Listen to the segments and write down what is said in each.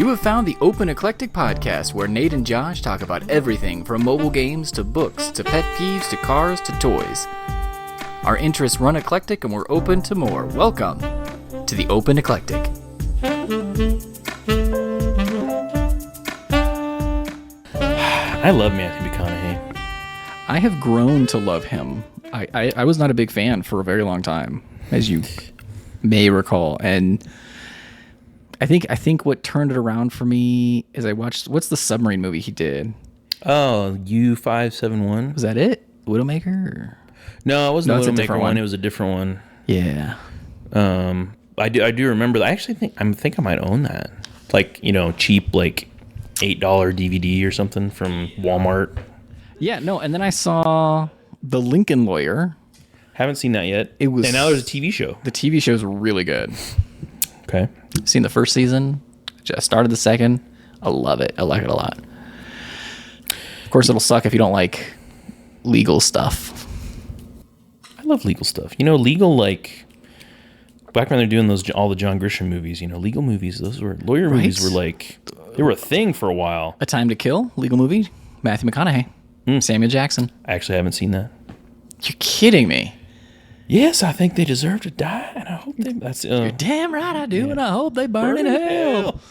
You have found the Open Eclectic podcast, where Nate and Josh talk about everything from mobile games to books to pet peeves to cars to toys. Our interests run eclectic and we're open to more. Welcome to the Open Eclectic. I love Matthew McConaughey. I have grown to love him. I was not a big fan for a very long time, as you may recall, and I think what turned it around for me is I watched, what's the submarine movie he did? Oh, U-571? Was that it? Widowmaker? Or? No, it wasn't No, the Widowmaker one. It was a different one. Yeah. I do remember that. I actually think I might own that. Like, cheap, like $8 DVD or something from Walmart. Yeah, no, and then I saw The Lincoln Lawyer. Haven't seen that yet. And now there's a TV show. The TV show's really good. Okay. Seen the first season. Just started the second. I love it. I like it a lot. Of course, it'll suck if you don't like legal stuff. I love legal stuff. Legal, like, back when they're doing all the John Grisham movies, legal movies, lawyer movies were like, they were a thing for a while. A Time to Kill, legal movie, Matthew McConaughey, Samuel Jackson. I actually haven't seen that. You're kidding me. Yes, I think they deserve to die, and I hope they... You're damn right I do, and I hope they burn in hell.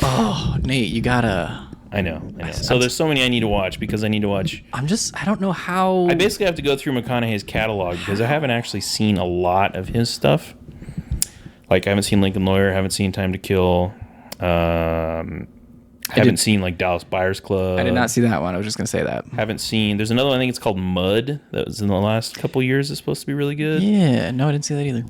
Oh, Nate, you gotta... I know. So there's so many I need to watch because I need to watch... I don't know how... I basically have to go through McConaughey's catalog because I haven't actually seen a lot of his stuff. Like, I haven't seen Lincoln Lawyer, haven't seen Time to Kill, haven't seen, like, Dallas Buyers Club. I did not see that one. I was just going to say that. Haven't seen... There's another one, I think it's called Mud, that was in the last couple of years. It's supposed to be really good. Yeah, no, I didn't see that either.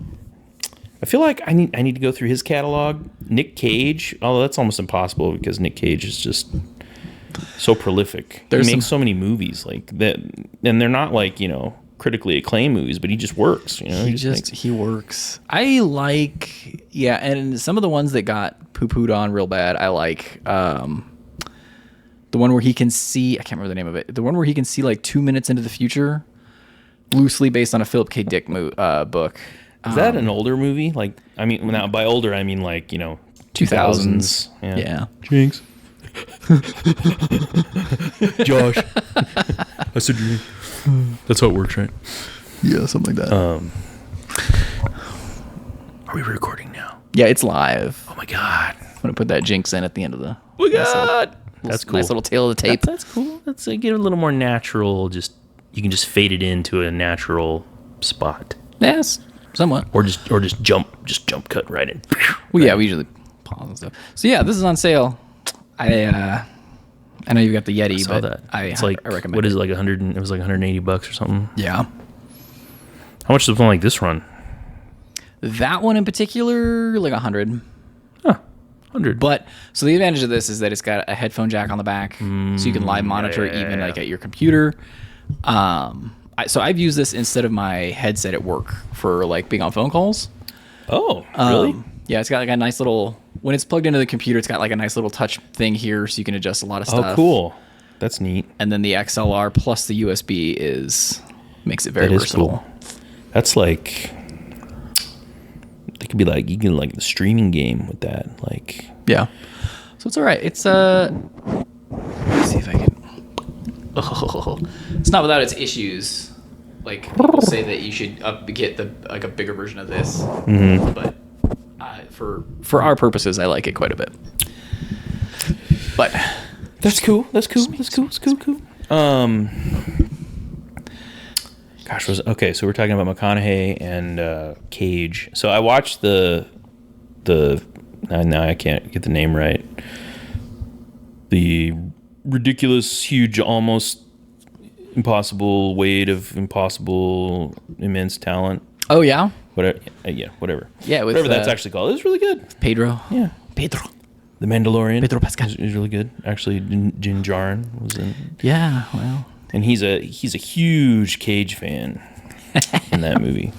I feel like I need to go through his catalog. Nick Cage, although that's almost impossible because Nick Cage is just so prolific. He makes so many movies like that, and they're not like, critically acclaimed movies, but he just works. He works. I like, and some of the ones that got poo-pooed on real bad, I like the one where he can see, I can't remember the name of it, the one where he can see like 2 minutes into the future, loosely based on a Philip K. Dick book. Is that an older movie? Like, I mean, now by older, I mean like, 2000s. Yeah. Jinx. Josh. That's a dream. That's how it works, right? Yeah, something like that. Are we recording now? Yeah, it's live. Oh my God. I'm going to put that Jinx in at the end of the... Oh my God. That's cool. Nice little tail of the tape. That's cool. Let's get a little more natural. You can just fade it into a natural spot. Yes. Somewhat. Or just jump cut right in. Well, yeah, we usually pause and stuff. So yeah, this is on sale. I know you've got the Yeti, but I recommend what is it, like 100? It was like $180 or something. Yeah. How much does one like this run? That one in particular, like 100. Huh, 100. But so the advantage of this is that it's got a headphone jack on the back, so you can live monitor it even like at your computer. So I've used this instead of my headset at work for like being on phone calls. Oh, really? Yeah, it's got like a nice little, when it's plugged into the computer, it's got like a nice little touch thing here so you can adjust a lot of stuff. Oh, cool. That's neat. And then the XLR plus the USB makes it very versatile. Cool. That's like, it could be like, you can like the streaming game with that. Like, yeah. So it's all right. It's, let me see if I can. Oh, it's not without its issues. Like, people say that you should get a bigger version of this, but for our purposes, I like it quite a bit. But that's cool. That's cool. Okay. So we're talking about McConaughey and Cage. So I watched the now I can't get the name right. The ridiculous, huge, almost impossible weight of impossible, immense talent. Oh yeah. Whatever. Whatever. Yeah, whatever that's actually called. It was really good. Pedro. Yeah. Pedro. The Mandalorian. Pedro Pascal. Is really good. Actually, Din Djarin was in. Yeah. Well. And he's a huge Cage fan in that movie.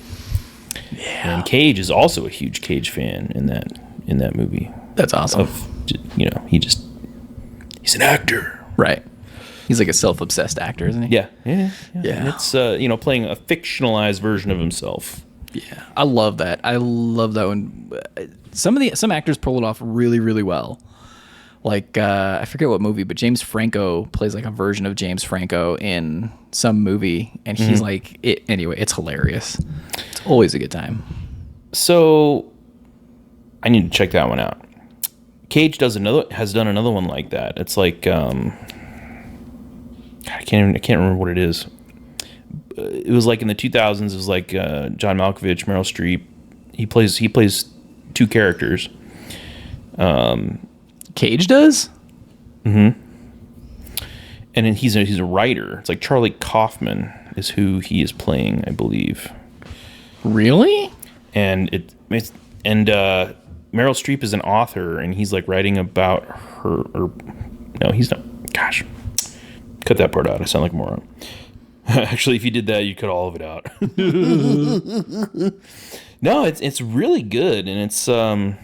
Yeah. And Cage is also a huge Cage fan in that movie. That's awesome. He's an actor. Right. He's like a self-obsessed actor, isn't he? Yeah. And it's playing a fictionalized version of himself. Yeah, I love that. I love that one. Some actors pull it off really, really well. like I forget what movie, but James Franco plays like a version of James Franco in some movie, and he's like it anyway. It's hilarious. It's always a good time. So I need to check that one out. Cage has done another one like that. It's like I can't remember what it is. It was like in the 2000s. It was like John Malkovich, Meryl Streep. He plays two characters. Cage does? Mm-hmm. And then he's a writer. It's like Charlie Kaufman is who he is playing, I believe. Really? And Meryl Streep is an author, and he's like writing about her. Or no, he's not. Gosh, cut that part out. I sound like a moron. Actually, if you did that, you cut all of it out. No, it's really good, and it's God,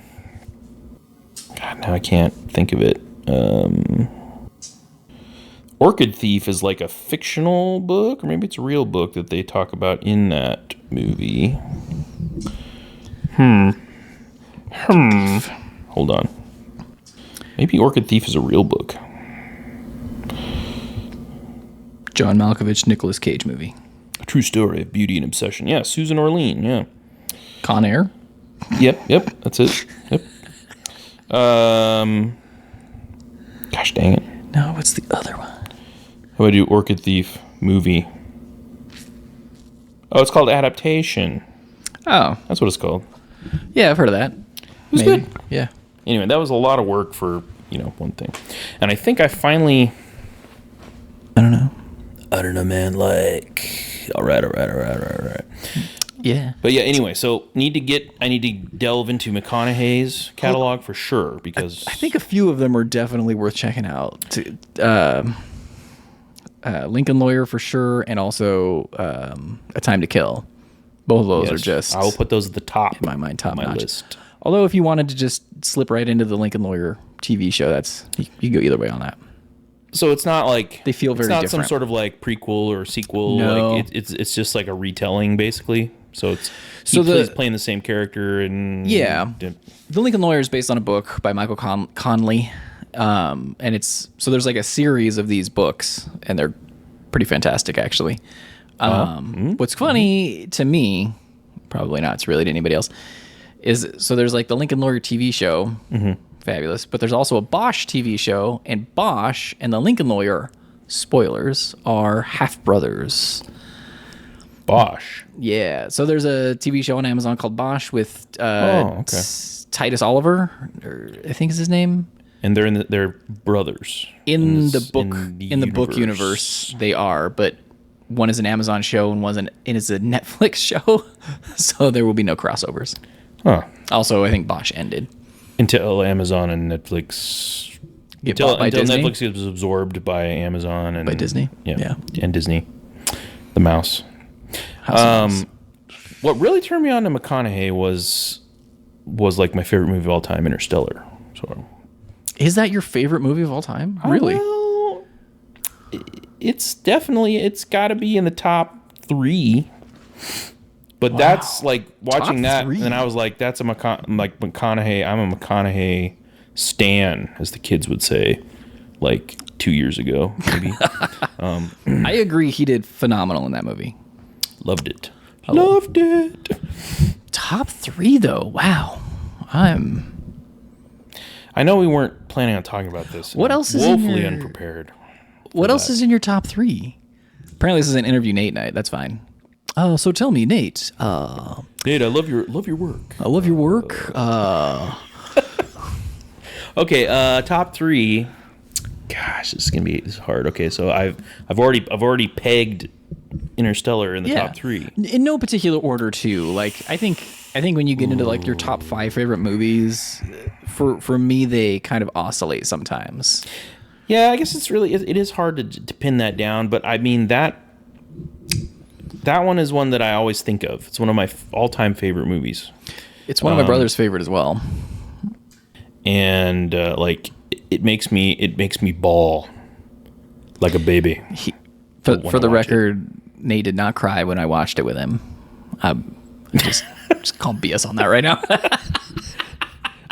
now I can't think of it. Orchid Thief is like a fictional book, or maybe it's a real book that they talk about in that movie. Hold on. Maybe Orchid Thief is a real book. John Malkovich, Nicolas Cage movie. A true story of beauty and obsession. Yeah, Susan Orlean. Yeah. Con Air. Yep. That's it. Yep. Gosh dang it. No, what's the other one? How do I do Orchid Thief movie? Oh, it's called Adaptation. Oh. That's what it's called. Yeah, I've heard of that. It was good. Yeah. Anyway, that was a lot of work for, one thing. And I think I finally... I don't know, man. Like, all right. Yeah. But yeah, anyway, so I need to delve into McConaughey's catalog for sure, because... I think a few of them are definitely worth checking out. Lincoln Lawyer for sure, and also A Time to Kill. Both of those are just... I will put those at the top in my mind, top of my notch. list. Although if you wanted to just slip right into the Lincoln Lawyer TV show, you can go either way on that. So it's not like... They feel very different. It's not some sort of like prequel or sequel. No. Like it's just like a retelling, basically. So he's playing the same character, and... Yeah. The Lincoln Lawyer is based on a book by Michael Conley. And there's like a series of these books, and they're pretty fantastic, actually. What's funny to me, probably not, it's really to anybody else, is so there's like the Lincoln Lawyer TV show, fabulous, but there's also a Bosch TV show, and Bosch and the Lincoln Lawyer, spoilers, are half brothers. Bosch. Yeah, so there's a TV show on Amazon called Bosch with Titus Oliver, or I think is his name. And they're brothers in the book universe. They are, but one is an Amazon show and one is a Netflix show, so there will be no crossovers. Huh. Also, I think Bosch ended until Amazon and Netflix until Netflix gets absorbed by Amazon and by Disney. Yeah, and Disney, the mouse. What really turned me on to McConaughey was like my favorite movie of all time, Interstellar. So. Is that your favorite movie of all time? Really? Well, it's got to be in the top 3. But that's like watching top that, 3. and I was like, that's McConaughey. I'm a McConaughey stan, as the kids would say, like 2 years ago, maybe. I agree. He did phenomenal in that movie. Loved it. Loved it. Top 3 though. Wow. I know we weren't planning on talking about this. What else is woefully unprepared? What else is in your top 3? Apparently, this is an interview Nate night. That's fine. Oh, so tell me, Nate. Nate, I love your work. I love your work. Okay, top 3. Gosh, this is hard. Okay, so I've already pegged Interstellar in the top 3. In no particular order, too. Like I think when you get into like your top 5 favorite movies, for me they kind of oscillate sometimes. Yeah, I guess it is hard to pin that down, but I mean that one is one that I always think of. It's one of my all-time favorite movies. It's one of my brother's favorite as well. And like it makes me bawl like a baby. For the record, Nate did not cry when I watched it with him. Just call BS on that right now.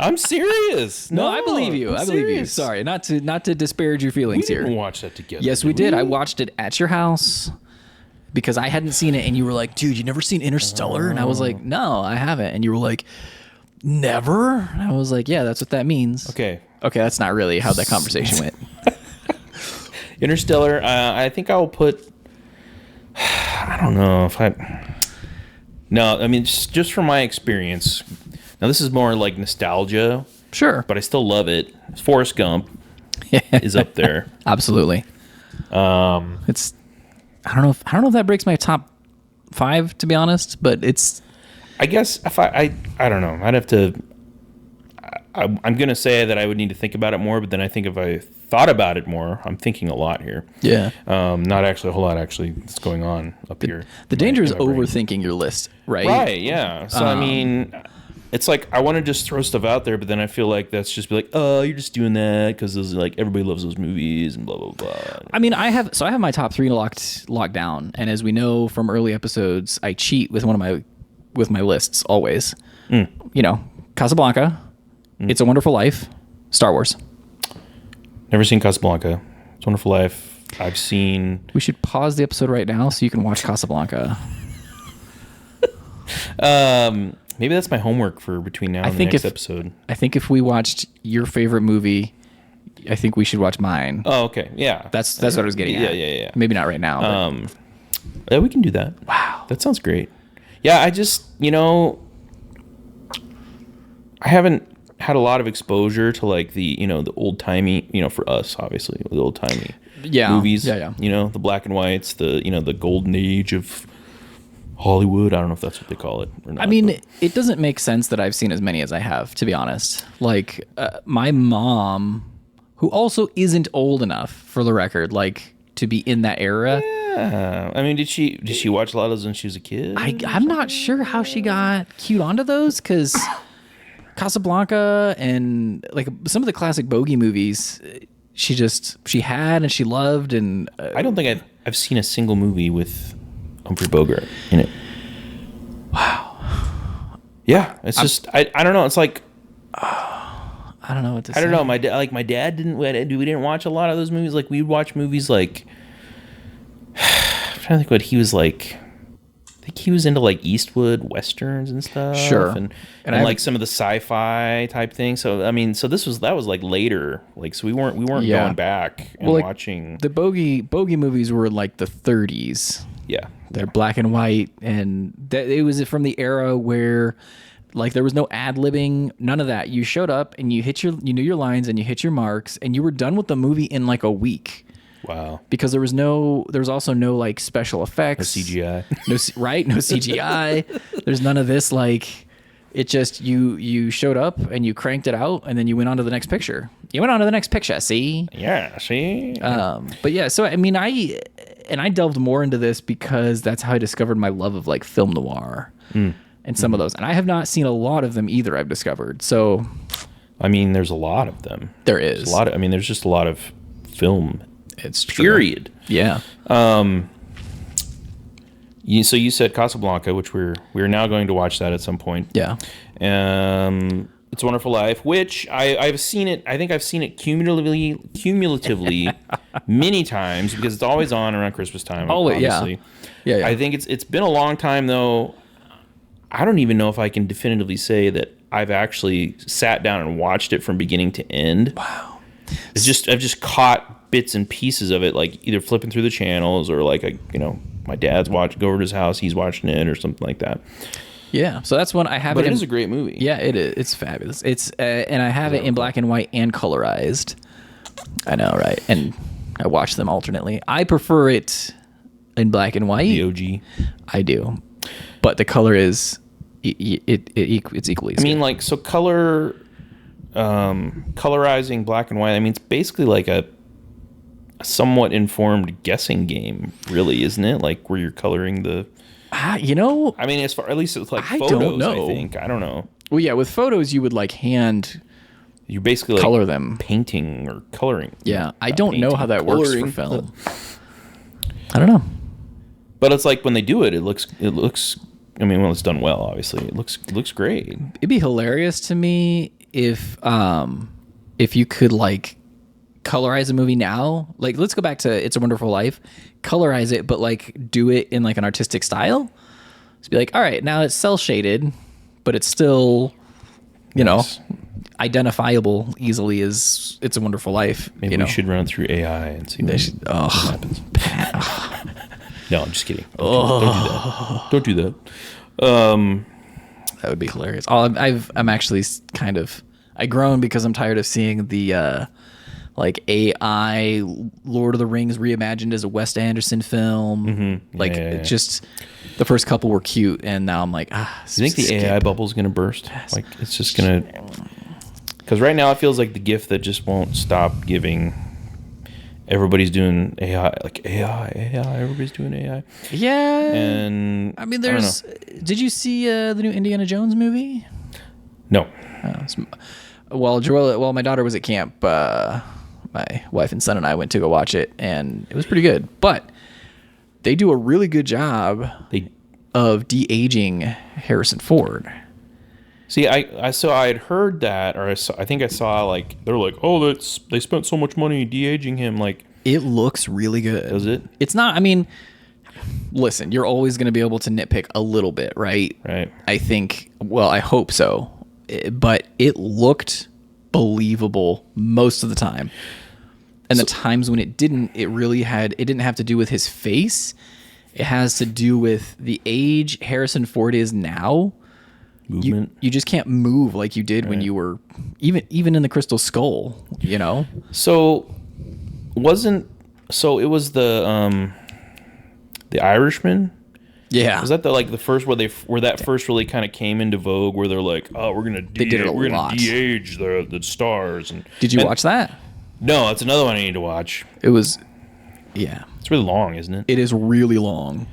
I'm serious. No, I believe you. I'm I believe you. serious. Sorry, not to disparage your We feelings here. didn't watch that together. Yes, we did. I watched it at your house because I hadn't seen it, and you were like, "Dude, you never seen Interstellar?" And I was like, "No, I haven't." And you were like, "Never?" And I was like, "Yeah, that's what that means." Okay. Okay, that's not really how that conversation went. Interstellar. I think I'll put. I don't know if I. No, I mean just from my experience. Now this is more like nostalgia, Sure, but I still love it. Forrest Gump is up there. absolutely. It's. I don't know if that breaks my top 5, to be honest, but it's. I guess if I don't know. I'd have to. I'm gonna say that I would need to think about it more, but then I think if I thought about it more, I'm thinking a lot here. Yeah. Not actually a whole lot actually that's going on up here. The danger is in my brain. overthinking your list, right? Right. Yeah. So I mean, it's like I want to just throw stuff out there, but then I feel like that's just be like, oh, you're just doing that because those like everybody loves those movies and blah blah blah. I mean, I have my top 3 locked down, and as we know from early episodes, I cheat with my lists always. You know, Casablanca, It's a Wonderful Life, Star Wars. Never seen Casablanca. It's a Wonderful Life. I've seen. We should pause the episode right now so you can watch Casablanca. Maybe that's my homework for between now and the next episode. I think if we watched your favorite movie, I think we should watch mine. Oh, okay. Yeah. That's what I was getting at. Yeah. Maybe not right now. But. Yeah, we can do that. Wow. That sounds great. Yeah, I just, I haven't had a lot of exposure to like the, the old timey, for us, obviously, the old timey movies. Yeah. The black and whites, the, the golden age of Hollywood. I don't know if that's what they call it or not. I mean, it doesn't make sense that I've seen as many as I have, to be honest. Like, my mom, who also isn't old enough, for the record, like, to be in that era. Yeah. I mean, did she watch a lot of those when she was a kid? I'm not sure how she got cued onto those, because Casablanca and, like, some of the classic bogey movies, she had and she loved. And I don't think I've seen a single movie with Humphrey Bogart in it. Wow. Yeah, it's just I don't know. It's like I don't know what to say. I don't know. My dad didn't. We didn't watch a lot of those movies. Like we'd watch movies like I'm trying to think what he was like. I think he was into like Eastwood westerns and stuff. Sure. And like some of the sci-fi type things. So I mean, that was like later. Like so we weren't going back and watching. The bogey movies were like the 30s. Yeah. They're black and white, and it was from the era where, like, there was no ad-libbing, none of that. You showed up and you knew your lines and you hit your marks, and you were done with the movie in like a week. Wow. Because there was also no like special effects, No CGI, no CGI. There's none of this. Like, it just you showed up and you cranked it out, and then you went on to the next picture. See? Yeah. See. But yeah, so I mean, I delved more into this because that's how I discovered my love of like film noir and some of those. And I have not seen a lot of them either, I've discovered. So I mean, there's a lot of them. There is. There's just a lot of film. It's true. Period. Yeah. So you said Casablanca, which we're now going to watch that at some point. Yeah. It's a Wonderful Life, which I've seen it. I think I've seen it cumulatively many times because it's always on around Christmas time. Always, obviously. Yeah. I think it's been a long time though. I don't even know if I can definitively say that I've actually sat down and watched it from beginning to end. Wow. I've just caught bits and pieces of it, like either flipping through the channels or like my dad's go over to his house, he's watching it or something like that. Yeah, so that's one I have. But it is a great movie. Yeah, it is. It's fabulous. It's and I have it in black and white and colorized. I know, right? And I watch them alternately. I prefer it in black and white. The OG. I do, but the color is it's equally. I mean, like so colorizing black and white. I mean, it's basically like a somewhat informed guessing game, really, isn't it? Like where you're coloring the. I mean, at least it's like I photos. don't know. I think I don't know. Well, yeah, with photos you would like hand. You basically like color them, painting or coloring. Yeah, I don't know how that works for film. I don't know. But it's like when they do it, it looks. I mean, when it's done well, obviously, it looks great. It'd be hilarious to me if you could like colorize a movie now, like let's go back to It's a Wonderful Life, colorize it, but like do it in like an artistic style. Just be like, all right, now it's cell shaded, but it's still, you know, identifiable easily as It's a Wonderful Life. Maybe we should run it through AI and see what happens. No, I'm just kidding. Don't do that. That would be hilarious. I'm actually kind of, I groan because I'm tired of seeing the like AI Lord of the Rings reimagined as a Wes Anderson film. Just the first couple were cute, and now I'm like, you think the AI bubble is going to burst? Like it's just going to, because right now it feels like the gift that just won't stop giving. Everybody's doing AI, like AI. Everybody's doing AI. Yeah, and I mean, did you see the new Indiana Jones movie? No. Well, my daughter was at camp. My wife and son and I went to go watch it, and it was pretty good. But they do a really good job of de-aging Harrison Ford. See, I had heard that, or I think I saw like they're like, oh, they spent so much money de-aging him. Like it looks really good. Does it? It's not. I mean, listen, you're always going to be able to nitpick a little bit, right? Right. I think. Well, I hope so. But it looked believable most of the time. And the times when it didn't, it didn't have to do with his face. It has to do with the age Harrison Ford is now. Movement. You just can't move like you did when you were even in the Crystal Skull, you know? So it was the Irishman? Yeah. Was that the first where that first really kind of came into vogue, where they're like, oh, we're gonna de-age the stars? And did you watch that? No, that's another one I need to watch. It's really long, isn't it? It is really long.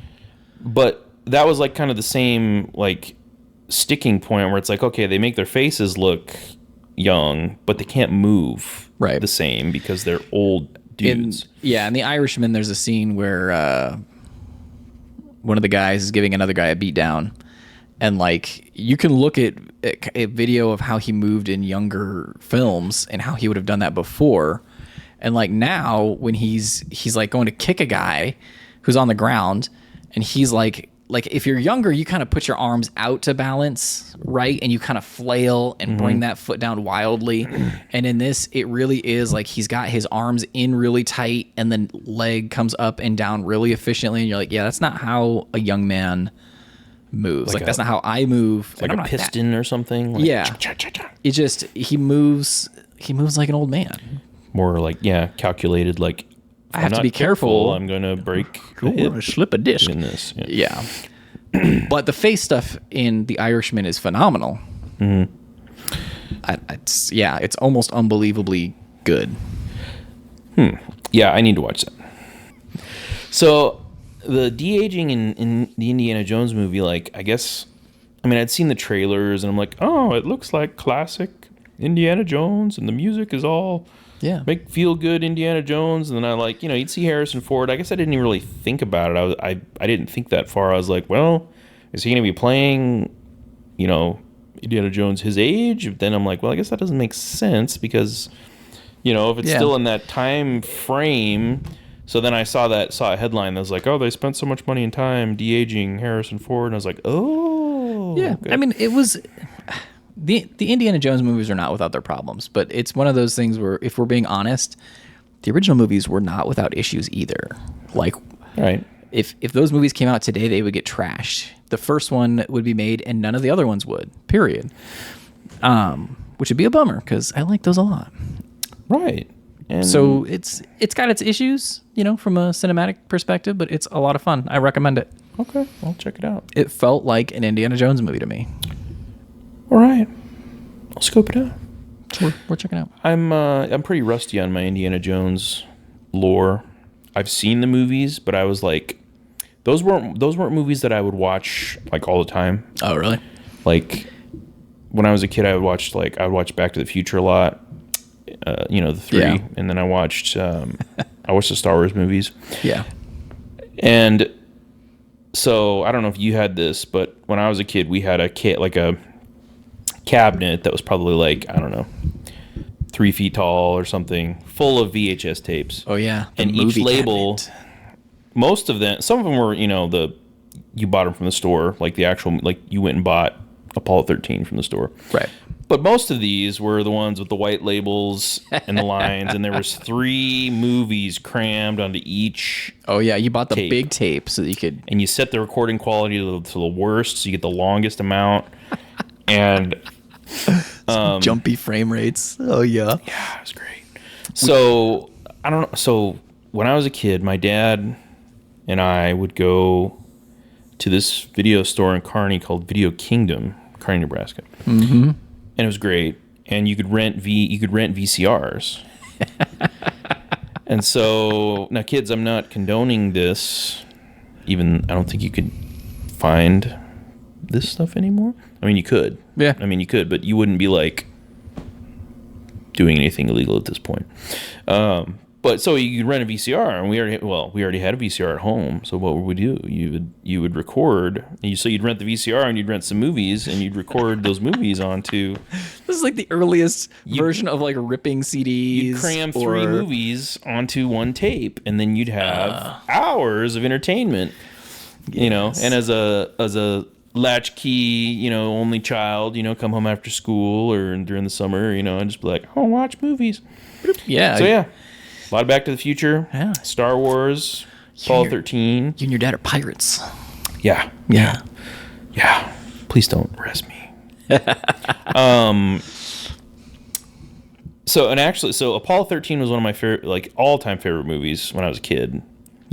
But that was like kind of the same like sticking point where it's like, okay, they make their faces look young, but they can't move the same because they're old dudes. In The Irishman, there's a scene where one of the guys is giving another guy a beat down, and like you can look at a video of how he moved in younger films and how he would have done that before, and like now when he's like going to kick a guy who's on the ground, and he's like if you're younger, you kind of put your arms out to balance, right? And you kind of flail and bring that foot down wildly. And in this, it really is like he's got his arms in really tight and then leg comes up and down really efficiently. And you're like, yeah, that's not how a young man moves. Like that's not how I move. Like a piston or something. Like, yeah. It just, he moves like an old man. More like, calculated, like, I have to be careful. I'm going to break slip a disc in this. Yeah. But the face stuff in The Irishman is phenomenal. Mm-hmm. It's almost unbelievably good. Yeah, I need to watch that. So the de-aging in the Indiana Jones movie, like, I'd seen the trailers and I'm like, oh, it looks like classic Indiana Jones and the music is all feel good Indiana Jones. And then you'd see Harrison Ford. I guess I didn't even really think about it. I didn't think that far. I was like, well, is he going to be playing, Indiana Jones his age? Then I'm like, well, I guess that doesn't make sense because, if it's still in that time frame. So then I saw a headline that was like, oh, they spent so much money and time de-aging Harrison Ford. And I was like, oh. Yeah. Okay. I mean, it was... The Indiana Jones movies are not without their problems, but it's one of those things where, if we're being honest, the original movies were not without issues either. Like, right. If those movies came out today, they would get trashed. The first one would be made, and none of the other ones would. Period. Which would be a bummer because I like those a lot. Right. And so it's got its issues, from a cinematic perspective, but it's a lot of fun. I recommend it. Okay, I'll check it out. It felt like an Indiana Jones movie to me. All right, I'll scope it out. We're checking out. I'm pretty rusty on my Indiana Jones lore. I've seen the movies, but I was like, those weren't movies that I would watch like all the time. Oh, really? Like when I was a kid, I would watch Back to the Future a lot. The 3, and then I watched the Star Wars movies. Yeah. And so I don't know if you had this, but when I was a kid, we had a cabinet that was probably like, I don't know, 3 feet tall or something, full of VHS tapes. Oh yeah, and each label, most of them, some of them were, you bought them from the store, like the actual, like you went and bought Apollo 13 from the store, right? But most of these were the ones with the white labels and the lines, and there was 3 movies crammed onto each. Oh yeah, you bought the tape. big tape so that you could. And you set the recording quality to the worst, so you get the longest amount. And jumpy frame rates. Oh yeah. Yeah, it was great. So I don't know. So when I was a kid, my dad and I would go to this video store in Kearney called Video Kingdom, Kearney, Nebraska. Mm-hmm. And it was great. And you could rent VCRs. And so now, kids, I'm not condoning this. Even I don't think you could find this stuff anymore. I mean, you could. Yeah. I mean, you could, but you wouldn't be like doing anything illegal at this point. But so you could rent a VCR, and we already had a VCR at home. So what would we do? You would record. So you'd rent the VCR, and you'd rent some movies, and you'd record those movies onto. This is like the earliest version of like ripping CDs. You'd cram 3 movies onto one tape, and then you'd have hours of entertainment. Yes. And as a latchkey, only child, come home after school or during the summer, and just be like, oh, watch movies. Yeah. So yeah. A lot of Back to the Future, Yeah. Star Wars, Apollo 13. You and your dad are pirates. Yeah. Yeah. Yeah. Please don't arrest me. So Apollo 13 was one of my favorite, like all-time favorite movies when I was a kid.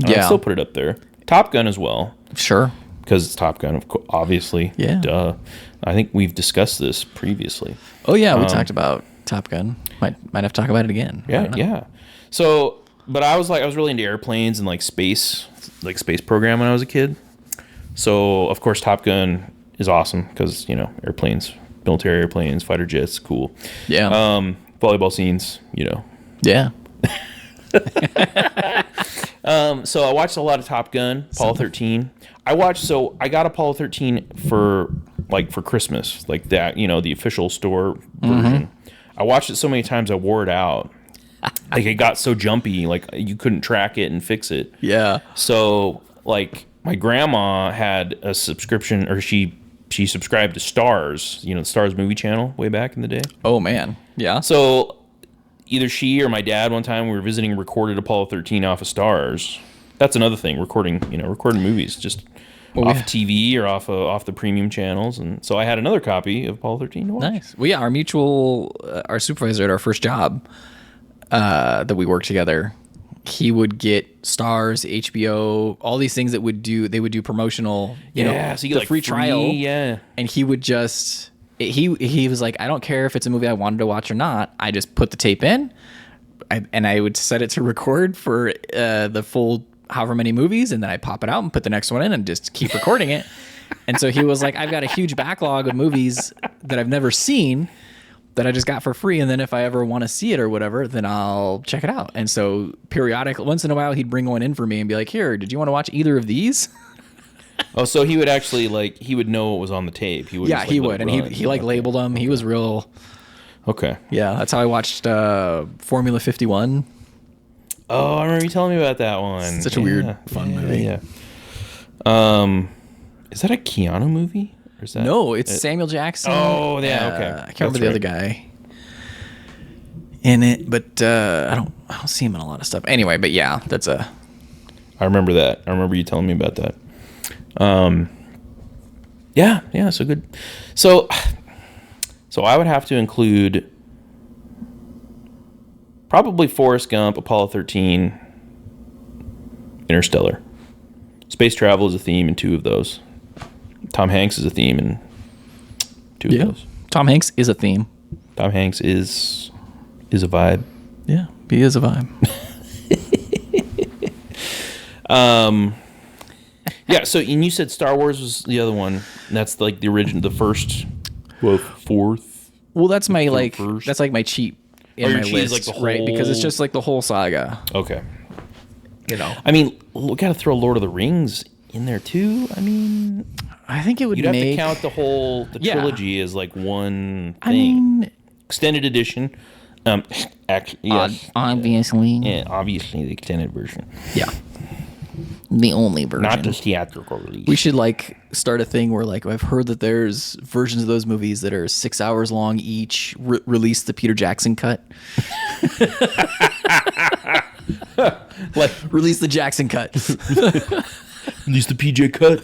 And I still put it up there. Top Gun as well. Sure. Because it's Top Gun, obviously. Yeah. Duh. I think we've discussed this previously. Oh yeah, we talked about Top Gun. Might have to talk about it again. Yeah. So, but I was really into airplanes and like space program when I was a kid. So of course Top Gun is awesome because airplanes, military airplanes, fighter jets, cool. Yeah. Volleyball scenes, Yeah. So I watched a lot of Top Gun, Apollo 13. I got Apollo 13 for Christmas, like that, the official store version. I watched it so many times I wore it out. Like it got so jumpy, like you couldn't track it and fix it. Yeah. So like my grandma had a subscription, or she subscribed to Stars, the Stars movie channel way back in the day. Oh man. Yeah. So either she or my dad one time we were visiting recorded Apollo 13 off of Stars. That's another thing, recording movies just off TV or off the premium channels. And so I had another copy of Apollo 13 to watch. Nice. Well, yeah, our supervisor at our first job that we worked together, he would get Stars, HBO, all these things they would do promotional, so you get the like free trial. Yeah. And he would just, he was like, I don't care if it's a movie I wanted to watch or not. I just put the tape in and I would set it to record for the full however many movies. And then I pop it out and put the next one in and just keep recording it. And so he was like, I've got a huge backlog of movies that I've never seen that I just got for free. And then if I ever want to see it or whatever, then I'll check it out. And so periodically, once in a while, he'd bring one in for me and be like, here, did you want to watch either of these? Oh, so he would actually he would know what was on the tape. He would. Yeah, he would. And he labeled them. He was real. Okay. Yeah. That's how I watched Formula 51. Oh, I remember you telling me about that one. Such a weird, fun movie. Yeah. Is that a Keanu movie? Or is that, no, it's Samuel Jackson. Oh, yeah, okay. I can't remember the other guy in it, but I don't see him in a lot of stuff. Anyway, but yeah, that's a. I remember that. I remember you telling me about that. Yeah, so good. So I would have to include probably Forrest Gump, Apollo 13, Interstellar. Space travel is a theme in 2 of those. Tom Hanks is a theme in 2 of those. Tom Hanks is a theme. Tom Hanks is a vibe. Yeah, he is a vibe. Yeah, so and you said Star Wars was the other one. That's like the original, the first, fourth. Well, that's my first. that's like my cheat in my list, like the whole... right? Because it's just like the whole saga. Okay. I mean, we got to throw Lord of the Rings in there too. I mean, I think it would You'd have make... to count the Yeah. trilogy as like one thing. I mean, Extended edition. Actually, yes. obviously. Yeah, obviously the extended version, Yeah. The only version. not the theatrical release. We should like start a thing where like I've heard that there's versions of those movies that are 6 hours long each. Release the Peter Jackson cut. like Release the Jackson cut. release the PJ cut.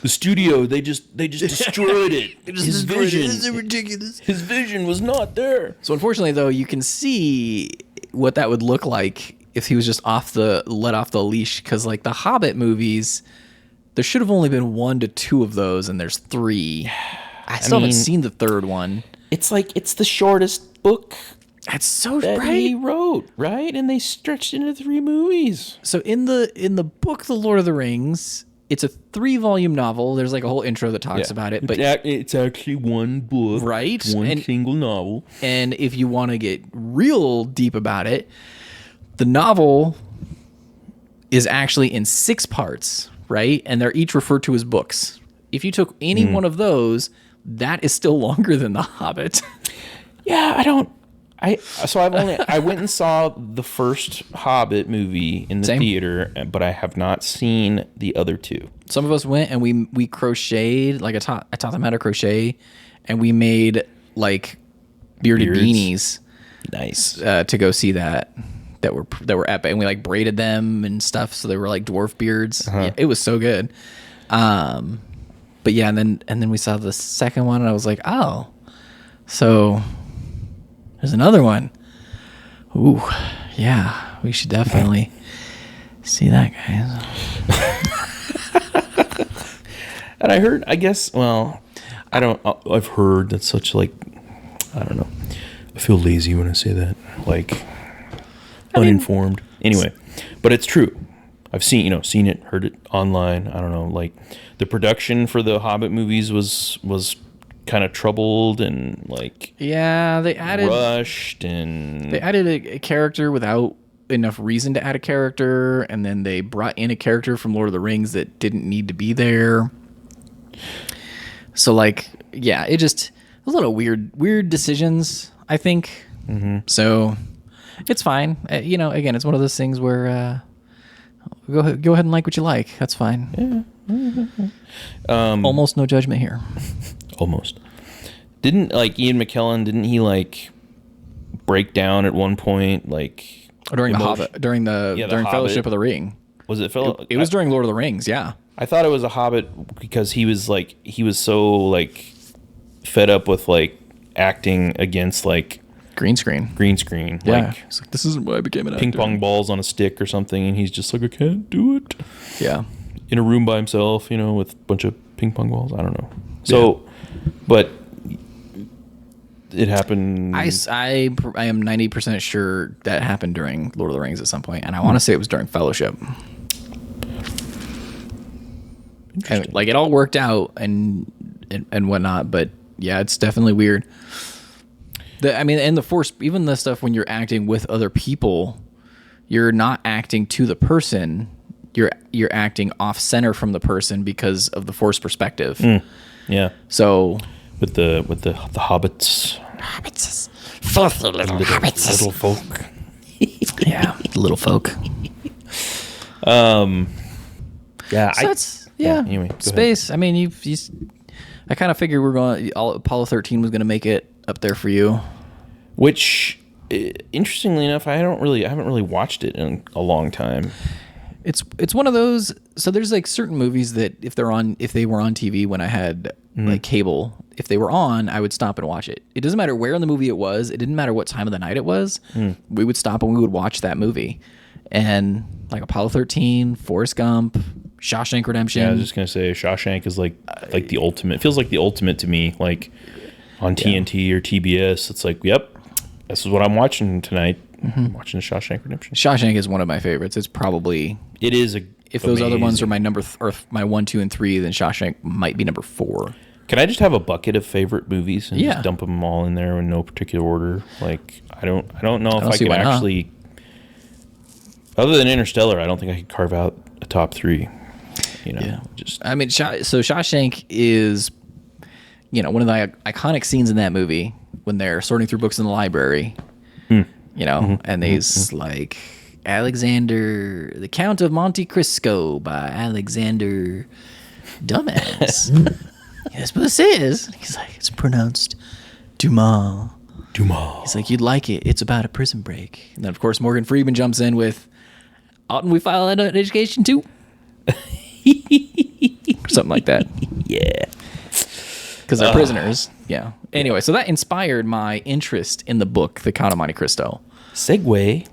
The studio, they just destroyed it. His vision, This is ridiculous. his vision was not there. So unfortunately, though, you can see what that would look like if he was just let off the leash. Because like the Hobbit movies, there should have only been 1 to 2 of those, and there's 3. I still haven't seen the third one. It's like it's the shortest book That's so that right. he wrote, right? And they stretched into 3 movies. So in the book, The Lord of the Rings, it's a 3-volume novel. There's like a whole intro that talks about it, but it's actually one book, Right? One And- single novel. and if you want to get real deep about it, the novel is actually in 6 parts, right? And they're each referred to as books. If you took any one of those, that is still longer than The Hobbit. Yeah, I went and saw the first Hobbit movie in the Same. theater, but I have not seen the other 2. Some of us went and we crocheted, like I taught them how to crochet, and we made like bearded Beards. beanies Nice. to go see that were epic, and we like braided them and stuff, so they were like dwarf beards. Yeah, it was so good. But yeah, and then we saw the second one, and I was like, oh, so there's another one. Ooh, yeah, we should definitely see that, guys. And I heard, I've heard that's such like, I don't know. I feel lazy when I say that. Like, uninformed. Anyway, but it's true. I've seen it, heard it online. I don't know. Like, the production for the Hobbit movies was kind of troubled and like Yeah, they added rushed, and a character without enough reason to add a character, and then they brought in a character from Lord of the Rings that didn't need to be there. So like, yeah, it just a little weird decisions, I think. So it's fine. Again, it's one of those things where go ahead and like what you like. That's fine. Almost no judgment here. almost. Didn't like Ian McKellen? Didn't he like break down at one point? Like During the Hobbit, during Hobbit. Fellowship of the Ring. Was it Philip? It was during Lord of the Rings. Yeah. I thought it was a Hobbit because he was so like fed up with like acting against like Green screen. Yeah. Like, it's like, this isn't why I became an actor. ping pong balls on a stick or something, and he's just like, I can't do it. Yeah. In a room by himself, with a bunch of ping pong balls. I don't know. So, but it happened. I am 90% sure that happened during Lord of the Rings at some point, and I want to say it was during Fellowship. And, like, it all worked out and whatnot, but yeah, it's definitely weird. And the Force, even the stuff when you're acting with other people, you're not acting to the person. You're acting off center from the person because of the Force perspective. Yeah. So With the hobbits. Filthy little hobbits. Little folk. Yeah, little folk. Yeah. So Anyway, go space. I mean, I kind of figured Apollo 13 was going to make it up there for you. Which, interestingly enough, I haven't really watched it in a long time. It's one of those. So there's like certain movies that if they were on TV when I had like cable, if they were on, I would stop and watch it. It doesn't matter where in the movie it was. It didn't matter what time of the night it was. We would stop and we would watch that movie. And like Apollo 13, Forrest Gump, Shawshank Redemption. Yeah, I was just gonna say Shawshank is like the ultimate. It feels like the ultimate to me. Like on TNT or TBS, it's like, yep, this is what I'm watching tonight. I'm watching the Shawshank Redemption. Shawshank is one of my favorites. It's probably if those other ones are my number or my 1, 2, and 3, then Shawshank might be number 4. Can I just have a bucket of favorite movies and Yeah. just dump them all in there in no particular order? Like I don't know if I see could why not. actually. Other than Interstellar, I don't think I could carve out a top 3. You know, Yeah. just I mean, so Shawshank is, one of the iconic scenes in that movie when they're sorting through books in the library, and they's like Alexander, the Count of Monte Cristo by Alexander Dumbass. That's what this is. He's like, it's pronounced Dumas. He's like, you'd like it. It's about a prison break. And then, of course, Morgan Freeman jumps in with, oughtn't we file an education too? Or something like that. Yeah. Because they're prisoners. Yeah. Anyway, so that inspired my interest in the book, The Count of Monte Cristo. Segue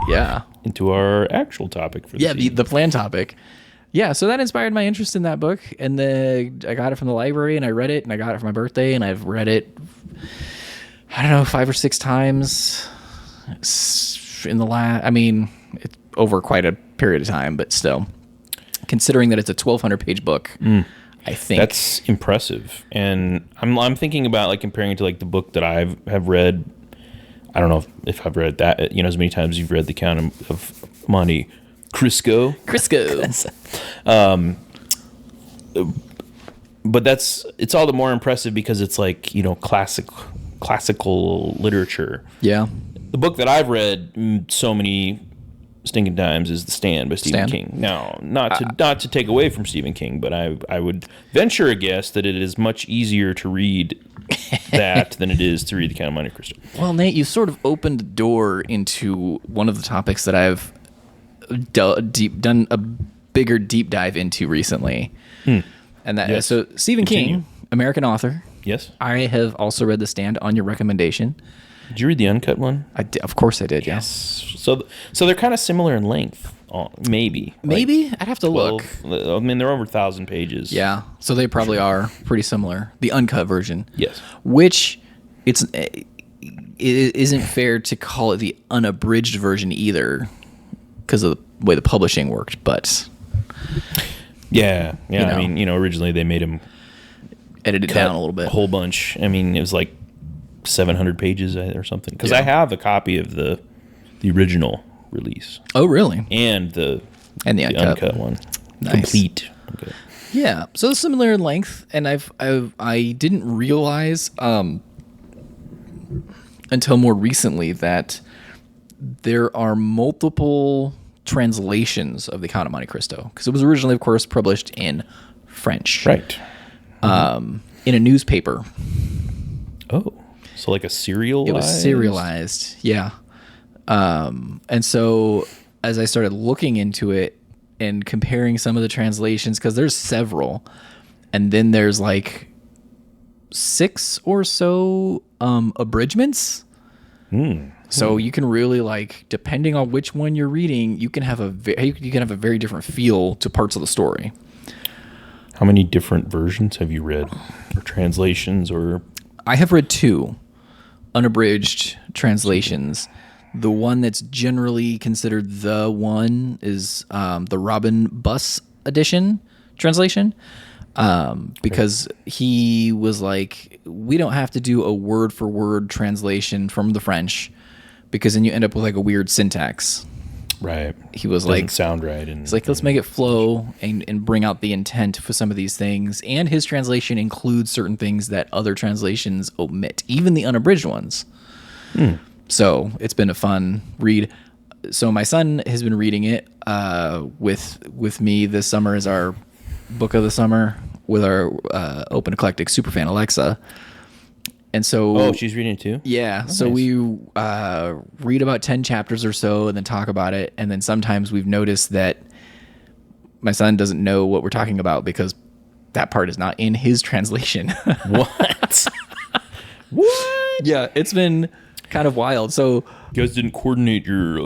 Yeah. into our actual topic for Yeah, this evening. the plan topic. Yeah, so that inspired my interest in that book. And then I got it from the library and I read it and I got it for my birthday and I've read it, I don't know, 5 or 6 times in the last, it's over quite a period of time, but still, considering that it's a 1,200 page book, I think That's impressive. And I'm thinking about like comparing it to like the book that have read. I don't know if I've read that, as many times you've read The Count of Monte Cristo. But it's all the more impressive because it's like, classical literature. Yeah. The book that I've read so many stinking times is The Stand by Stephen Stand? King. Now, not to take away from Stephen King, but I would venture a guess that it is much easier to read that than it is to read The Count of Monte Cristo. Well, Nate, you sort of opened the door into one of the topics that I've done a bigger deep dive into recently. And that Yes. so Stephen Continue. King, American author. Yes. I have also read The Stand on your recommendation. Did you read the uncut one? Of course I did. Yes. So they're kind of similar in length, maybe. Maybe I'd have to look. 12, I mean, they're over 1,000 pages. Yeah. So they probably are pretty similar. The uncut version. Yes. Which it isn't fair to call it the unabridged version either because of the way the publishing worked, but Yeah. You know. I mean, originally they made him edit it cut down a little bit. a whole bunch. I mean, it was like 700 pages or something. Because Yeah. I have a copy of the original release Oh, really? and the uncut. one. Nice. Complete. Okay. Yeah, so similar in length, and I didn't realize until more recently that there are multiple translations of the Count of Monte Cristo because it was originally, of course, published in French, Right. in a newspaper. Oh. So like a serial? It was serialized, yeah. And so as I started looking into it and comparing some of the translations, because there's several, and then there's like 6 or so abridgments. So you can really like, depending on which one you're reading, you can have a very different feel to parts of the story. How many different versions have you read, or translations, or? I have read 2 unabridged translations. The one that's generally considered the one is the Robin Buss edition translation, because he was like, we don't have to do a word for word translation from the French because then you end up with like a weird syntax. Right. He was Doesn't like, sound right. And it's like, let's make it flow and bring out the intent for some of these things. And his translation includes certain things that other translations omit, even the unabridged ones. So it's been a fun read. So my son has been reading it with me this summer as our book of the summer with our open eclectic superfan Alexa. And so she's reading it too? yeah, so nice. we read about 10 chapters or so and then talk about it. And then sometimes we've noticed that my son doesn't know what we're talking about because that part is not in his translation. What? What? Yeah, it's been kind of wild. So You guys didn't coordinate your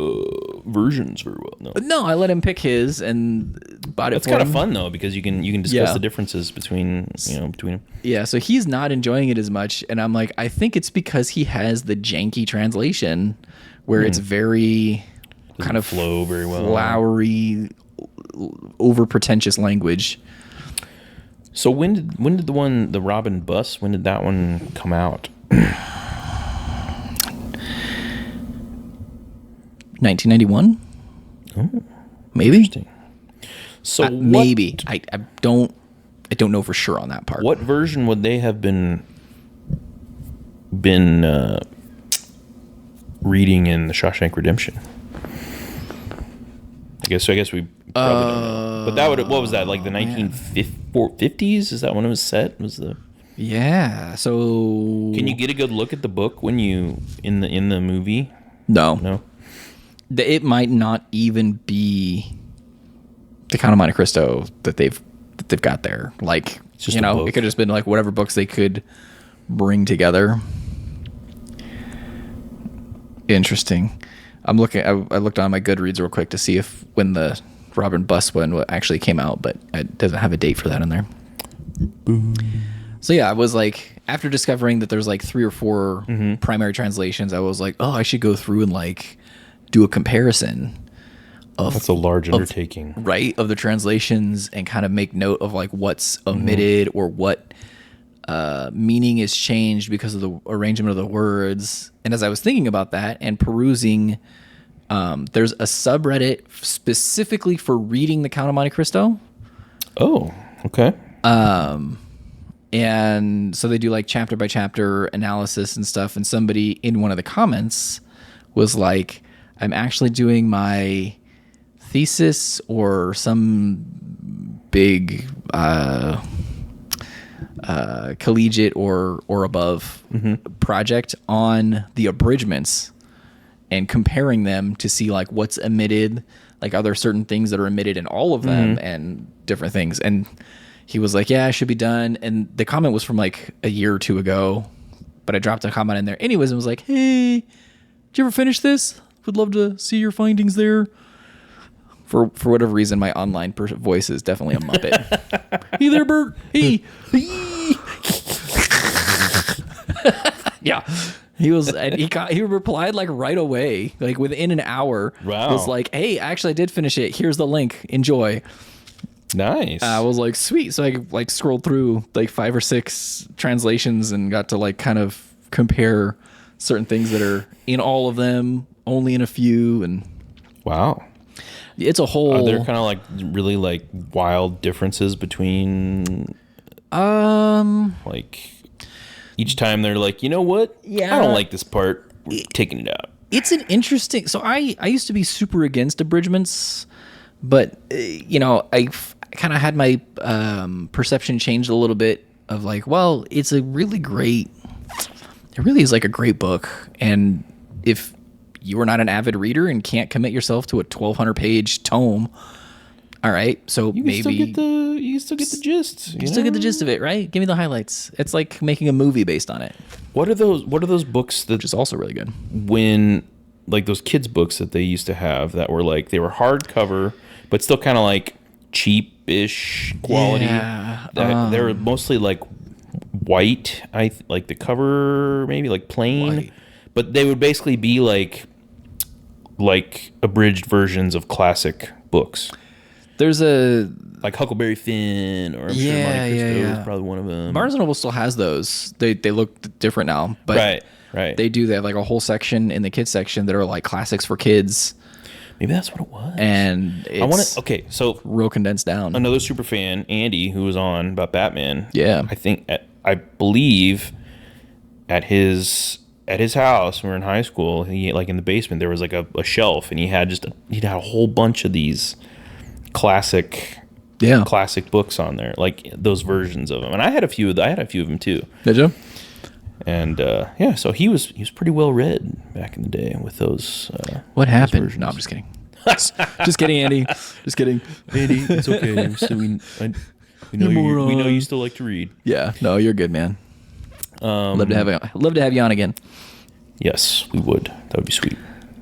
versions very well. No. I let him pick his and bought it It's for kind him. of fun though because you can discuss Yeah. the differences between them. Yeah, so he's not enjoying it as much. And I'm like, I think it's because he has the janky translation where it's very kind of flow very well. flowery, over pretentious language. So when did the Robin Buss, when did that one come out? 1991? Oh, Maybe? interesting. So maybe I don't know for sure on that part. What version would they have been reading in the Shawshank Redemption? I guess we probably don't know. But that would, what was that, like the 1950s? Is that when it was set? Was the Yeah. So Can you get a good look at the book when you in the movie? No. It might not even be the Count of Monte Cristo that they've got there. Like, just you a know, book. it could have just been like whatever books they could bring together. Interesting. I looked on my Goodreads real quick to see if when the Robin Buss one actually came out, but it doesn't have a date for that in there. Boom. So yeah, I was like, after discovering that there's like 3 or 4 Mm-hmm. primary translations, I was like, oh, I should go through and like do a comparison of That's a large undertaking. right, of the translations and kind of make note of like what's omitted or what meaning is changed because of the arrangement of the words. And as I was thinking about that and perusing, there's a subreddit specifically for reading the Count of Monte Cristo. Oh, okay. And so they do like chapter by chapter analysis and stuff. And somebody in one of the comments was like, I'm actually doing my thesis or some big collegiate or above project on the abridgments and comparing them to see like what's omitted. Like, are there certain things that are omitted in all of them and different things? And he was like, yeah, I should be done. And the comment was from like a year or 2 ago, but I dropped a comment in there anyways and was like, hey, did you ever finish this? Would love to see your findings there. For whatever reason, my online voice is definitely a Muppet. Hey there, Bert. Hey. Yeah. He was, and he replied like right away, like within an hour. Wow. Was like, hey, actually I did finish it. Here's the link. Enjoy. Nice. I was like, sweet. So I like scrolled through like 5 or 6 translations and got to like kind of compare certain things that are in all of them, only in a few, and Wow. it's a whole. Are there kind of like really like wild differences between like each time they're like, you know what? Yeah. I don't like this part. We're taking it out. It's an interesting. So I used to be super against abridgments, but you know, I kind of had my perception changed a little bit of like, well, it's a really great. It really is like a great book, and if you are not an avid reader and can't commit yourself to a 1,200 page tome, all right, so You can maybe you can still get the gist. you still get the gist of it, right? Give me the highlights. It's like making a movie based on it, What are those books that which is also really good. when like those kids books that they used to have that were like they were hardcover but still kind of like cheap-ish quality. Yeah, They were mostly like white. Like the cover maybe like plain, White. but they would basically be like abridged versions of classic books. There's a Like Huckleberry Finn, or I'm sure Yeah, Monte Cristo yeah. is probably one of them. Barnes and Noble still has those. They look different now, but Right. they do. They have like a whole section in the kids section that are like classics for kids, Maybe that's what it was. and it's I want to. Okay, so real condensed down. another super fan, Andy, who was on about Batman. Yeah. I believe at his house when we were in high school, he like in the basement there was like a shelf, and he had a whole bunch of these classic books on there, like those versions of them. And I had a few of them too. Did you? And so he was pretty well read back in the day with those. What happened? versions. No, I'm just kidding. Just kidding, Andy. Just kidding. Andy, it's okay. We know you still like to read. Yeah. No, you're good, man. Love to have you on again. Yes, we would. That would be sweet.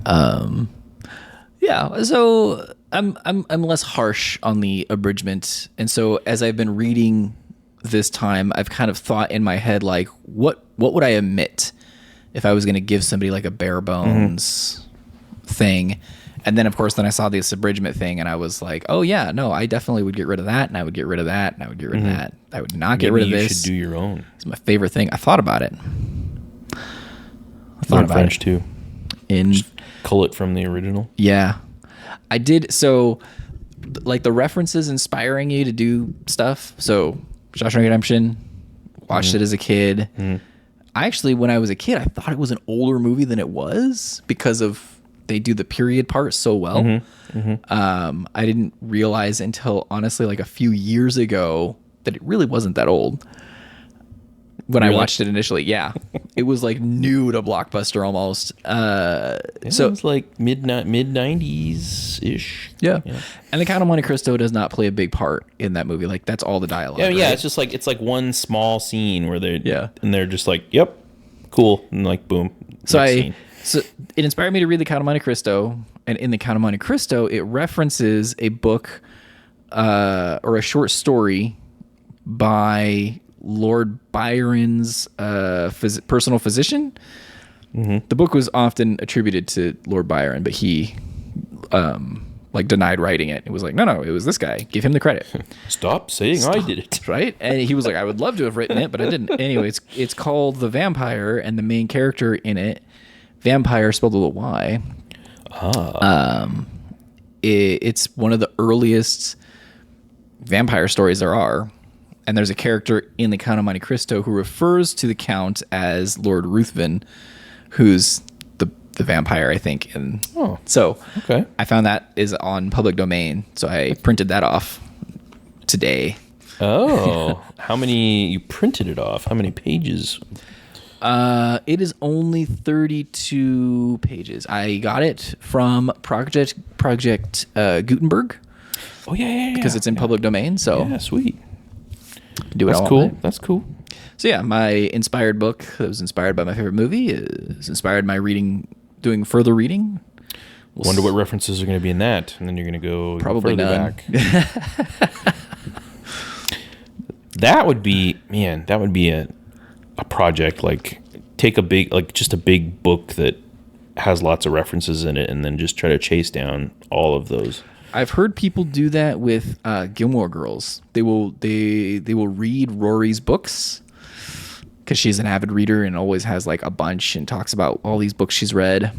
Yeah. So I'm less harsh on the abridgment, and so as I've been reading this time, I've kind of thought in my head like, what would I omit if I was going to give somebody like a bare bones thing? And then, of course, I saw this abridgment thing, and I was like, oh, yeah, no, I definitely would get rid of that, and I would get rid of that, and I would get rid of that. I would not get rid of Maybe this. you should do your own. It's my favorite thing. I thought about it. Learn French too. In Cull it from the original. Yeah, I did. So like the references inspiring you to do stuff. So Shawshank Redemption, watched it as a kid. I actually, when I was a kid, I thought it was an older movie than it was because of they do the period part so well. I didn't realize until honestly like a few years ago that it really wasn't that old. When I watched it initially, yeah, it was like new to Blockbuster almost. So it's like mid 90s ish. Yeah. And the Count of Monte Cristo does not play a big part in that movie. Like that's all the dialogue. Yeah, right? it's just like it's like one small scene where they're just like, yep, cool, and like boom. So scene. So it inspired me to read the Count of Monte Cristo, and in the Count of Monte Cristo, it references a book or a short story by Lord Byron's personal physician. The book was often attributed to Lord Byron, but he like denied writing it. It was like, no, it was this guy. Give him the credit. Stop saying I did it. Right? And he was like, I would love to have written it, but I didn't. Anyway, it's called The Vampire, and the main character in it, vampire spelled with a Y. It's one of the earliest vampire stories there are. And there's a character in the Count of Monte Cristo who refers to the Count as Lord Ruthven, who's the vampire, I think. And so okay. I found that is on public domain, so I printed that off today. Oh, how many? You printed it off? How many pages? It is only 32 pages. I got it from Project Gutenberg. Oh yeah. Because it's in public domain. So yeah, sweet. Do it That's all cool. online. That's cool. So yeah, my inspired book that was inspired by my favorite movie is inspired my doing further reading. Wonder what references are going to be in that, and then you're going to go Probably further none. back. That would be a project. Like take a big book that has lots of references in it, and then just try to chase down all of those. I've heard people do that with Gilmore Girls. They will read Rory's books because she's an avid reader and always has like a bunch and talks about all these books she's read.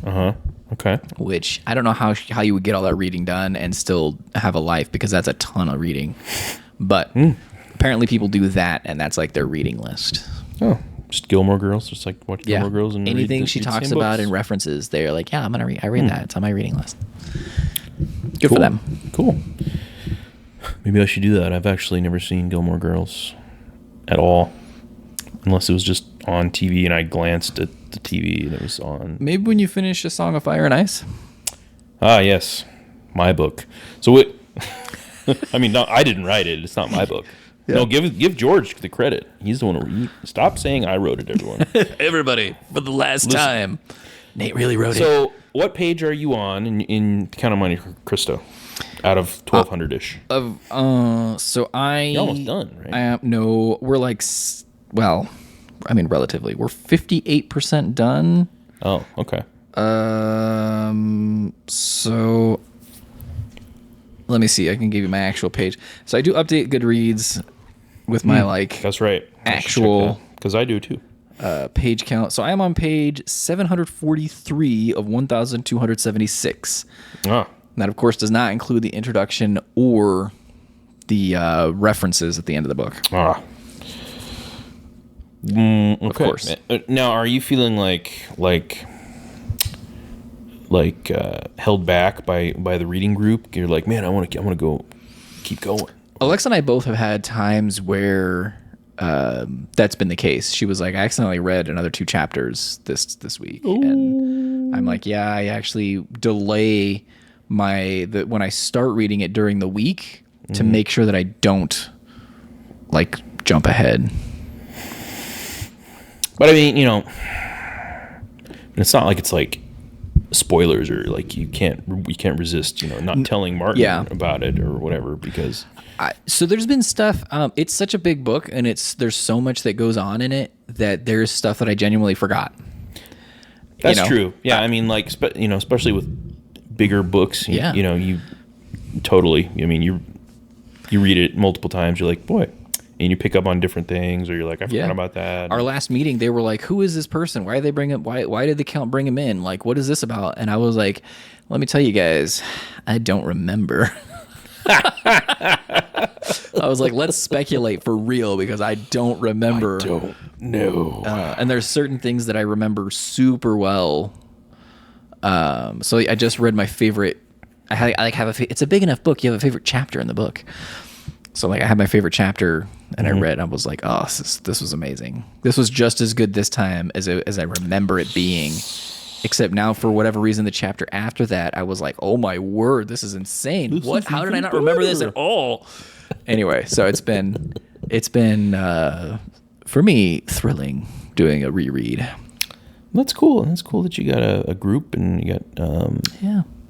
Okay. Which I don't know how you would get all that reading done and still have a life, because that's a ton of reading. But apparently people do that, and that's like their reading list. Oh, just Gilmore Girls, just like watch Gilmore Girls and anything she talks about and references, they're like, yeah, I'm gonna read. I read that. It's on my reading list. Good for them. Cool. Maybe I should do that. I've actually never seen Gilmore Girls at all, unless it was just on TV and I glanced at the TV and it was on. Maybe when you finish A Song of Fire and Ice. Ah, yes, my book. So it. I mean, no, I didn't write it. It's not my book. Yeah. No, give George the credit. He's the one who stop saying I wrote it. Everyone. Everybody, for the last time, Nate really wrote it. So, what page are you on in Count of Monte Cristo? Out of 1,200-ish. So You're almost done, right? No, we're like, well, I mean, relatively. We're 58% done. Oh, okay. So let me see. I can give you my actual page. So I do update Goodreads with my That's right. Actual, because I do too. Page count. So I am on page 743 of 1,276. Ah. That, of course, does not include the introduction or the references at the end of the book. Ah. Okay. Of course. Now, are you feeling like held back by the reading group? You're like, man, I want to go, keep going. Alexa and I both have had times where that's been the case. She was like, I accidentally read another 2 chapters this week. Ooh. And I'm like, yeah, I actually delay when I start reading it during the week to make sure that I don't jump ahead. But I mean, it's not like it's like spoilers or like you can't resist, not telling Martin about it or whatever, because so there's been stuff. It's such a big book, and there's so much that goes on in it that there's stuff that I genuinely forgot. That's true. Yeah, I mean, especially with bigger books. You totally. I mean, you read it multiple times. You're like, boy, and you pick up on different things, or you're like, I forgot about that. Our last meeting, they were like, who is this person? Why did they bring him? Why did the Count bring him in? Like, what is this about? And I was like, let me tell you guys, I don't remember. I was like, let's speculate for real because I don't remember. Don't know. And there's certain things that I remember super well. So I just read my favorite. It's a big enough book. You have a favorite chapter in the book. So like I had my favorite chapter and I read. I was like, oh, this was amazing. This was just as good this time as I remember it being. Except now, for whatever reason, the chapter after that, I was like, oh my word, this is insane. What? How did I not remember this at all? Anyway, so it's been for me thrilling doing a reread. That's cool. That's cool that you got a group and you got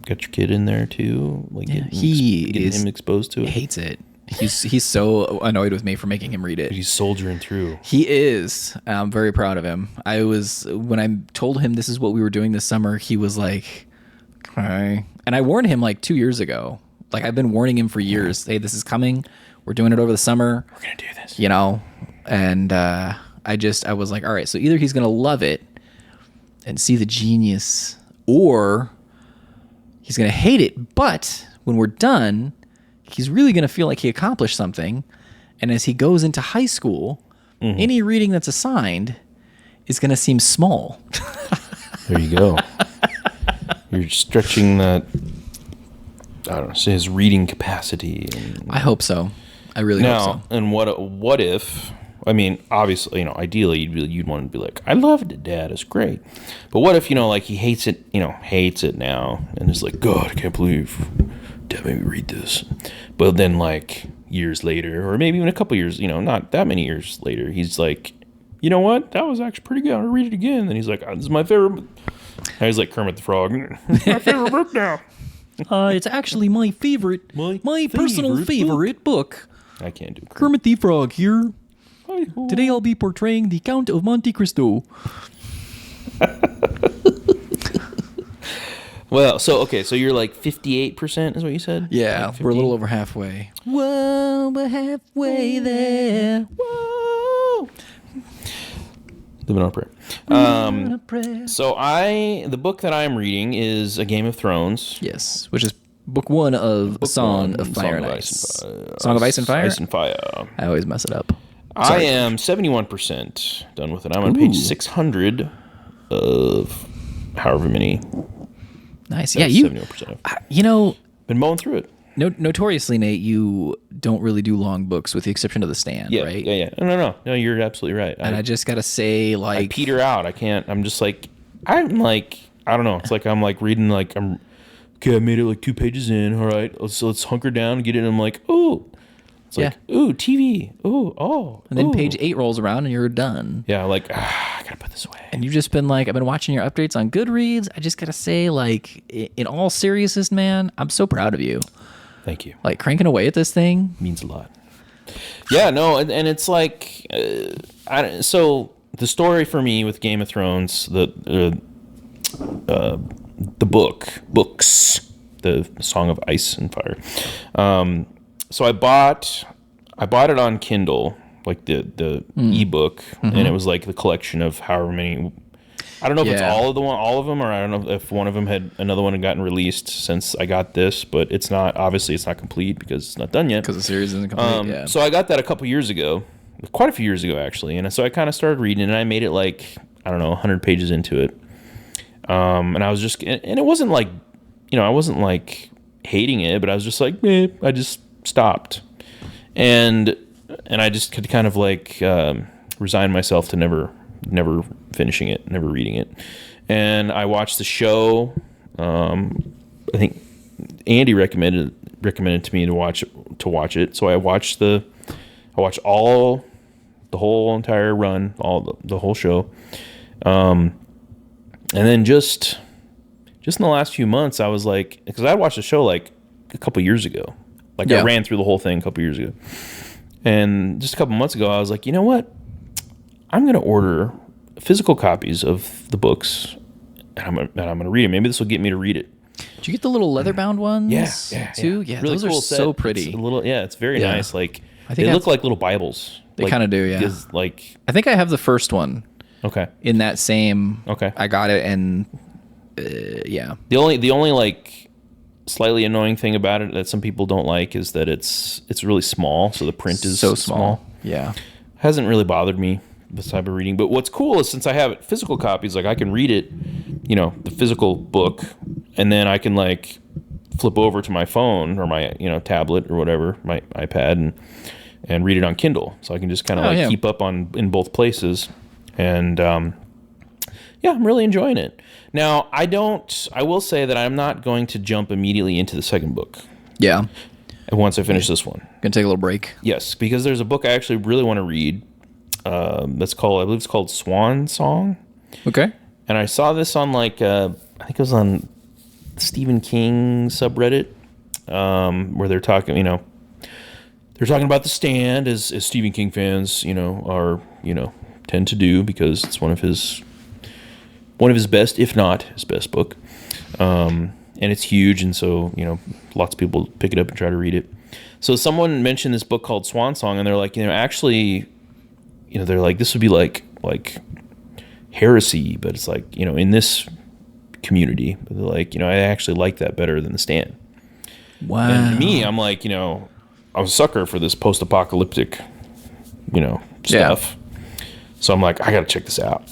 got your kid in there too. Like getting him exposed to it. Hates it. He's so annoyed with me for making him read it. He's soldiering through. He is. I'm very proud of him. When I told him this is what we were doing this summer, he was like, okay. And I warned him like 2 years ago. Like I've been warning him for years. Hey, this is coming. We're doing it over the summer. We're going to do this. You know? And I was like, all right, so either he's going to love it and see the genius, or he's going to hate it. But when we're done, he's really going to feel like he accomplished something. And as he goes into high school, any reading that's assigned is going to seem small. There you go. You're stretching that, I don't know, say his reading capacity. I hope so. I really hope so. And what if, I mean, obviously, you know, ideally you'd want to be like, I loved it, Dad, it's great. But what if, you know, like he hates it now and is like, God, I can't believe Dad made me read this. But then like years later, or maybe even a couple years, you know, not that many years later, he's like, you know what? That was actually pretty good. I'll read it again. And he's like, this is my favorite. And he's like Kermit the Frog. It's my favorite book now. It's actually my favorite, my personal favorite book. I can't do Kermit the Frog here. Today I'll be portraying the Count of Monte Cristo. Well, so you're like 58% is what you said? Yeah, like we're a little over halfway. Whoa, we're halfway there. Whoa. Living on a prayer. So the book that I'm reading is A Game of Thrones. Yes, which is book one of Song of Fire and Ice. Song of Ice and Fire? Ice and Fire. I always mess it up. Sorry. I am 71% done with it. I'm on page 600 of however many. Nice. Yeah, 71% of. You know, been mowing through it. Notoriously, Nate, you don't really do long books with the exception of The Stand, right? Yeah. No, you're absolutely right. And I just got to say, like... I peter out. I can't... I'm just like... I don't know. It's like I'm like reading like... Okay, I made it like 2 pages in. All right. Let's hunker down and get it. And I'm like, oh... It's like, ooh, TV. Ooh, oh. And then page 8 rolls around and you're done. Yeah, like, I gotta put this away. And you've just been like, I've been watching your updates on Goodreads. I just gotta say, like, in all seriousness, man, I'm so proud of you. Thank you. Like, cranking away at this thing means a lot. Yeah, no, and it's like, so the story for me with Game of Thrones, the books, the Song of Ice and Fire. So I bought it on Kindle, like the ebook, and it was like the collection of however many. I don't know if it's all of them, or I don't know if one of them another one had gotten released since I got this, but it's not complete because it's not done yet. Because the series isn't complete. So I got that a couple years ago, quite a few years ago actually, and so I kind of started reading, and I made it like 100 pages into it, and I was just, and it wasn't like, I wasn't like hating it, but I was just like, I just stopped, and I just could kind of like resign myself to never finishing it, never reading it. And I watched the show. I think Andy recommended to me to watch it. So I watched the whole entire run, the whole show. And then just in the last few months, I was like, because I watched the show like a couple years ago. Like I ran through the whole thing a couple years ago. And just a couple months ago, I was like, you know what? I'm going to order physical copies of the books, and I'm going to read it. Maybe this will get me to read it. Did you get the little leather-bound ones? Too? Yeah, really those cool are set. so pretty. It's very nice. Like I think they look like little Bibles. They kind of do, yeah. Like I think I have the first one. Okay. In that same. Okay. I got it, and yeah. The only like slightly annoying thing about it that some people don't like is that it's really small, so the print is So small. Yeah. Hasn't really bothered me, this type of reading. But what's cool is since I have physical copies, like I can read it, the physical book, and then I can like flip over to my phone or my tablet or whatever, my iPad, and read it on Kindle. So I can just kind of keep up in both places. And I'm really enjoying it. Now, I will say that I'm not going to jump immediately into the second book. Yeah. Once I finish this one. Gonna take a little break. Yes, because there's a book I actually really want to read. That's called, I believe it's called Swan Song. Okay. And I saw this on I think it was on Stephen King subreddit, where they're talking, they're talking about The Stand as Stephen King fans, are, tend to do, because it's one of his best, if not his best book. And it's huge, and so, lots of people pick it up and try to read it. So someone mentioned this book called Swan Song, and they're like, actually, they're like, this would be like heresy, but it's like, in this community. But they're like, I actually like that better than The Stand. Wow. And to me, I'm like, I'm a sucker for this post-apocalyptic, stuff. So I'm like, I got to check this out.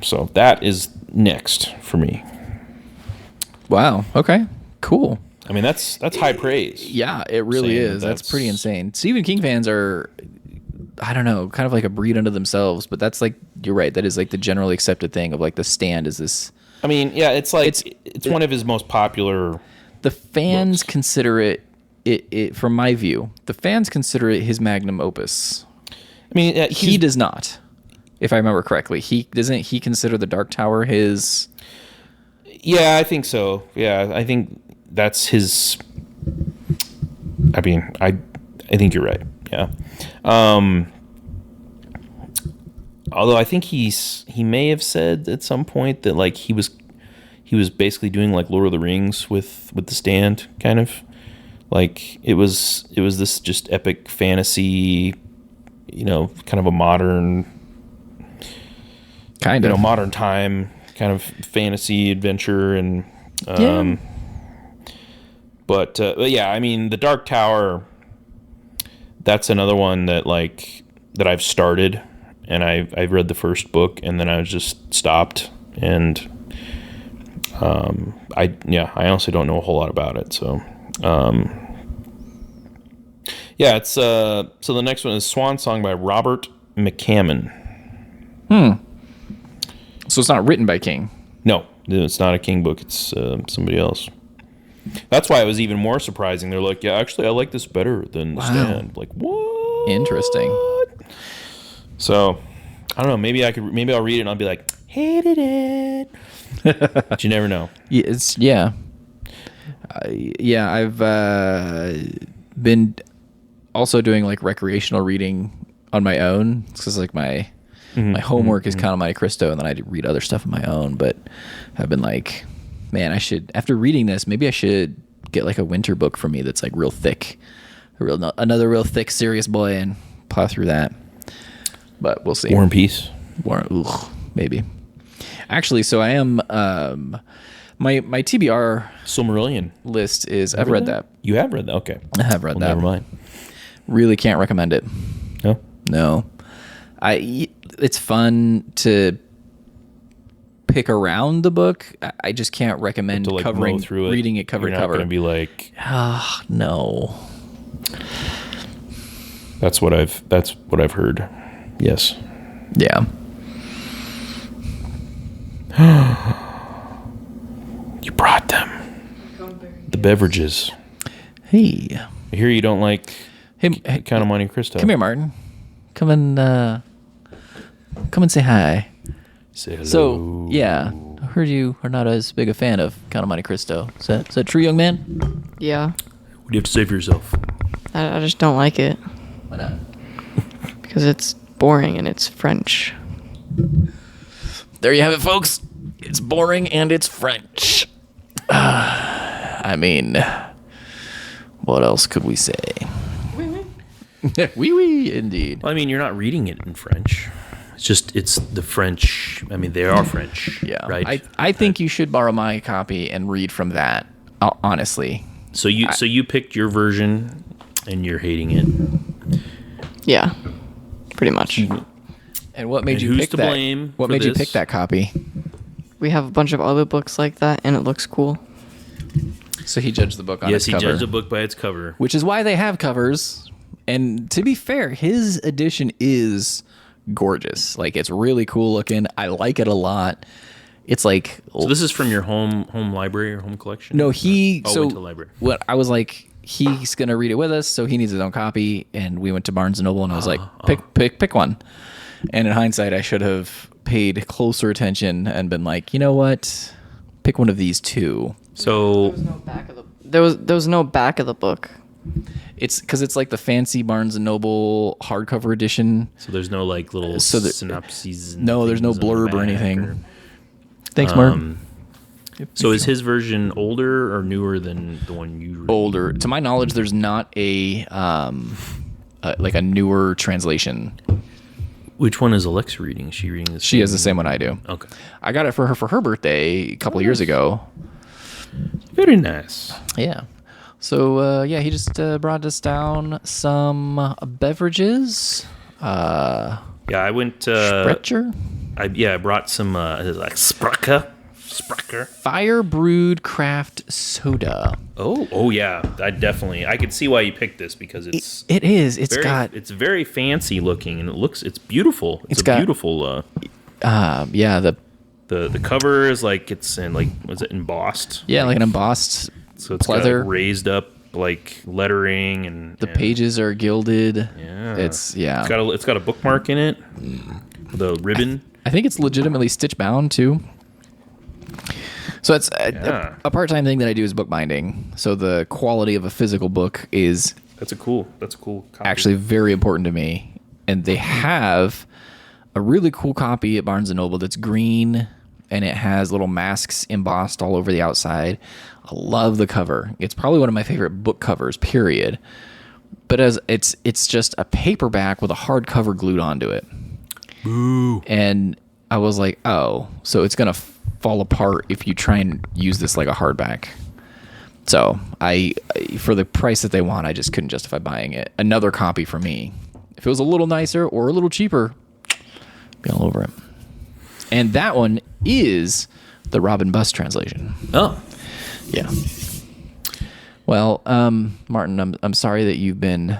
So that is next for me. Wow. Okay. Cool. I mean, that's high praise. Yeah, it really is. That's pretty insane. Stephen King fans are, I don't know, kind of like a breed unto themselves. But that's like, you're right. That is like the generally accepted thing of like The Stand is this. I mean, yeah, it's like it's one of his most popular. The fans books. consider it from my view. The fans consider it his magnum opus. I mean, he does not, if I remember correctly. He consider The Dark Tower his. Yeah, I think so. Yeah, I think that's his. I mean, I think you're right. Yeah. Although I think he may have said at some point that like he was basically doing like Lord of the Rings with The Stand, kind of like it was this just epic fantasy, kind of a modern modern time kind of fantasy adventure. And but yeah, I mean, The Dark Tower, that's another one that I've started, and I've read the first book, and then I just stopped, and I honestly don't know a whole lot about it. So it's so the next one is Swan Song by Robert McCammon. So it's not written by King. No, it's not a King book. It's somebody else. That's why it was even more surprising. They're like, yeah, actually, I like this better than The Stand. Like, what? Interesting. So, I don't know. Maybe I'll read it and I'll be like, hated it. But you never know. I've been also doing like recreational reading on my own. It's because like my homework is Count of Monte Cristo, and then I read other stuff on my own. But I've been like, man, I should, after reading this, maybe I should get like a winter book for me that's like real thick, another real thick, serious boy, and plow through that. But we'll see. War and Peace. Maybe. Actually, so I am. My TBR Silmarillion list is. I've read that. You have read that? Okay. I have read that. Never mind. Really can't recommend it. No. It's fun to pick around the book. I just can't recommend to, like, covering through it. reading it cover to cover. You're not going to be like, no. That's what I've heard. Yes. Yeah. You brought them. The beverages. Hey. I hear you don't like Hey, Count of Monte Cristo. Come here, Martin. Come and say hi. Say hello. So, yeah, I heard you are not as big a fan of Count of Monte Cristo. Is that true, young man? Yeah. What do you have to say for yourself? I just don't like it. Why not? Because it's boring and it's French. There you have it, folks. It's boring and it's French. I mean, what else could we say? Oui, oui, indeed. Well, I mean, you're not reading it in French. It's the French. I mean, they are French. Yeah. Right? I think you should borrow my copy and read from that, honestly. So you picked your version, and you're hating it. Yeah, pretty much. And what made And you who's pick to that? blame What for made you this? pick that copy? We have a bunch of other books like that, and it looks cool. So he judged the book on Yes, its he cover. judged a book by its cover. Which is why they have covers. And to be fair, his edition is gorgeous. Like, it's really cool looking. I like it a lot. It's like So this is from your home library or home collection? no, he Oh, so went to the library. what I was like, he's gonna read it with us, so he needs his own copy. And we went to Barnes and Noble, and I was like, pick one. And in hindsight, I should have paid closer attention and been like, you know what, pick one of these two. So There was no back of the book. It's because it's like the fancy Barnes and Noble hardcover edition. there's no like little So there- synopses. and No, there's no things on the blurb or back anything. Thanks, Mark. So is his version older or newer than the one you read? Older. To my knowledge, there's not like a newer translation. Which one is Alexa reading? Is she reading this? She has the same one I do. Okay. I got it for her birthday a couple of years ago. Very nice. Yeah. So yeah, he just brought us down some beverages. Yeah, I went. Sprecher, I brought some like Spracker. fire brewed craft soda. Oh yeah, I could see why you picked this because it's It is. It's it's very fancy looking and it's beautiful. It's got- beautiful. yeah, The cover is like it's in like was it embossed? like an embossed So it's got pleather. like raised up like lettering and The pages are gilded. Yeah, It's it's got a bookmark in it. The ribbon. I think it's legitimately stitch bound too. So it's a part-time thing that I do is bookbinding. So the quality of a physical book is That's a cool copy. actually very important to me. And they have a really cool copy at Barnes & Noble that's green, and it has little masks embossed all over the outside. I love the cover. It's probably one of my favorite book covers, period. But as it's just a paperback with a hardcover glued onto it. Ooh. And I was like, oh, so it's going to fall apart if you try and use this like a hardback. So I for the price that they want, I just couldn't justify buying it. Another copy for me. If it was a little nicer or a little cheaper, be all over it. And that one is the Robin Buss translation. Oh. Yeah. Well, Martin, I'm sorry that you've been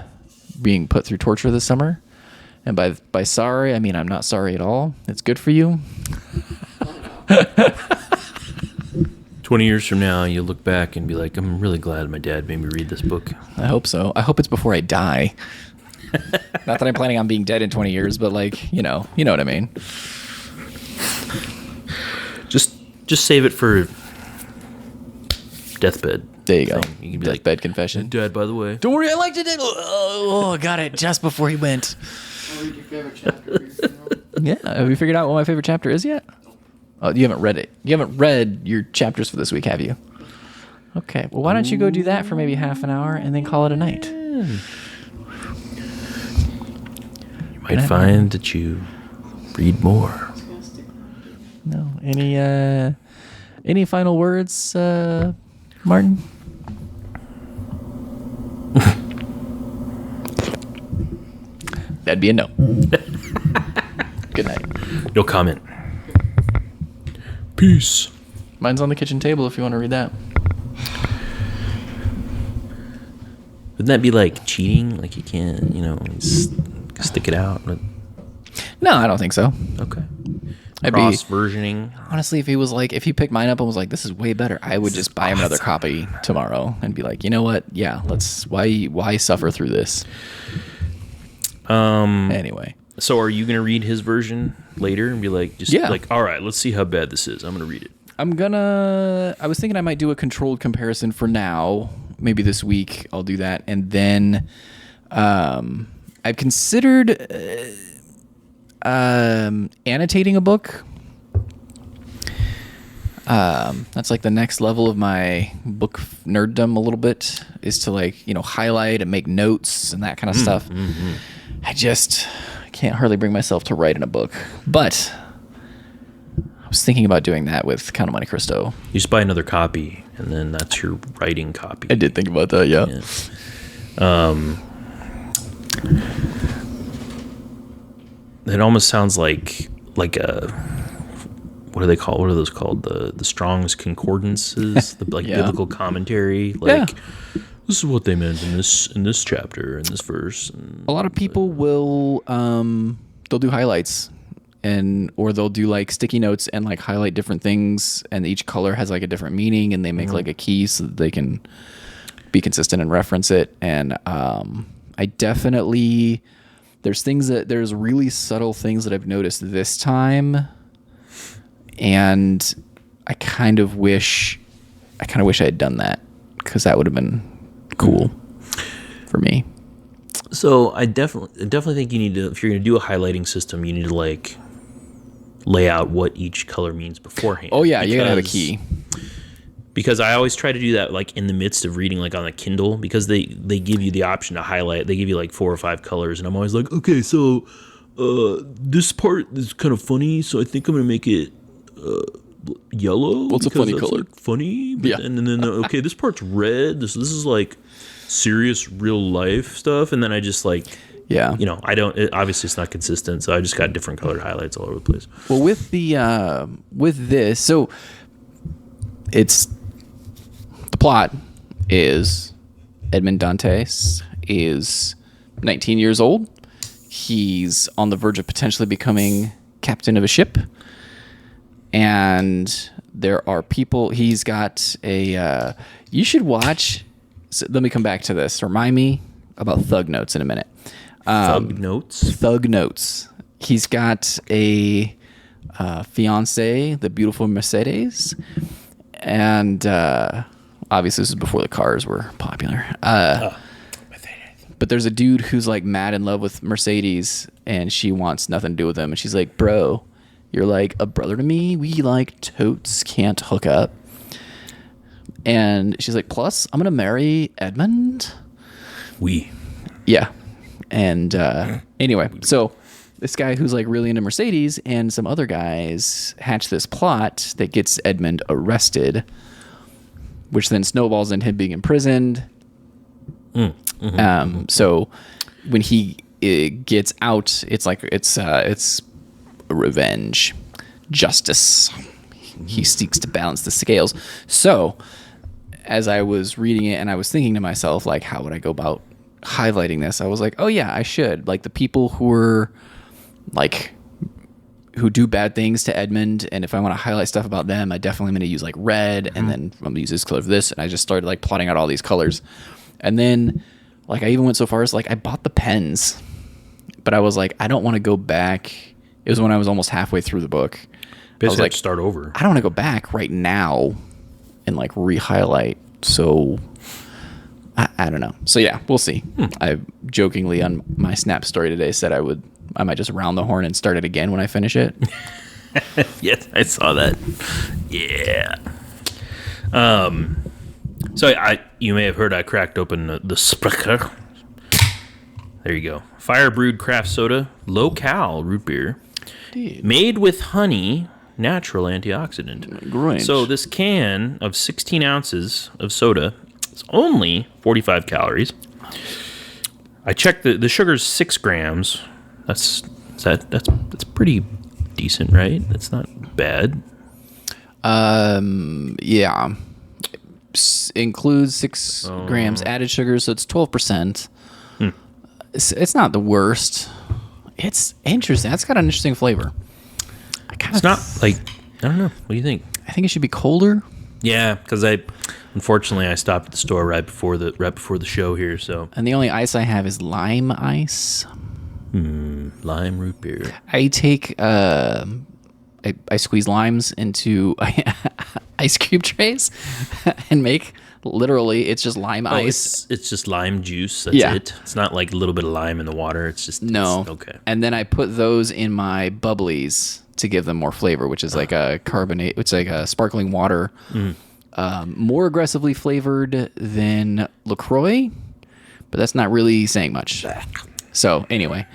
being put through torture this summer. And by sorry, I mean I'm not sorry at all. It's good for you. 20 years from now, you'll look back and be like, I'm really glad my dad made me read this book. I hope so. I hope it's before I die. Not that I'm planning on being dead in 20 years, but like, you know what I mean. Just save it for deathbed. There you go. thing. You can be like, Deathbed confession. Dad, by the way. Don't worry, I liked it. Oh, I got it just before he went. Yeah. Have you figured out what my favorite chapter is yet? Oh, you haven't read it. You haven't read your chapters for this week, have you? Okay. Well, why don't you go do that for maybe half an hour and then call it a night? You might find that you read more. No. Any final words, Martin? That'd be a no. Good night. No comment. Peace. Mine's on the kitchen table if you want to read that. Wouldn't that be like cheating? Like you can't, stick it out. No, I don't think so. Okay. I'd Cross versioning. honestly, if he picked mine up and was like, "This is way better," I would just buy him another copy tomorrow and be like, "You know what? Yeah, why suffer through this?" Anyway, So are you gonna read his version later and be like, Yeah. all right, let's see how bad this is. I'm gonna read it. I was thinking I might do a controlled comparison for now. Maybe this week I'll do that, and then I've considered annotating a book. That's like the next level of my book nerddom a little bit, is to highlight and make notes and that kind of stuff. Mm-hmm. I just can't hardly bring myself to write in a book, but was thinking about doing that with Count of Monte Cristo. You just buy another copy, and then that's your writing copy. I did think about that, yeah. It almost sounds like a, what are they called? What are those called? The Strong's Concordances, the biblical commentary. Like, this is what they meant in this chapter, in this verse. And a lot of people will they'll do highlights, or they'll do like sticky notes and like highlight different things, and each color has like a different meaning, and they make like a key so that they can be consistent and reference it. And I definitely, there's really subtle things that I've noticed this time, and I kind of wish I had done that, because that would have been cool for me. So I definitely think you need to, if you're going to do a highlighting system, you need to like lay out what each color means beforehand. Oh yeah, you gotta have a key. Because I always try to do that like in the midst of reading, like on a Kindle, because they give you the option to highlight. They give you like 4 or 5 colors, and I'm always like, okay, so this part is kind of funny, so I think I'm gonna make it yellow. What's a funny color? Like funny, Yeah. And then okay, this part's red. This is like serious real life stuff, and then I just like, Yeah. I don't. Obviously, it's not consistent, so I just got different colored highlights all over the place. Well, with this, so it's, the plot is Edmond Dantes is 19 years old. He's on the verge of potentially becoming captain of a ship, and there are people. He's got a. You should watch. So let me come back to this. Remind me about Thug Notes in a minute. Thug Notes. Thug Notes. He's got a fiance, the beautiful Mercedes, and obviously this is before the cars were popular. But there's a dude who's like mad in love with Mercedes, and she wants nothing to do with him, and she's like, "Bro, you're like a brother to me. We like totes can't hook up." And she's like, "Plus, I'm gonna marry Edmund." Yeah. And anyway, so this guy who's like really into Mercedes and some other guys hatch this plot that gets Edmund arrested, which then snowballs into him being imprisoned. So when he gets out, it's like it's revenge, justice. He seeks to balance the scales. So as I was reading it and I was thinking to myself, like, how would I go about highlighting this? I was like, oh yeah, I should. Like the people who do bad things to Edmund, and if I want to highlight stuff about them, I definitely am going to use like red, and then I'm going to use this color for this. And I just started like plotting out all these colors. And then like I even went so far as like I bought the pens, but I was like, I don't want to go back. It was when I was almost halfway through the book. Basically, I was like, start over. I don't want to go back right now and like re-highlight. So I don't know. So yeah, we'll see. I jokingly on my Snap story today said I might just round the horn and start it again when I finish it. Yes, I saw that. Yeah. So you may have heard I cracked open the Sprecher. There you go. Fire brewed craft soda, low cal root beer, made with honey, natural antioxidant. Great. So this can of 16 ounces of soda is only 45 calories. I checked the sugar's 6 grams. That's pretty decent, right? That's not bad. Yeah. Includes 6 grams added sugar, so it's 12%. It's not the worst. It's interesting. That's got an interesting flavor. It's not like, I don't know. What do you think? I think it should be colder. Yeah, because unfortunately I stopped at the store right before the show here. So And the only ice I have is lime ice. lime root beer. I take I squeeze limes into ice cube trays and make literally it's just lime ice. It's just lime juice. That's it. It's not like a little bit of lime in the water. It's just okay. And then I put those in my bubblies to give them more flavor, which is like a carbonate. It's like a sparkling water, more aggressively flavored than LaCroix, but that's not really saying much. So anyway,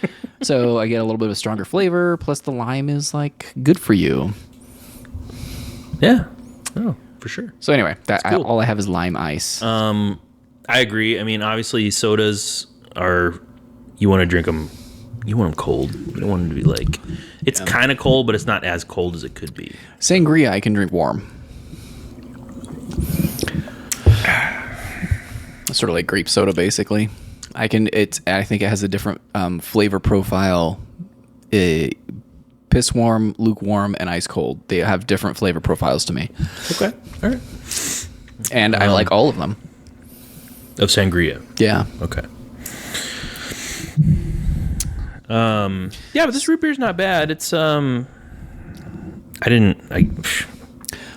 so I get a little bit of a stronger flavor. Plus the lime is like good for you. Yeah. Oh, for sure. So anyway, cool. all I have is lime ice. I agree. I mean, obviously, sodas are, you want to drink them, you want them cold. You don't want them to be like, it's kind of cold, but it's not as cold as it could be. Sangria I can drink warm. It's sort of like grape soda, basically. I think it has a different flavor profile. Piss warm, lukewarm, and ice cold. They have different flavor profiles to me. Okay. All right. And I like all of them. Of sangria. Yeah. Okay. Yeah, but this root beer's not bad. It's I didn't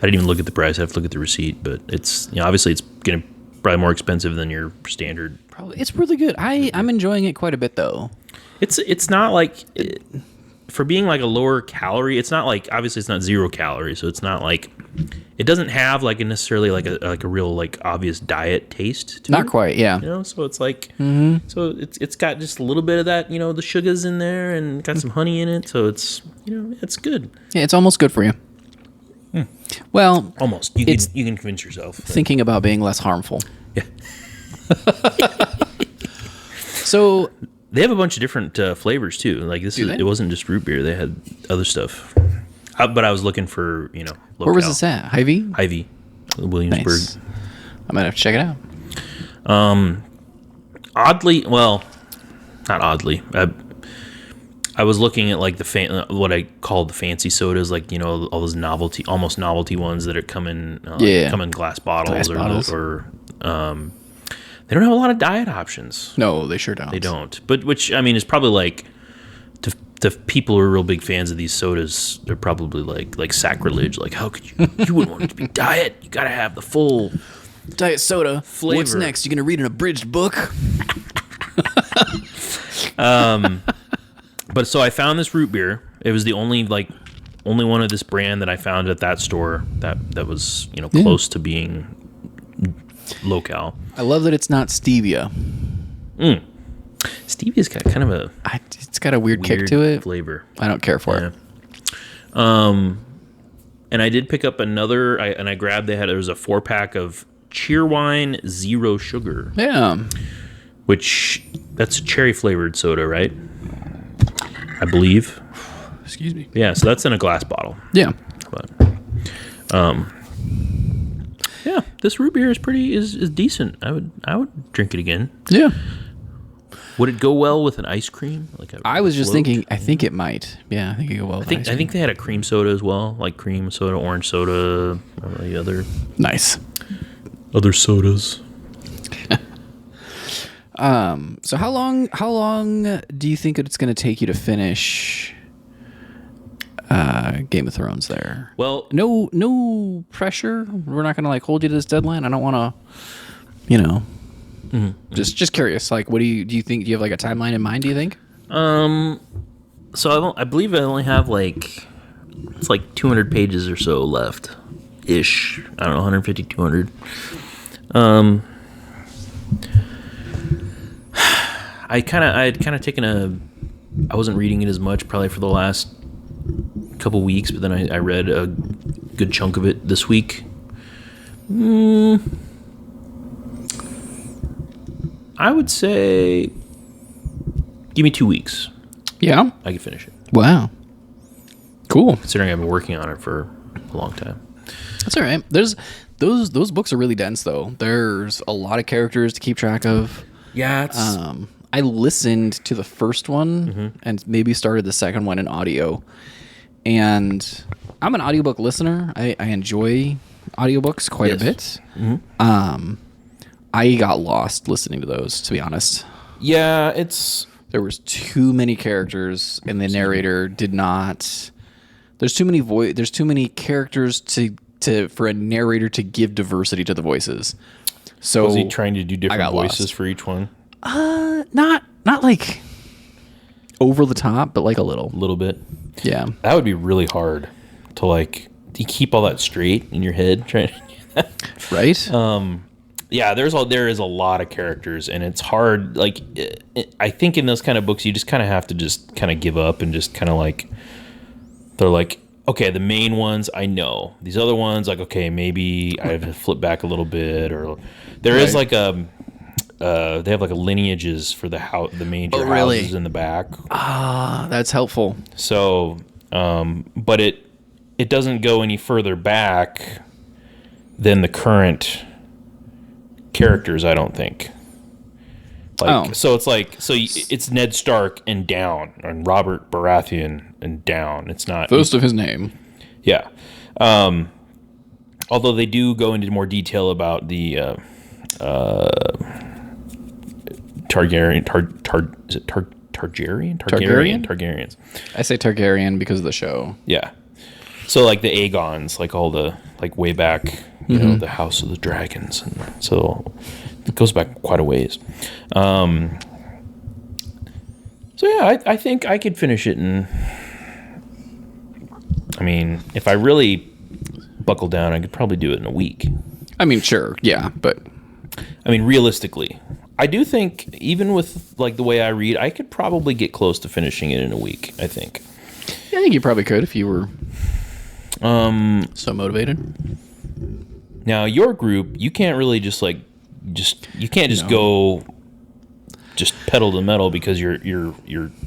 even look at the price. I have to look at the receipt, but it's, obviously it's gonna probably more expensive than your standard. Probably it's really good. I'm enjoying it quite a bit though. It's not like for being like a lower calorie. It's not like, obviously it's not 0 calories, so it's not like, it doesn't have like necessarily like a real like obvious diet taste to Not it. quite, yeah. So it's like, so it's got just a little bit of that, the sugars in there and got some honey in it. So it's, it's good. Yeah, it's almost good for you. Well, Almost. You can convince yourself. Thinking about being less harmful. Yeah. So They have a bunch of different flavors too. Like it wasn't just root beer. They had other stuff. But I was looking for, local. where was this at? Hy-Vee? Hy-Vee, Williamsburg. Nice. I might have to check it out. Oddly, well, not oddly. I was looking at like what I call the fancy sodas, like all those almost novelty ones that are come in glass bottles, or they don't have a lot of diet options. No, they sure don't. They don't. But which, I mean, is probably like to people who are real big fans of these sodas, they're probably like sacrilege. Like, how could you wouldn't want it to be diet? You got to have the full diet soda flavor. What's next? You gonna read an abridged book? But so I found this root beer. It was the only one of this brand that I found at that store that was close to being local. I love that it's not stevia. Stevia's got kind of it's got a weird kick to it. Flavor. I don't care for it. And I did pick up another. I grabbed. There was a 4-pack of Cheerwine Zero Sugar. Yeah. Which that's a cherry flavored soda, right? I believe. Excuse me. Yeah, so that's in a glass bottle. Yeah. But, yeah, this root beer is decent. I would drink it again. Yeah. Would it go well with an ice cream? I was just thinking. I think it might. Yeah, I think it go well. I think they had a cream soda as well, like cream soda, orange soda, the other nice other sodas. So how long do you think it's going to take you to finish Game of Thrones there? Well, no pressure. We're not going to hold you to this deadline. I don't want to, just curious. Like, what do you think? Do you have a timeline in mind? Do you think? So I believe I only have it's 200 pages or so left, ish. I don't know, 150, 200. I had kind of taken I wasn't reading it as much probably for the last couple weeks, but then I read a good chunk of it this week. I would say give me 2 weeks. Yeah. I can finish it. Wow. Cool. Considering I've been working on it for a long time. That's all right. There's those books are really dense though. There's a lot of characters to keep track of. Yeah, it's I listened to the first one and maybe started the second one in audio. And I'm an audiobook listener. I enjoy audiobooks quite a bit. I got lost listening to those, to be honest. Yeah, there was too many characters and the narrator did not. There's too many characters for a narrator to give diversity to the voices. So was he trying to do different voices for each one? Not like over the top, but a little bit. Yeah, that would be really hard to you keep all that straight in your head, trying to do that. Right? Yeah, there is a lot of characters, and it's hard. I think in those kind of books, you just kind of have to just kind of give up and just kind of they're okay, the main ones I know. These other ones, like, okay, maybe I have to flip back a little bit, or there is Right. like they have like a lineages for the major Oh, really? houses in the back. Ah, that's helpful. So, but it doesn't go any further back than the current characters, I don't think. Like, Oh. so it's like, it's Ned Stark and down, and Robert Baratheon and down. It's not First of his name. yeah. Although they do go into more detail about the is it Targaryen? Targaryen? Targaryens. I say Targaryen because of the show. Yeah. So like the Aegons, like all the like way back, you know, the House of the Dragons, and so it goes back quite a ways. So yeah, I think I could finish it in. I mean, if I really buckle down, I could probably do it in a week. I mean, sure, yeah, but I mean, realistically, I do think even with like the way I read, I could probably get close to finishing it in a week. I think. yeah, I think you probably could if you were so motivated. Now your group, you can't really just you can't just go just pedal to the metal because you're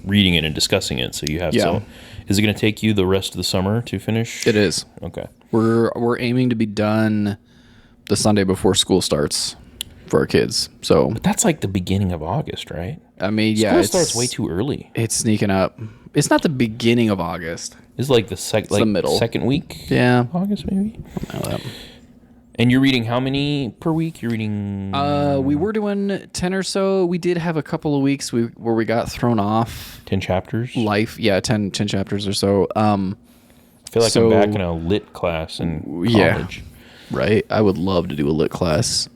reading it and discussing it. So you have Yeah. so. Is it going to take you the rest of the summer to finish? It is. Okay. We're aiming to be done the Sunday before school starts for our kids. So That's like the beginning of August, right? I mean, yeah, School it's starts way too early. It's sneaking up. It's not the beginning of August. It's like the the middle. second week. Yeah. of August maybe. Uh, And you're reading how many per week? You're reading. we were doing 10 or so. We did have a couple of weeks where we got thrown off 10 chapters. life. Yeah, 10 chapters or so. I feel like so- I'm back in a lit class in college. Yeah. Right. I would love to do a lit class.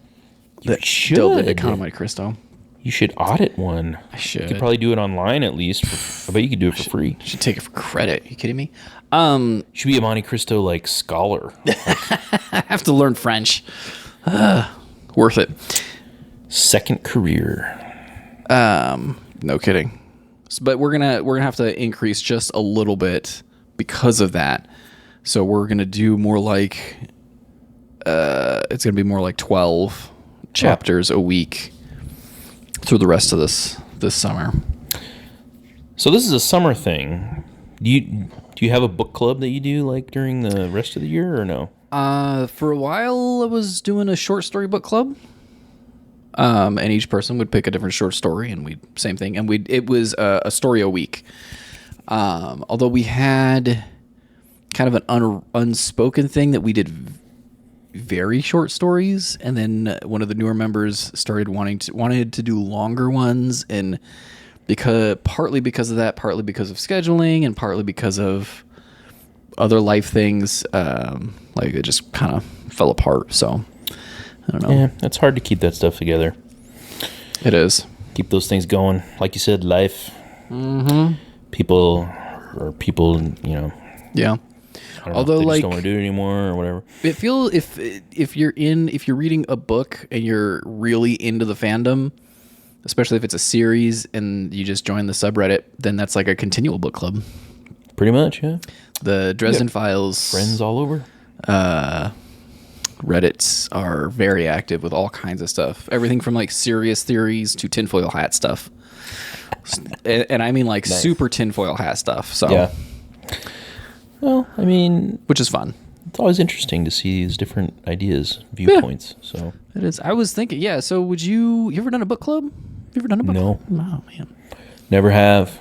You Delve into should. Count of Monte Cristo. You should audit one. I You should. could probably do it online at least. I bet you could do it for free. Should take it for credit. You kidding me? You should be a Monte Cristo like scholar. I have to learn French. Worth it. Second career. No kidding. But we're gonna have to increase just a little bit because of that. So we're gonna do more like it's gonna be more like 12 chapters a week through the rest of this summer. So this is a summer thing. Do you have a book club that you do like during the rest of the year or no? For a while, I was doing a short story book club. And each person would pick a different short story, and it was a story a week. Although we had kind of an unspoken thing that we did very short stories, and then one of the newer members started wanted to do longer ones, and partly because of that, partly because of scheduling, and partly because of other life things, like it just kind of fell apart. So I don't know. Yeah, it's hard to keep that stuff together. It is. Keep those things going. Like you said, life. Mm-hmm. People, you know. Yeah. I don't know, Although, they just like, don't want to do it anymore or whatever. it feel if you're reading a book and you're really into the fandom, especially if it's a series and you just join the subreddit, then that's like a continual book club. Pretty much, yeah. The Dresden Files Friends all over. Reddits are very active with all kinds of stuff. Everything from like serious theories to tinfoil hat stuff. And I mean like super tinfoil hat stuff. So Yeah. Well, I mean, which is fun. it's always interesting to see these different ideas, viewpoints. So It is. I was thinking, yeah, so would you ever done a book club? You ever done a book No. club? Oh man. never have.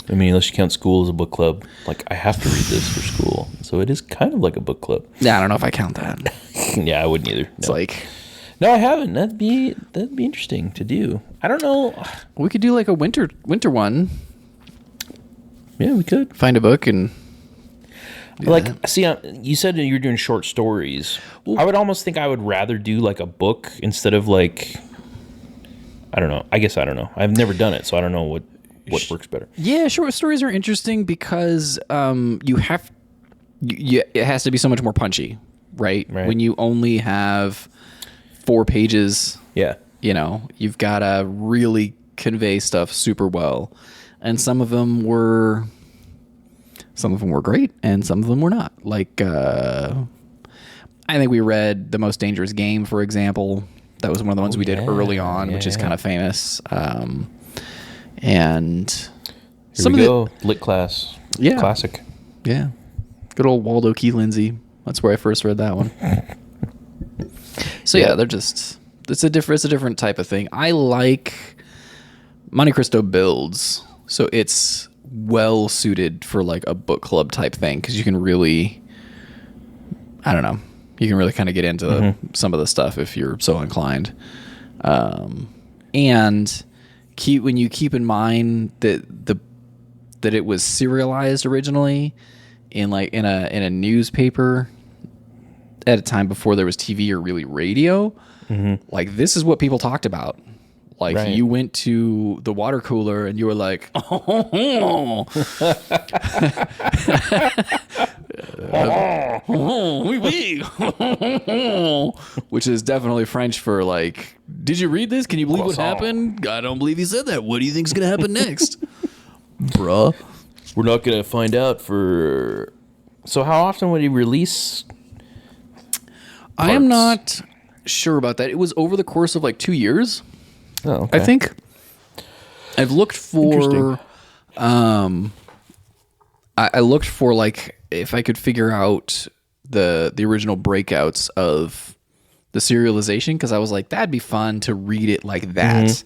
I mean, unless you count school as a book club. Like, I have to read this for school. So it is kind of like a book club. Yeah, I don't know if I count that. Yeah, I wouldn't either. It's No. like No, I haven't. That'd be interesting to do. I don't know. we could do like a winter one. Yeah, we could. Find a book and do Like, that. see, you said that you were doing short stories. I would almost think I would rather do like a book instead of like, I don't know. I guess I don't know. I've never done it, so I don't know what works better. Yeah, short stories are interesting because it has to be so much more punchy, right? Right. When you only have 4 pages, Yeah. you've got to really convey stuff super well. And some of them Some of them were great, and some of them were not. Like, I think we read The Most Dangerous Game, for example. That was one of the ones we did early on, which is kind of famous. And Here we go. Lit class. Yeah. Classic. Yeah. Good old Waldo Key Lindsay. That's where I first read that one. So yeah, they're just it's a different type of thing. I like Monte Cristo builds, so it's well suited for like a book club type thing because you can really, I don't know, you can really kind of get into some of the stuff if you're so inclined, and when you keep in mind that it was serialized originally in a newspaper at a time before there was TV or really radio. Like, this is what people talked about. Like, you went to the water cooler and you were like, oh, oui, oui. Which is definitely French for like, did you read this? Can you believe what happened? I don't believe he said that. What do you think's gonna happen next? Bruh. We're not gonna find out for. So how often would he release? I am not sure about that. It was over the course of like 2 years. Oh, okay. I think. I've looked for. I looked for like if I could figure out the original breakouts of the serialization because I was like that'd be fun to read it like that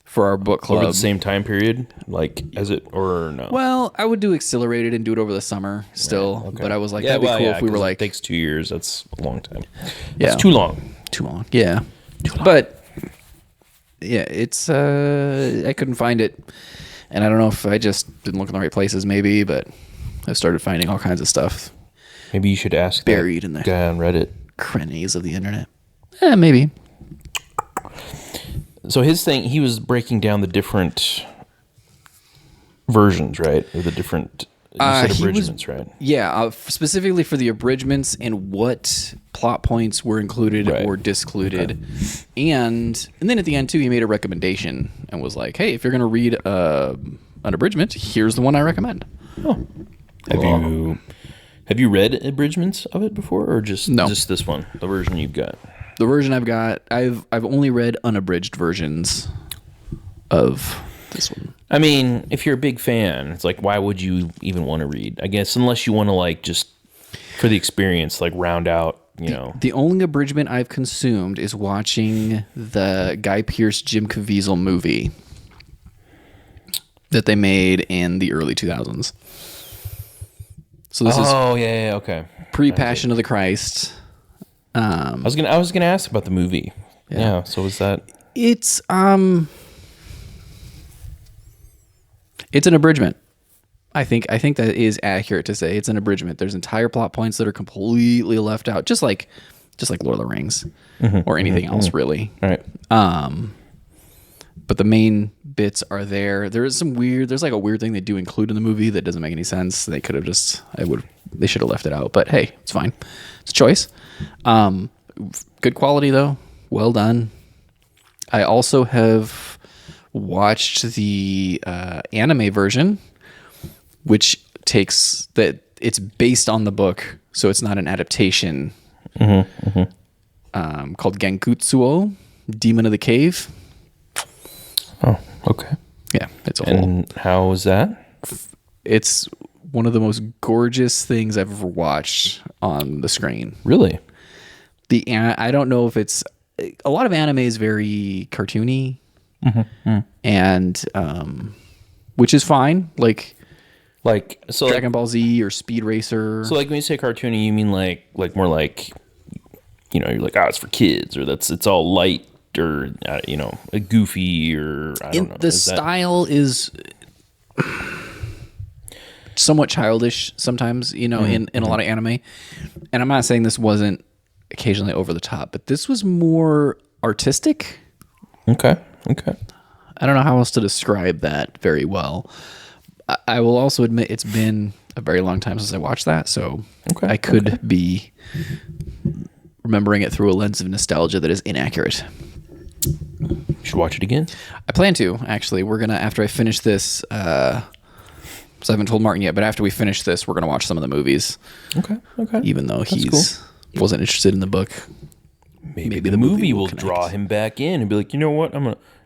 for our book club. Over the same time period, like as it or no? Well, I would do accelerated and do it over the summer still, but I was like that'd be cool if we were like it takes 2 years. That's a long time. Yeah, it's too long. Too long. Yeah, too long. But yeah, it's I couldn't find it, and I don't know if I just didn't look in the right places, maybe, but I started finding all kinds of stuff. Maybe you should ask buried in the guy on Reddit. Crannies of the internet. Maybe. So his thing, he was breaking down the different versions, right? Or the different abridgments, right? Yeah, specifically for the abridgments and what plot points were included or discluded. Okay. And then at the end, too, he made a recommendation and was like, hey, if you're going to read an abridgment, here's the one I recommend. Oh. Have you read abridgments of it before, or just this one, the version you've got? The version I've got, I've only read unabridged versions of this one. I mean, if you're a big fan, it's like, why would you even want to read? I guess unless you want to like just for the experience, like round out, you know. The only abridgment I've consumed is watching the Guy Pearce, Jim Caviezel movie that they made in the early 2000s. So this is okay. Pre-Passion of the Christ. I was gonna ask about the movie. Yeah. So was that? It's an abridgment. I think that is accurate to say it's an abridgment. There's entire plot points that are completely left out, just like Lord of the Rings or anything else really. Right. But the main bits are there. There's like a weird thing they do include in the movie that doesn't make any sense. They could have they should have left it out, but hey, it's fine. It's a choice. Good quality though. Well done. I also have watched the anime version, which takes that it's based on the book, so it's not an adaptation. Called Genkutsuo, Demon of the Cave. Oh, okay. Yeah, it's a And how was that? It's one of the most gorgeous things I've ever watched on the screen. Really? I don't know if it's a lot of anime is very cartoony, and which is fine. Like so Dragon Ball Z or Speed Racer. So like when you say cartoony, you mean like more like, you know, you're like, it's for kids, or it's all light, or you know, a goofy, or I don't know. The style is somewhat childish sometimes, you know, in a lot of anime. And I'm not saying this wasn't occasionally over the top, but this was more artistic. Okay. I don't know how else to describe that very well. I will also admit it's been a very long time since I watched that, so I could be remembering it through a lens of nostalgia that is inaccurate. You should watch it again. I plan to, actually. We're gonna, after I finish this So I haven't told Martin yet, but after we finish this, we're gonna watch some of the movies. Okay. Even though That's he's wasn't interested in the book. Maybe the movie will draw him back in and be like, you know what, I'm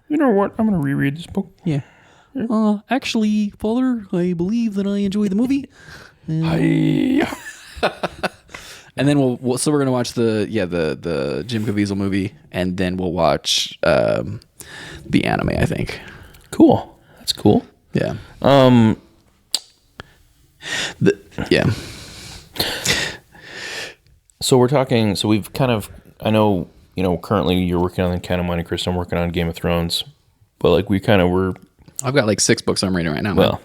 gonna reread this book. Yeah. Actually, Father, I believe that I enjoy the movie. And then we're gonna watch the Jim Caviezel movie, and then we'll watch the anime. I think. Cool. That's cool. Yeah. Yeah. So we're talking. So we've kind of. I know. Currently you're working on Count of Monte Cristo. I'm working on Game of Thrones. But like we kind of were. I've got like 6 books I'm reading right now. Well,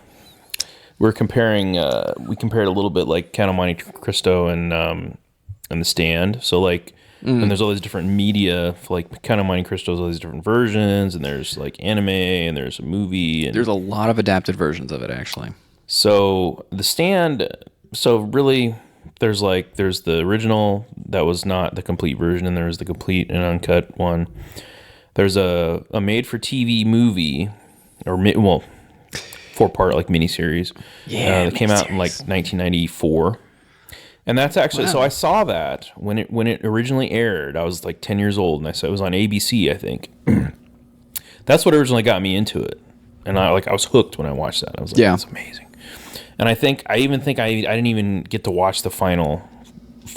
we're comparing. We compared a little bit like Count of Monte Cristo and The Stand. So like, and there's all these different media. For like Count of Monte Cristo's all these different versions, and there's like anime, and there's a movie, and there's a lot of adapted versions of it actually. So The Stand. So really, there's the original that was not the complete version, and there's the complete and uncut one. There's a made-for-TV movie, or 4-part like miniseries. That came out in like 1994, and that's actually so I saw that when it originally aired. I was like 10 years old, and I saw it was on ABC, I think. That's what originally got me into it, and I was hooked when I watched that. I was like, that's amazing. And I even think I didn't even get to watch the final,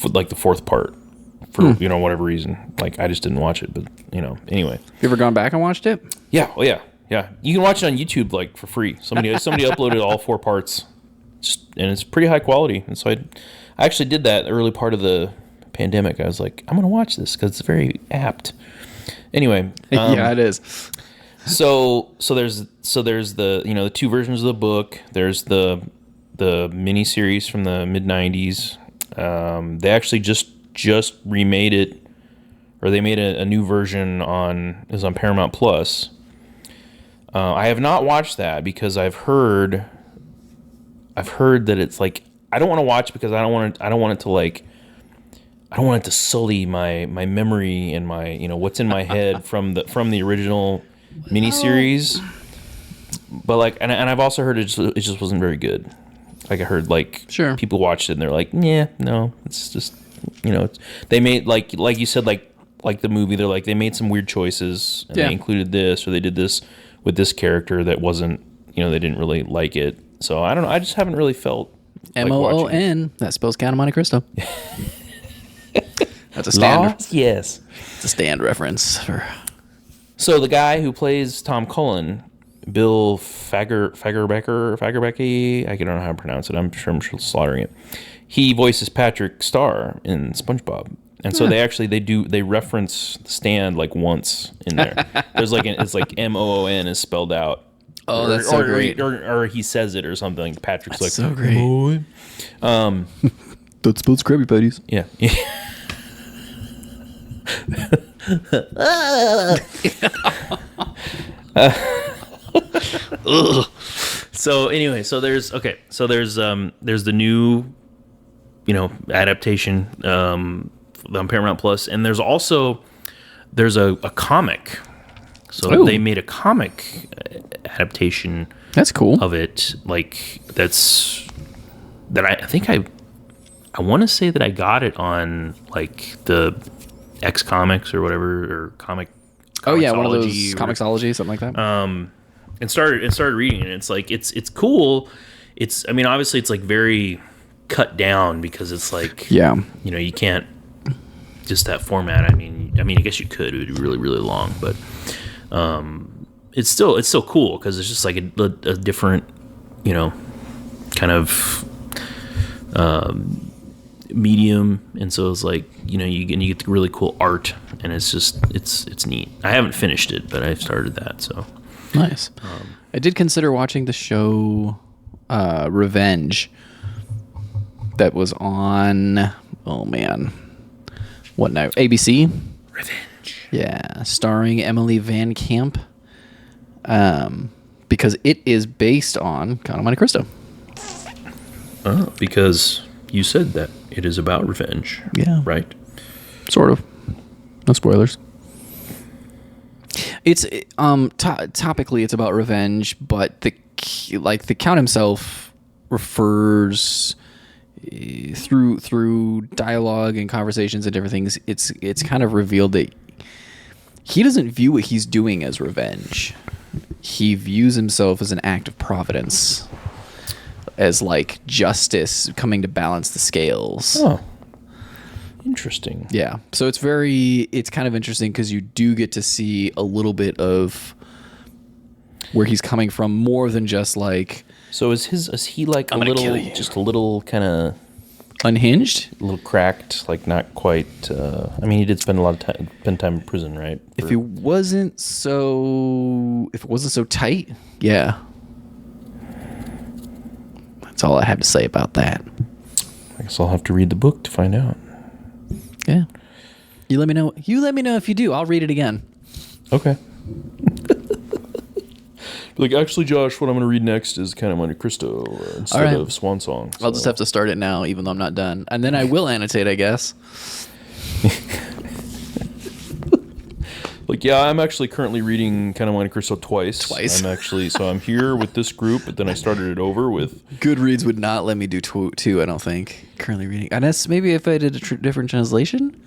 like the 4th part, for whatever reason. Like I just didn't watch it, but anyway. You ever gone back and watched it? Yeah. Oh yeah. Yeah. You can watch it on YouTube like for free. Somebody uploaded all 4 parts, and it's pretty high quality. And so I actually did that early part of the pandemic. I was like, I'm gonna watch this because it's very apt. Anyway. Yeah, it is. So there's the the 2 versions of the book. There's the mini series from the mid 90s. They actually just remade it, or they made a new version on Paramount Plus. I have not watched that because I've heard that it's like I don't want to watch because I don't want it to sully my memory and my what's in my head from the original miniseries. But like and I've also heard it just wasn't very good. Like I heard people watched it and they're like, yeah, no, it's just they made like you said like the movie, they're like they made some weird choices and they included this or they did this with this character that wasn't they didn't really like it. So I don't know. I just haven't really felt MOON. That spells Count of Monte Cristo. That's a standard. Yes, it's a stand reference for. So the guy who plays Tom Cullen, Bill Fagerbecky, I don't know how to pronounce it. I'm sure I'm slaughtering it. He voices Patrick Star in SpongeBob, and so they reference The Stand like once in there. There's like it's like MOON is spelled out. Oh, that's so great. Or he says it or something. Patrick's that's like so great. That spells Krabby Patties. Yeah. So anyway, there's the new adaptation on Paramount Plus, and there's a comic. So they made a comic adaptation. That's cool. Of it, I think I want to say that I got it on like the X Comics or whatever, or comic. Oh yeah, one of those Comixology, something like that. And started reading it. It's like it's cool. Obviously it's like very cut down because it's like you can't just that format. I mean I guess you could. It would be really really long, but it's still cool because it's just like a different kind of medium, and so it's like you get the really cool art, and it's neat. I haven't finished it, but I've started that, so nice. I did consider watching the show Revenge that was on what now, ABC. Revenge, starring Emily Van Camp, because it is based on Count of Monte Cristo. Oh, because you said that it is about revenge. Yeah. Right? Sort of. No spoilers. It's topically it's about revenge, but the Count himself refers through dialogue and conversations and different things. It's kind of revealed that he doesn't view what he's doing as revenge. He views himself as an act of providence, as like justice coming to balance the scales. Oh, interesting. Yeah. So it's kind of interesting because you do get to see a little bit of where he's coming from, more than just like. So is he like I'm a gonna kill little, you. just a little kind of Unhinged? a little cracked, like not quite. I mean, he did spend a lot of time in prison, right? If it wasn't so tight, yeah. That's all I have to say about that. I guess I'll have to read the book to find out. Yeah. You let me know if you do. I'll read it again. Okay. Like, actually, Josh, what I'm going to read next is kind of Monte Cristo instead of Swan Song. I'll just have to start it now, even though I'm not done. And then I will annotate, I guess. Like, yeah, I'm actually currently reading kind of Monte Cristo twice. I'm here with this group, but then I started it over with... Goodreads would not let me do two, I don't think. Currently reading. Unless maybe if I did a different translation?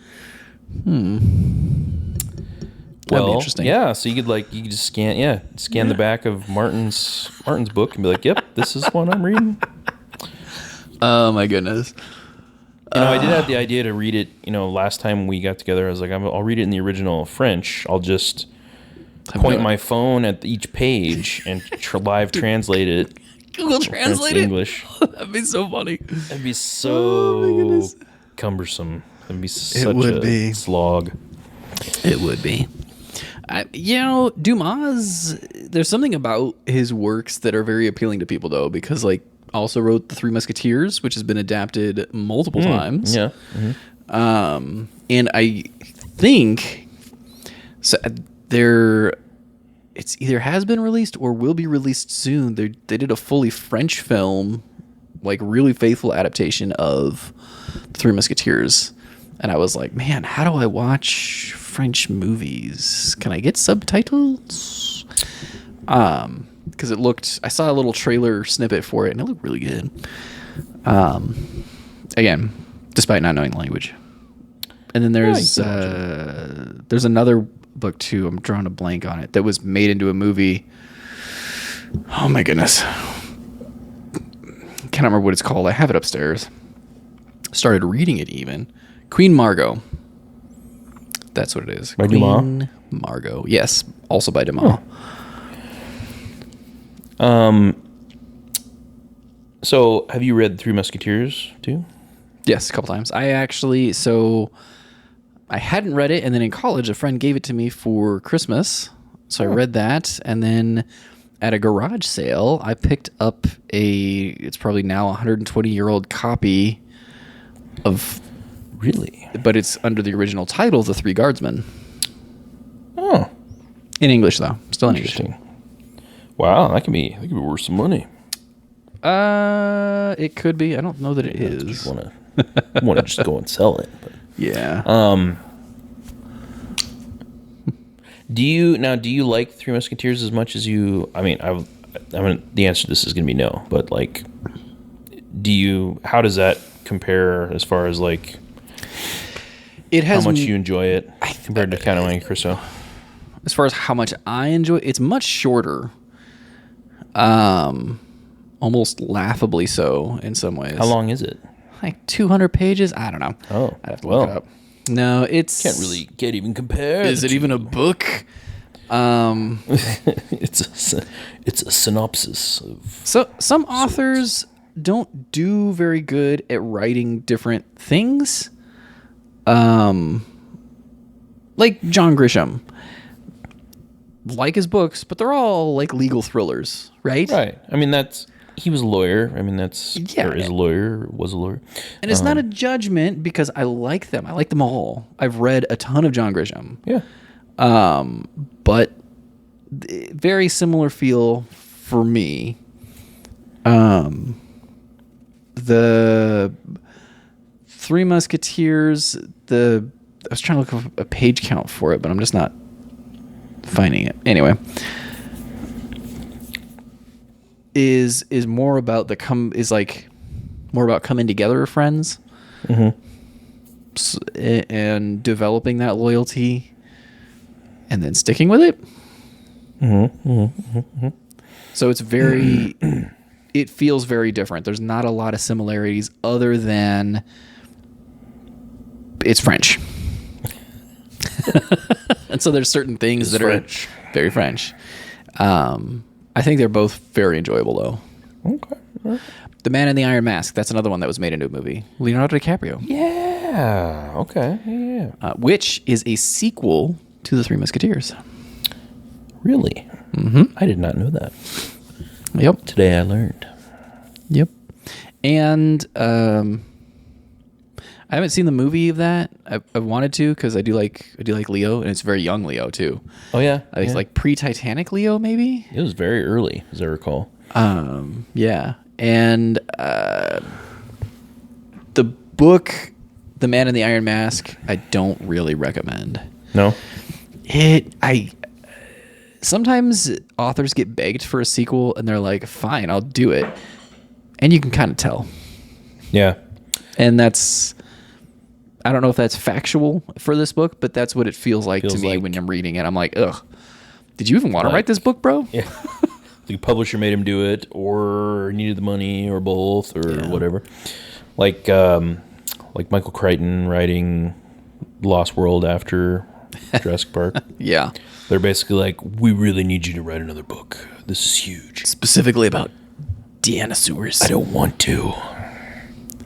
That'd be interesting. Yeah, so you could just scan the back of Martin's book and be like, yep, this is one I'm reading. Oh my goodness. I did have the idea to read it, last time we got together. I was like, I'll read it in the original French. I'll just point my phone at each page and live translate it. Google Translate it? English. That'd be so funny. That'd be so cumbersome. It'd be such a slog. It would be. Dumas, there's something about his works that are very appealing to people, though, because, like, also wrote The Three Musketeers, which has been adapted multiple times. Yeah. And I think so it's either has been released or will be released soon. They did a fully French film, like really faithful adaptation of The Three Musketeers. And I was like, man, how do I watch French movies? Can I get subtitles? Because I saw a little trailer snippet for it, and it looked really good. Again, despite not knowing the language. And then there's another book too. I'm drawing a blank on it that was made into a movie. Oh my goodness, can't remember what it's called. I have it upstairs. Started reading it even. Queen Margot. That's what it is. By Queen Dumas? Margot. Yes, also by Dumas. So, have you read Three Musketeers too? Yes, a couple times. I hadn't read it, and then in college, a friend gave it to me for Christmas. So I read that, and then at a garage sale, I picked up it's probably now 120-year-old copy of... Really? But it's under the original title, The Three Guardsmen. Oh. In English, though. Still in English. Interesting. Wow, that could be worth some money. It could be. I don't know that it is. Just want to just go and sell it. But. Yeah. Do you like Three Musketeers as much as you? I mean, the answer to this is going to be no. But like, how does that compare as far as like? It has how much you enjoy it compared to Count of Monte Cristo. As far as how much I enjoy it's much shorter. Almost laughably so in some ways. How long is it? Like 200 pages? I don't know. Oh, I'd have to look it up. No, can't even compare. Is it even a book? It's a synopsis of. So some authors don't do very good at writing different things. Like John Grisham. Like his books, but they're all like legal thrillers, right? Right. I mean, he was a lawyer. I mean, or is a lawyer, was a lawyer. And it's not a judgment because I like them. I like them all. I've read a ton of John Grisham. Yeah. But very similar feel for me. The Three Musketeers, I was trying to look up a page count for it, but I'm just not finding it. Anyway. is more about more about coming together of friends, and developing that loyalty, and then sticking with it. So it's very, it feels very different. There's not a lot of similarities other than it's French. And so there's certain things that French. are very French. I think they're both very enjoyable though. Okay. The Man in the Iron Mask, that's another one that was made into a movie. Leonardo DiCaprio. Yeah. Okay. Yeah. Which is a sequel to The Three Musketeers. Really? I did not know that. Yep. Today I learned. Yep. And I haven't seen the movie of that. I wanted to because I do like Leo, and it's very young Leo too. Oh yeah. It's like pre-Titanic Leo, maybe. It was very early, as I recall. Yeah. And the book, The Man in the Iron Mask, I don't really recommend. No. Sometimes authors get begged for a sequel and they're like, fine, I'll do it. And you can kind of tell. Yeah. And I don't know if that's factual for this book, but that's what it feels like to me when I'm reading it. I'm like, ugh, did you even want to write this book, bro? Yeah. The publisher made him do it, or needed the money, or both, or whatever. Like Michael Crichton writing Lost World after Jurassic Park. Yeah. They're basically like, we really need you to write another book. This is huge. Specifically about dinosaurs. I don't want to.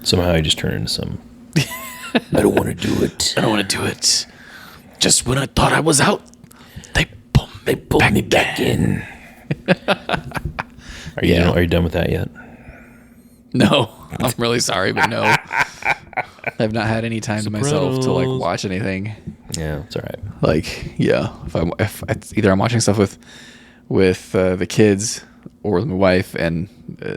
Somehow I just turn into some... I don't want to do it. I don't want to do it. Just when I thought I was out, they pulled me back in. Are you done with that yet? No, I'm really sorry, but no. I've not had any time to myself to like watch anything. Yeah, it's all right. Like, yeah, if it's either I'm watching stuff with the kids or with my wife, and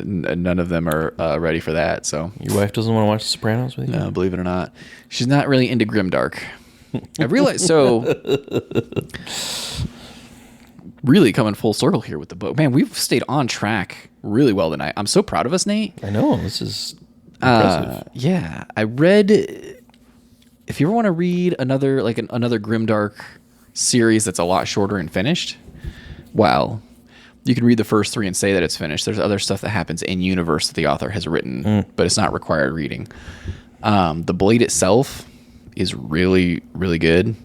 none of them are ready for that. So Your wife doesn't want to watch The Sopranos with you? no, believe it or not, she's not really into grimdark. I realized so. Really coming full circle here with the book. Man, we've stayed on track really well tonight. I'm so proud of us, Nate. I know. This is impressive. Yeah, I read. If you ever want to read another grimdark series that's a lot shorter and finished, well, you can read the first 3 and say that it's finished. There's other stuff that happens in universe that the author has written, but it's not required reading. The Blade itself is really, really good,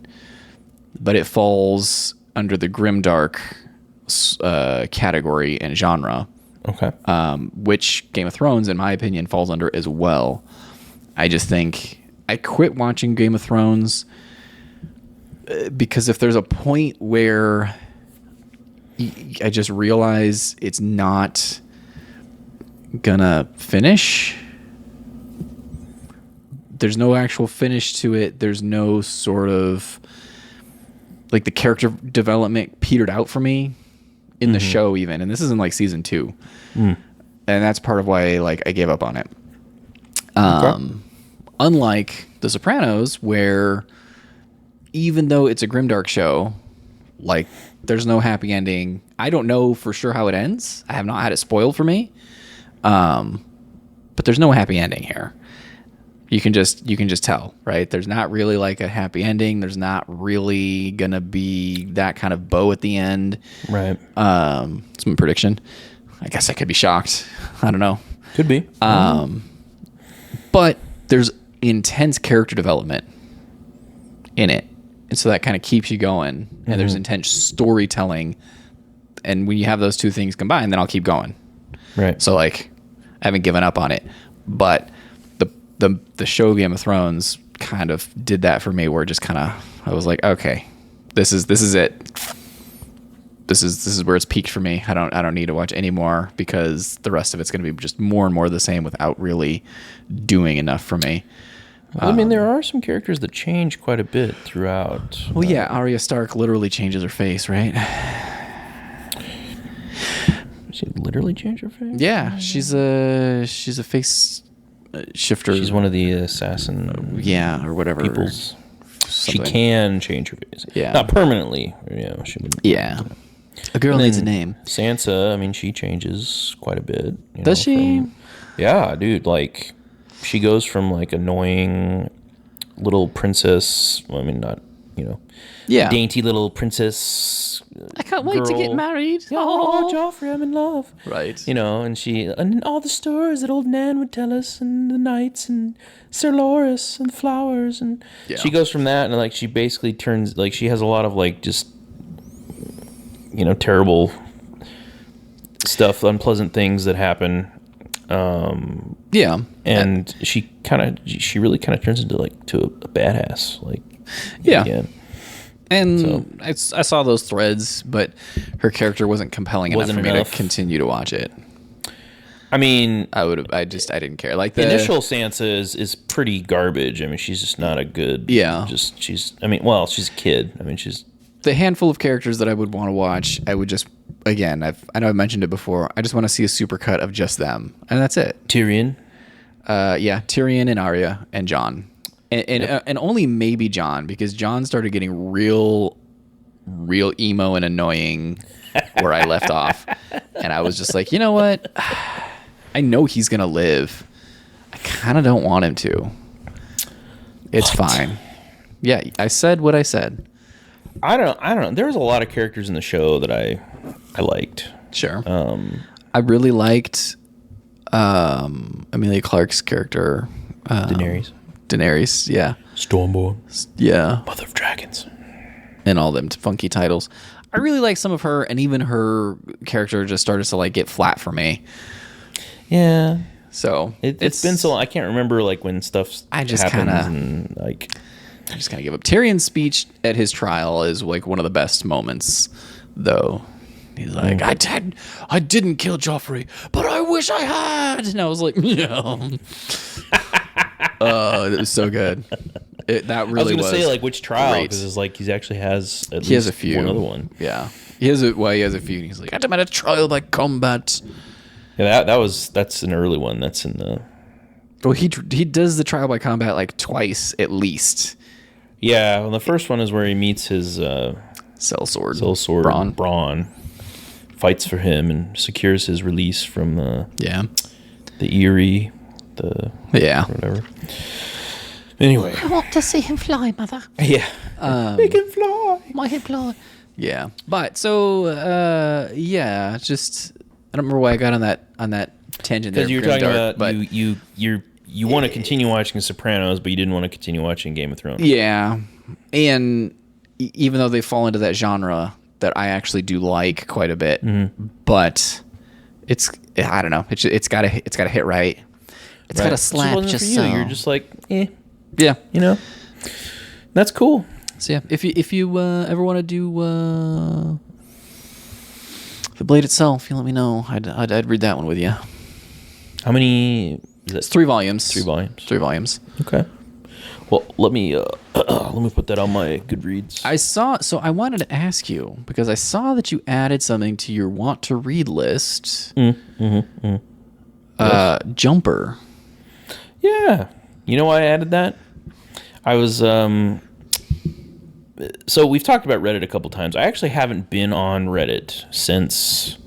but it falls under the grimdark category and genre. Okay. Which Game of Thrones, in my opinion, falls under as well. I just think I quit watching Game of Thrones because if there's a point where I just realize it's not gonna finish, there's no actual finish to it. There's no sort of like the character development petered out for me in the show even, and this is in like season 2, and that's part of why like I gave up on it. Unlike The Sopranos, where even though it's a grimdark show, like there's no happy ending. I don't know for sure how it ends. I have not had it spoiled for me, but there's no happy ending here. You can just tell, right? There's not really like a happy ending. There's not really gonna be that kind of bow at the end. Right. It's my prediction. I guess I could be shocked. I don't know. Could be. But there's intense character development in it. And so that kind of keeps you going. And there's intense storytelling. And when you have those two things combined, then I'll keep going. Right. So like I haven't given up on it. But the show Game of Thrones kind of did that for me, where it just kind of I was like, okay, this is it. This is where it's peaked for me. I don't need to watch any more because the rest of it's going to be just more and more the same without really doing enough for me. Well, I mean, there are some characters that change quite a bit throughout. Well, yeah, Arya Stark literally changes her face, right? She literally changed her face? Yeah, she's a face shifter. She's one of the assassin or whatever. peoples. She Something. can change her face. Yeah. Not permanently. Yeah, she would. Yeah. A girl And needs a then name. Sansa, I mean, she changes quite a bit. Does she? Yeah, dude. Like, she goes from like annoying little princess. Well, I mean, not Yeah. dainty little princess. I can't wait to get girl. married. Oh, Joffrey, I'm in love. Right. And all the stories that old Nan would tell us, and the knights, and Sir Loras, and the flowers, and Yeah. she goes from that, and like she basically turns like she has a lot of like just terrible stuff, unpleasant things that happen. Yeah. And she really kind of turns into like to a badass, like Yeah. again. And I saw those threads, but her character wasn't compelling enough Wasn't for me enough. to continue to watch it. I mean, I didn't care. Like the initial Sansa is pretty garbage. I mean, she's just not a good. Yeah. She's a kid. I mean, she's. The handful of characters that I would want to watch, I would just, again, I know I've mentioned it before. I just want to see a supercut of just them, and that's it. Tyrion. Yeah, Tyrion and Arya and Jon, and only maybe Jon, because Jon started getting real emo and annoying where I left off, and I was just like, you know what? I know he's gonna live. I kind of don't want him to. It's fine. Yeah, I said what I said. I don't know. There was a lot of characters in the show that I liked. Sure. I really liked Emilia Clarke's character. Daenerys, yeah. Stormborn. Yeah. Mother of Dragons. And all them funky titles. I really like some of her, and even her character just started to like get flat for me. Yeah. So it's been so long. I can't remember like when stuff I just happens kinda- and like I just kind of give up. Tyrion's speech at his trial is like one of the best moments, though. He's like, I didn't kill Joffrey, but I wish I had. And I was like, yeah. It was so good. That really I was going to say like which trial, great. because it's like he actually has He has a few. one other one. Yeah. He has a few. He's like, I demand a trial by combat. Yeah, that's an early one. That's in the. Well, he does the trial by combat like twice at least. Yeah, well, the first one is where he meets his Sellsword. Braun, fights for him and secures his release from the Eyrie, whatever. Anyway, I want to see him fly, mother. yeah, make him fly. Make him fly. Yeah, but so just I don't remember why I got on that tangent there. Because you were Grim talking Dark, about but you want to continue watching Sopranos, but you didn't want to continue watching Game of Thrones. yeah, and even though they fall into that genre that I actually do like quite a bit, but I don't know, it's got to hit right. It's got to slap wasn't just for you. so. You're just like, Yeah. That's cool. So yeah, if you ever want to do The Blade itself, you let me know. I'd read that one with you. How many? Is that It's 3 volumes. 3 volumes? 3 volumes. Okay. Well, let me put that on my Goodreads. I wanted to ask you, because I saw that you added something to your want to read list. Jumper. Yeah. You know why I added that? I was so we've talked about Reddit a couple times. I actually haven't been on Reddit since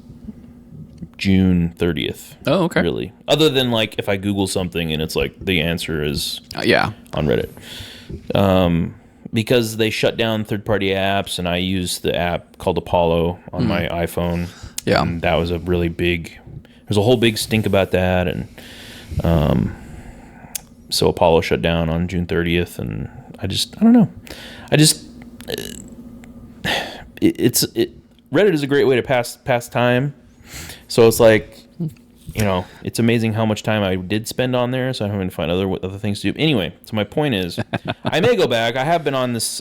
June 30th. Oh, okay. Really. Other than like if I Google something and it's like the answer is Yeah. on Reddit. Because they shut down third-party apps, and I use the app called Apollo on my iPhone. Yeah. And that was a really big... There's a whole big stink about that, and so Apollo shut down on June 30th, and I don't know. Reddit is a great way to pass time. So it's like, it's amazing how much time I did spend on there. So I'm having to find other things to do. Anyway, so my point is, I may go back. I have been on this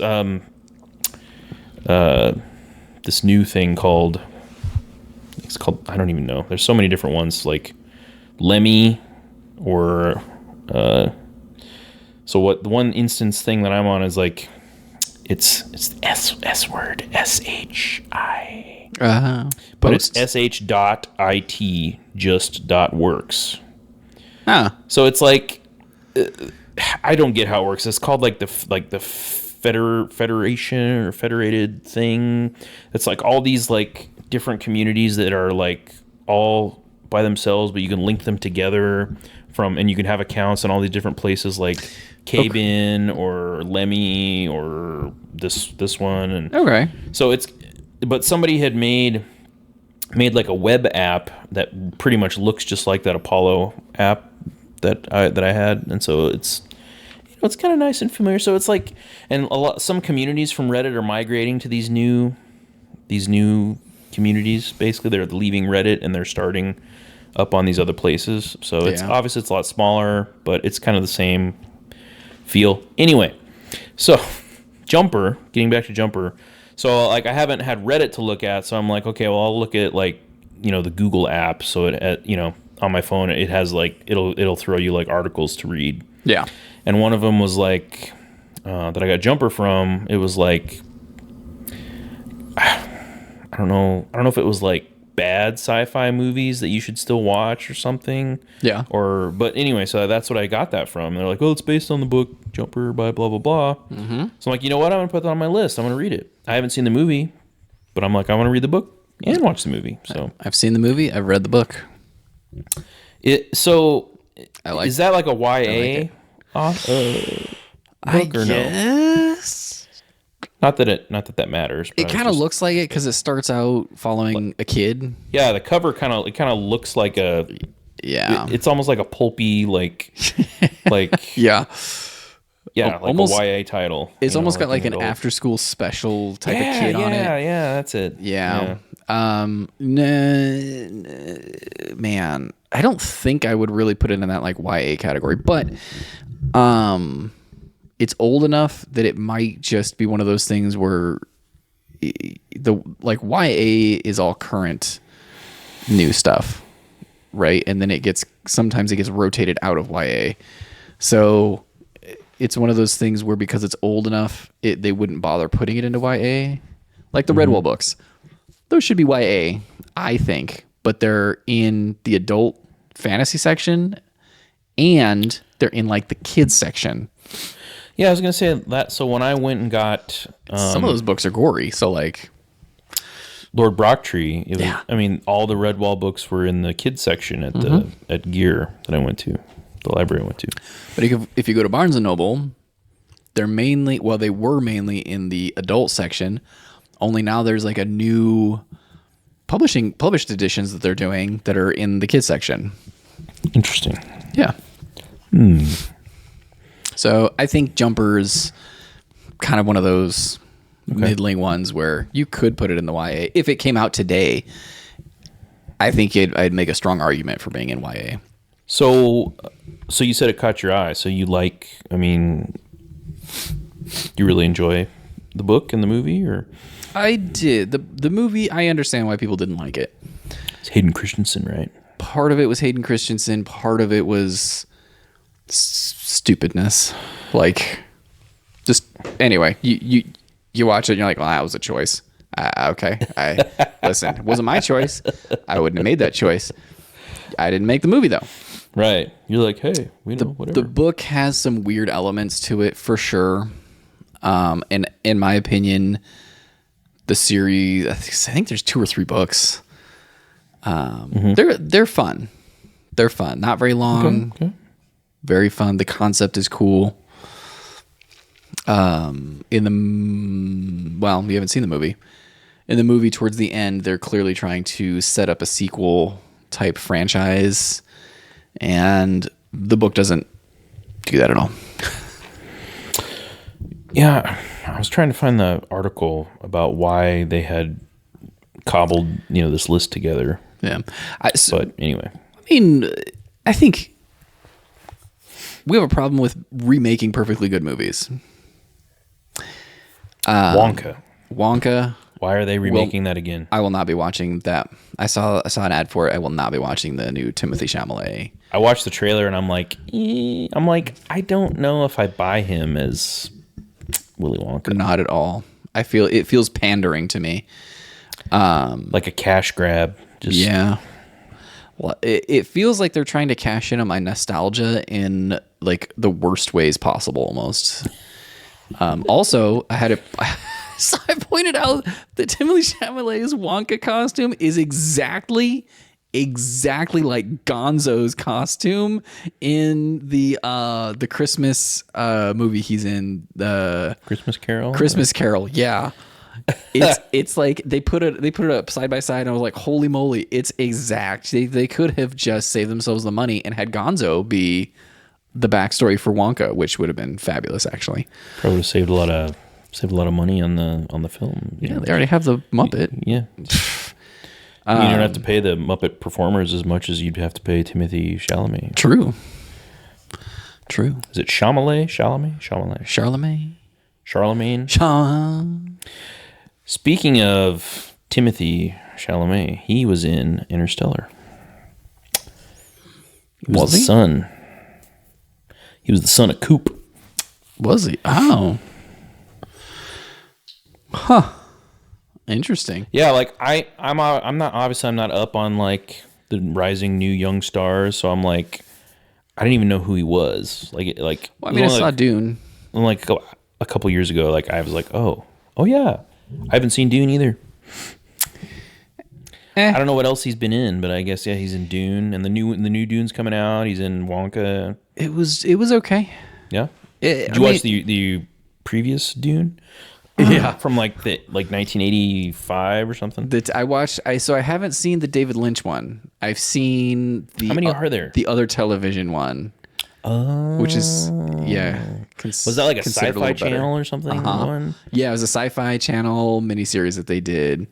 this new thing called. It's called, I don't even know. There's so many different ones like Lemmy or so what the one instance thing that I'm on is like it's the S word SHI. But it's sh.it just.works. Ah. So it's like I don't get how it works. It's called like the federation or federated thing. It's like all these like different communities that are like all by themselves, but you can link them together and you can have accounts in all these different places like Cabin or Lemmy or this one. And Okay. so but somebody had made like a web app that pretty much looks just like that Apollo app that I had. And so it's kind of nice and familiar. So it's like, and some communities from Reddit are migrating to these new communities. Basically, they're leaving Reddit and they're starting up on these other places. So it's obviously it's a lot smaller, but it's kind of the same feel. Anyway, so getting back to Jumper. So like I haven't had Reddit to look at, so I'm like, okay, well I'll look at like, the Google app. So it on my phone it has like it'll throw you like articles to read. Yeah. And one of them was like that I got Jumper from. It was like I don't know if it was like bad sci-fi movies that you should still watch or something. Yeah. But anyway, so that's what I got that from. They're like, oh, it's based on the book Jumper by blah blah blah. Mm-hmm. So I'm like, you know what? I'm gonna put that on my list. I'm gonna read it. I haven't seen the movie, but I'm like, I want to read the book and watch the movie. So I've seen the movie. I've read the book. is that like a YA book or no? Yes. Not that matters. But It kind of looks like it because it starts out following a kid. Yeah, the cover kind of looks like it's almost like a pulpy like Yeah. like almost, a YA title. It's almost got like an adult. after school special type of kid on it. Yeah, that's it. Yeah. Man, I don't think I would really put it in that like YA category, but it's old enough that it might just be one of those things where the like YA is all current new stuff, right? And then sometimes it gets rotated out of YA. So it's one of those things where because it's old enough, they wouldn't bother putting it into YA. Like the Redwall books. Those should be YA, I think, but they're in the adult fantasy section and they're in like the kids section. Yeah, I was gonna say that. So when I went and got some of those books are gory, so like Lord Brocktree, it was, Yeah. I mean, all the Redwall books were in the kids section at Gear that I went to, the library I went to. But if you go to Barnes and Noble, they were mainly in the adult section. Only now there's like a new published editions that they're doing that are in the kids section. Interesting. Yeah. So I think Jumper's kind of one of those middling ones where you could put it in the YA. If it came out today, I think I'd make a strong argument for being in YA. So you said it caught your eye. So you you really enjoy the book and the movie, or? I did. The movie, I understand why people didn't like it. It's Hayden Christensen, right? Part of it was Hayden Christensen. Part of it was stupidness. Like, just anyway, you watch it and you're like, well, that was a choice. Okay. Listen, it wasn't my choice. I wouldn't have made that choice. I didn't make the movie though. Right. You're like, hey, whatever. The book has some weird elements to it for sure. And in my opinion, the series, I think there's 2 or 3 books. They're fun. They're fun. Not very long. Okay. Very fun. The concept is cool. You haven't seen the movie. In the movie, towards the end, they're clearly trying to set up a sequel type franchise, and the book doesn't do that at all. Yeah, I was trying to find the article about why they had cobbled, this list together. Yeah. But anyway. I mean, I think we have a problem with remaking perfectly good movies. Wonka. Why are they remaking that again? I will not be watching that. I saw an ad for it. I will not be watching the new Timothée Chalamet. I watched the trailer and I'm like, I don't know if I buy him as Willy Wonka. Not at all. It feels pandering to me. Like a cash grab. Yeah. Well, it feels like they're trying to cash in on my nostalgia in like the worst ways possible almost. Also, I had a. So I pointed out that Timothée Chalamet's Wonka costume is exactly like Gonzo's costume in the Christmas movie he's in, the Christmas Carol. Christmas Carol. Yeah. It's like they put it up side by side and I was like, holy moly, it's exact. They could have just saved themselves the money and had Gonzo be the backstory for Wonka, which would have been fabulous actually. Probably saved a lot of money on the film. Yeah, they already have the Muppet. Yeah. You don't have to pay the Muppet performers as much as you'd have to pay Timothée Chalamet. True. Is it Chalamet? Charlemagne. Speaking of Timothée Chalamet, he was in Interstellar. He was the son. He was the son of Coop. Was he? Oh. Huh. Interesting. Yeah, like I'm not up on like the rising new young stars, so I'm like I didn't even know who he was. Like Well, I mean, I saw Dune. Like a couple years ago, like I was like, oh yeah, I haven't seen Dune either. I don't know what else he's been in, but I guess yeah, he's in Dune, and the new Dune's coming out. He's in Wonka. It was okay. Yeah. Did you watch the previous Dune? Yeah, from like 1985 or something. That I watched. I haven't seen the David Lynch one. I've seen the. How many are there? The other television one. Which is was that like a sci-fi channel or something? One? Yeah, it was a sci-fi channel miniseries that they did.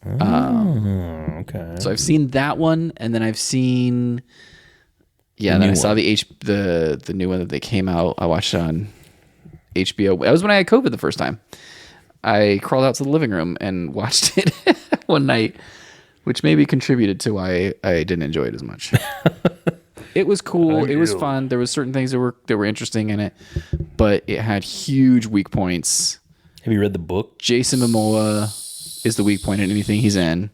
Okay. So I've seen that one, and then I've seen. Yeah, and then I saw the new one that they came out. I watched it on HBO. That was when I had COVID the first time. I crawled out to the living room and watched it one night, which maybe contributed to why I didn't enjoy it as much. It was cool. It was fun. There was certain things that were interesting in it, but it had huge weak points. Have you read the book? Jason Momoa is the weak point in anything he's in.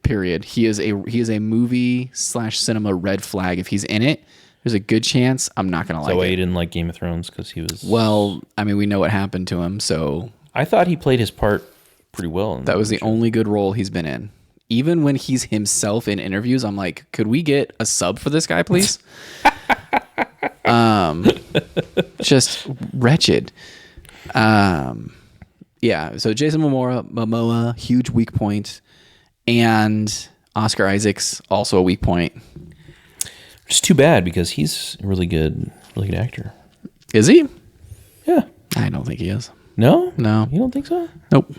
Period. He is a movie / cinema red flag. If he's in it, there's a good chance I'm not gonna like it. So he didn't like Game of Thrones because he was. Well, I mean, we know what happened to him, so. I thought he played his part pretty well. That was the only good role he's been in. Even when he's himself in interviews, I'm like, could we get a sub for this guy, please? Just wretched. Yeah. So Jason Momoa, huge weak point, and Oscar Isaac's also a weak point. It's too bad because he's a really good actor. Is he? Yeah. I don't think he is. No? No. You don't think so? Nope.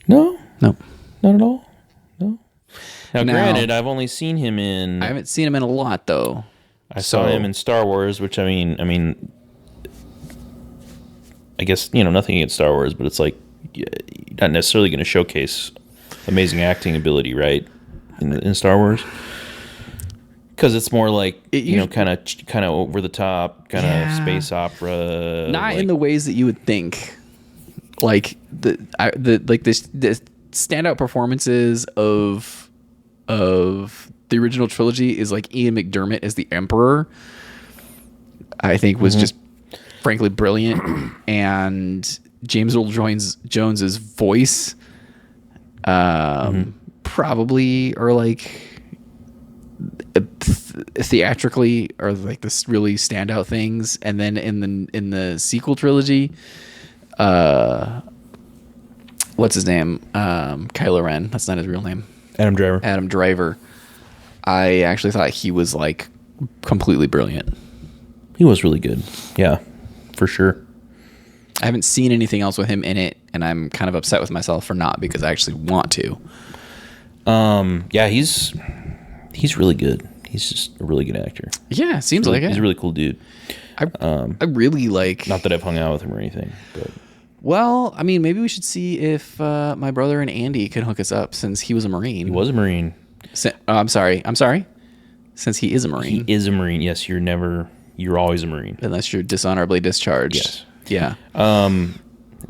No? Nope. Not at all? No? Now, granted, I've only seen him in... I haven't seen him in a lot, though. I saw him in Star Wars, which, I mean, I guess, nothing against Star Wars, but it's like, you're not necessarily going to showcase amazing acting ability, right? In Star Wars. Because it's more like, kind of over the top, kind of space opera. Not in the ways that you would think. Like the standout performances of the original trilogy is like Ian McDiarmid as the Emperor. I think was just frankly brilliant, and James Earl Jones's voice, probably, or like. Theatrically are like this really standout things, and then in the sequel trilogy, what's his name? Kylo Ren. That's not his real name. Adam Driver. I actually thought he was like completely brilliant. He was really good. Yeah, for sure. I haven't seen anything else with him in it, and I'm kind of upset with myself for not, because I actually want to. Yeah, he's really good. He's just a really good actor. Yeah, seems like it. He's a really cool dude. I really like... Not that I've hung out with him or anything, but... Well, I mean, maybe we should see if my brother and Andy can hook us up, since he was a Marine. He was a Marine. I'm sorry. Since he is a Marine. He is a Marine. Yes, you're always a Marine. Unless you're dishonorably discharged. Yes. Yeah.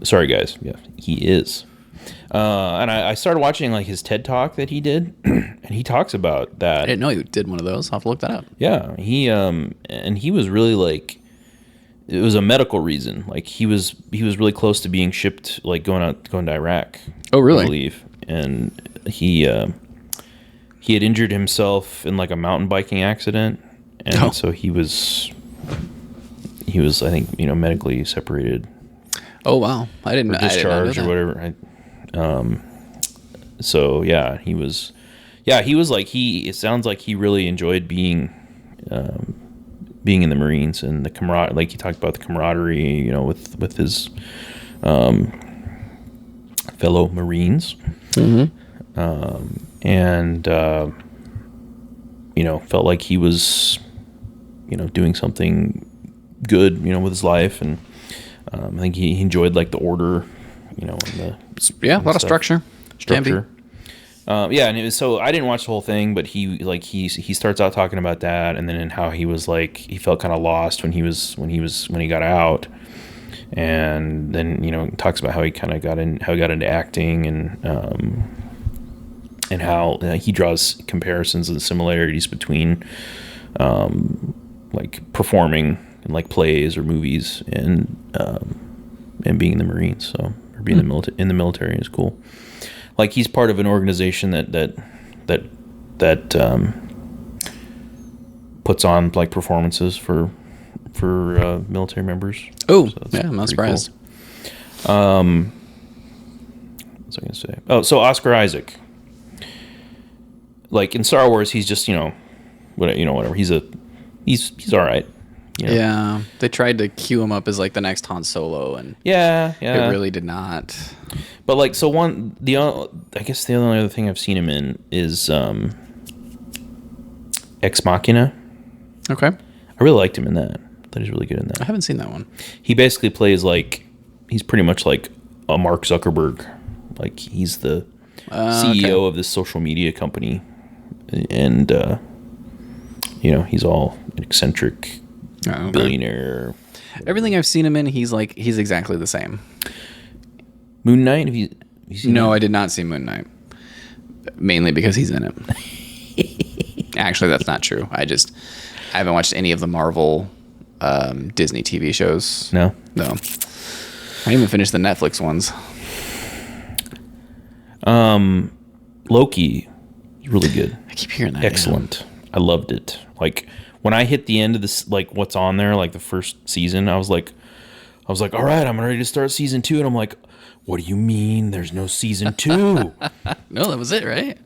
Sorry, guys. Yeah, he is. And I started watching like his TED Talk that he did, and he talks about that. I didn't know he did one of those. I'll have to look that up. Yeah, and he was really like, it was a medical reason. Like he was really close to being shipped, like going to Iraq. Oh, really? I believe. And he had injured himself in like a mountain biking accident, and so he was I think medically separated. Oh wow, I didn't or discharged I didn't know or whatever. So yeah, he was like it sounds like he really enjoyed being in the Marines and the camaraderie. Like he talked about the camaraderie, with his fellow Marines. And felt like he was doing something good with his life, and I think he enjoyed like the order, and the a lot of structure. And so I didn't watch the whole thing, but he starts out talking about that, and then how he was like he felt kind of lost when he got out, and then talks about how he kind of got into acting, and how he draws comparisons and similarities between like performing in like plays or movies and being in the Marines, or being in the military is cool. Like he's part of an organization that puts on like performances for military members. Oh, so yeah, I'm not surprised. Cool. What was I gonna say? Oh, so Oscar Isaac. Like in Star Wars, he's just whatever. He's all right. Yeah, they tried to cue him up as like the next Han Solo, and yeah, it really did not. But like, so I guess the only other thing I've seen him in is Ex Machina. Okay, I really liked him in that. I thought he's really good in that. I haven't seen that one. He basically plays like he's pretty much like a Mark Zuckerberg. Like he's the CEO of this social media company, and he's all an eccentric billionaire. Everything I've seen him in, he's exactly the same. Moon Knight? Have you seen No, that? I did not see Moon Knight. Mainly because he's in it. Actually, that's not true. I haven't watched any of the Marvel Disney TV shows. No? No. I didn't even finish the Netflix ones. Loki is really good. I keep hearing that. Excellent. Yeah. I loved it. Like when I hit the end of this, like what's on there, like the first season, I was like, all right, I'm ready to start season 2. And I'm like, what do you mean there's no season 2? No, that was it, right?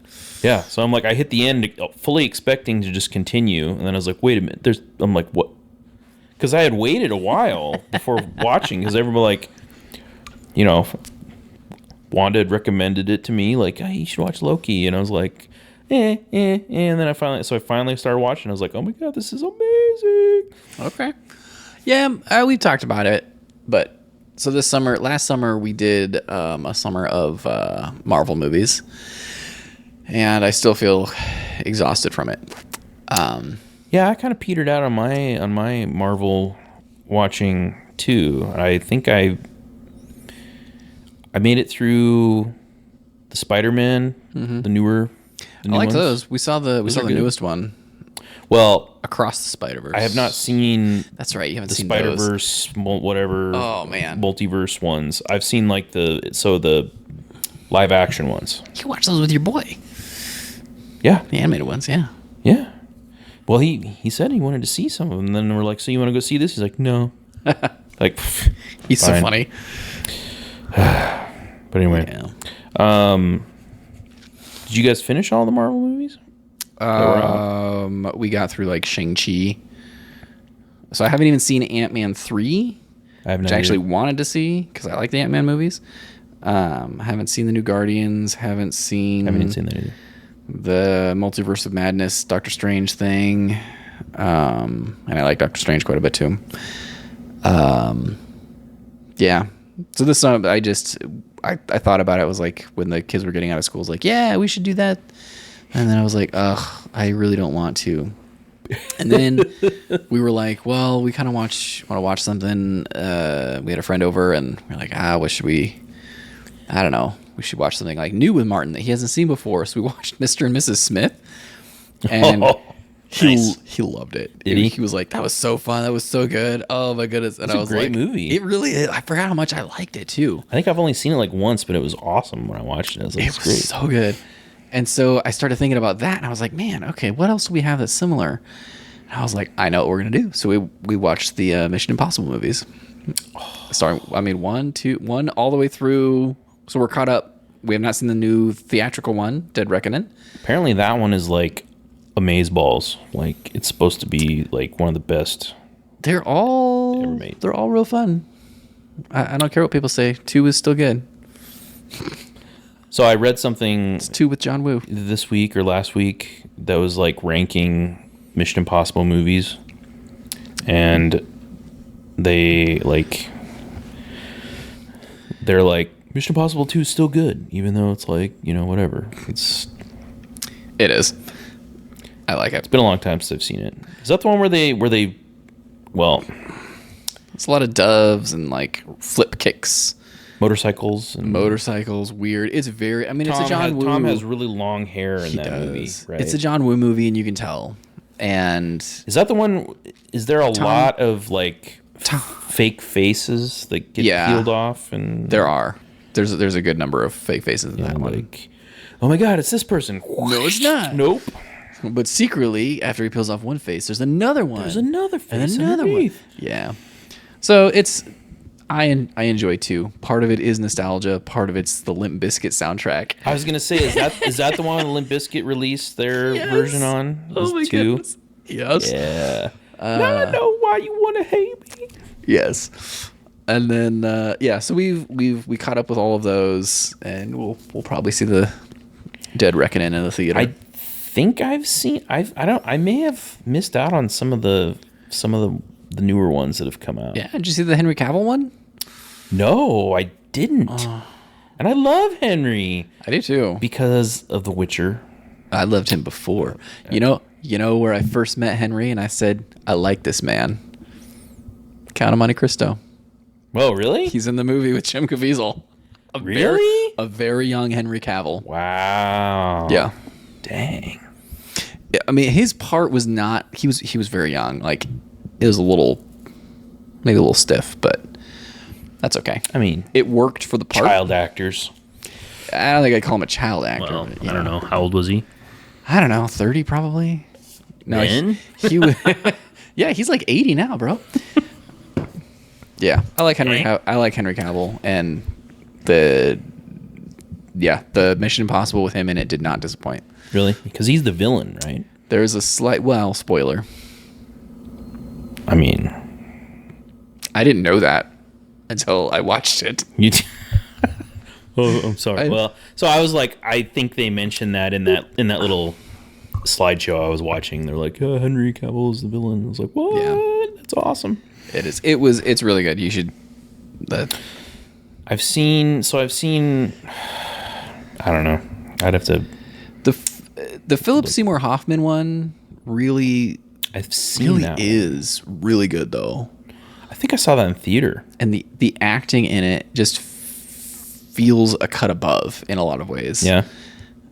Yeah. So I'm like, I hit the end fully expecting to just continue. And then I was like, wait a minute. I'm like, what? Because I had waited a while before watching, because everyone like, Wanda had recommended it to me, like, hey, you should watch Loki. And I was like, and then I finally started watching. I was like, oh my God, this is amazing. Okay. Yeah, we've talked about it, but so last summer we did a summer of Marvel movies, and I still feel exhausted from it. Yeah, I kind of petered out on my Marvel watching too. I think I made it through the Spider-Man, the new I like ones. those. We saw the are good. newest one. Well, Across the Spider-Verse. I have not seen. That's right. You haven't the seen Spider-Verse, whatever. Oh man, multiverse ones. I've seen like the live action ones. You can watch those with your boy. Yeah, The animated ones. Yeah. yeah. Well, he said he wanted to see some of them, and then we're like, so you want to go see this? He's like, no. Like, He's fine. so funny. But anyway, Yeah. did you guys finish all the Marvel movies? We got through like Shang-Chi. So I haven't even seen Ant-Man 3, which I actually wanted to see because I like the Ant-Man movies. I haven't seen the new Guardians. Haven't seen that either. The Multiverse of Madness, Doctor Strange thing. And I like Doctor Strange quite a bit too. Yeah. So this summer, I thought about it. I was like, when the kids were getting out of school, I was like, yeah, we should do that. And then I was like, ugh, I really don't want to. And then we were like, well, we kind of want to watch something. We had a friend over, and we're like, what should we? I don't know. We should watch something like new with Martin that he hasn't seen before. So we watched Mr. and Mrs. Smith, and He loved it. Did he? He was like, "That was so fun. That was so good. Oh my goodness!" And It's I a was great like, movie. It really is. I forgot how much I liked it too. I think I've only seen it like once, but it was awesome when I watched it. I was like, It it's was great. so good. And so I started thinking about that, and I was like, "Man, okay, what else do we have that's similar?" And I was like, "I know what we're gonna do." So we watched the Mission Impossible movies, starting. I mean, one all the way through. So we're caught up. We have not seen the new theatrical one, Dead Reckoning. Apparently, that one is like amazeballs. Like it's supposed to be like one of the best. They're all Ever made. they're all real fun. I don't care what people say. 2 is still good. So I read something It's 2 with John Woo. this week or last week that was like ranking Mission Impossible movies, and they're like Mission Impossible 2 is still good, even though it's like, whatever. It is. I like it. It's been a long time since I've seen it. Is that the one where they well, It's a lot of doves and like flip kicks, motorcycles and motorcycles. Weird. It's very. I mean, it's a John Woo. Tom has really long hair in He that does. movie, right? It's a John Woo movie, and you can tell. And Is that the one? Is there a lot of like fake faces that get Yeah. peeled off? And there are. There's a good number of fake faces in that one. like, oh my god, it's this person. No, it's not. Nope. But secretly, after he peels off one face, there's another one. There's another and face another one. underneath. Yeah. So it's I enjoy 2. Part of it is nostalgia. Part of it's the Limp Bizkit soundtrack. I was gonna say, is that the one Limp Bizkit released their Yes. version on? Oh Was my 2? goodness. Yes. Yeah. Now I know why you want to hate me. Yes. And then so we caught up with all of those, and we'll probably see the Dead Reckoning in the theater. I think I've seen. I may have missed out on some of the newer ones that have come out. Yeah. Did you see the Henry Cavill one? No, I didn't. And I love Henry I do too. because of The Witcher. I loved him before. You know where I first met Henry, and I said, I like this man. Count of Monte Cristo. Oh, really? He's in the movie with Jim Caviezel. Really? A very young Henry Cavill. Wow. Yeah. Dang. Yeah, I mean, his part was not. He was very young. Like, it was maybe a little stiff, but that's okay. I mean, It worked for the part. child actors. I don't think I'd call him a child actor. Well, but, you I don't know. How old was he? I don't know, 30 probably. No, Then? he was. Yeah, he's like 80 now, bro. Yeah, I like Henry. Dang. I like Henry Cavill, and the Mission Impossible with him in it did not disappoint. Really? Because he's the villain, right? There's a slight spoiler. I mean, I didn't know that until I watched it. you. Oh, I'm sorry. I- Well, so I was like, I think they mentioned that in that little slideshow I was watching. They're like, Henry Cavill is the villain. I was like, what? Yeah. That's awesome. It is. It's really good. You should. I've seen. I don't know. I'd have to. The Philip Seymour Hoffman one really I've seen really that one. is really good though, I think I saw that in theater. and the acting in it just feels a cut above in a lot of ways. Yeah.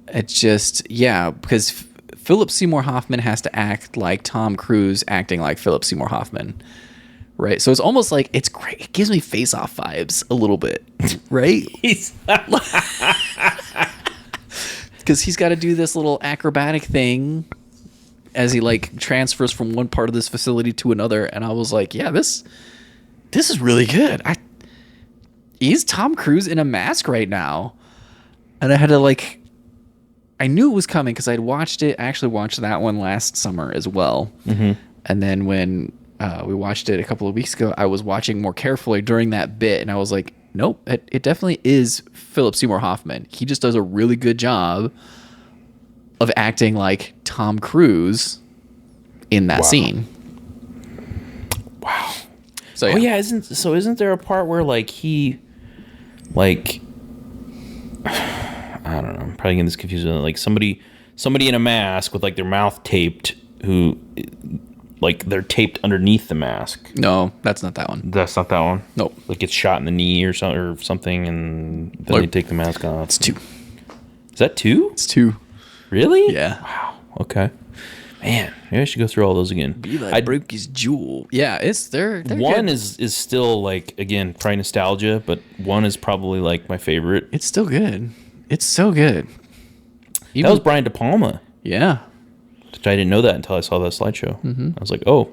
It's just because Philip Seymour Hoffman has to act like Tom Cruise acting like Philip Seymour Hoffman. Right. So it's almost like it's great. It gives me Face Off vibes a little bit. Right. Because he's got to do this little acrobatic thing as he like transfers from one part of this facility to another. And I was like, yeah, this is really good. He's Tom Cruise in a mask right now. And I had to I knew it was coming because I'd watched it. I actually watched that one last summer as well. Mm-hmm. And then when we watched it a couple of weeks ago, I was watching more carefully during that bit, and I was like, nope, it definitely is Philip Seymour Hoffman. He just does a really good job of acting like Tom Cruise in that scene. Wow. So Oh yeah, isn't there a part where he I don't know, I'm probably getting this confused with somebody in a mask with their mouth taped who they're taped underneath the mask. No, that's not that one. That's not that one. Nope. Gets shot in the knee or something, and then they take the mask off. It's 2. Is that 2? It's 2. Really? Yeah. Wow. Okay. Man, maybe I should go through all those again. I broke his jewel. Yeah, they're One good. is still like, again, probably nostalgia, but one is probably like my favorite. It's still good. It's so good. That was Brian De Palma. Yeah. I didn't know that until I saw that slideshow. I was like, oh,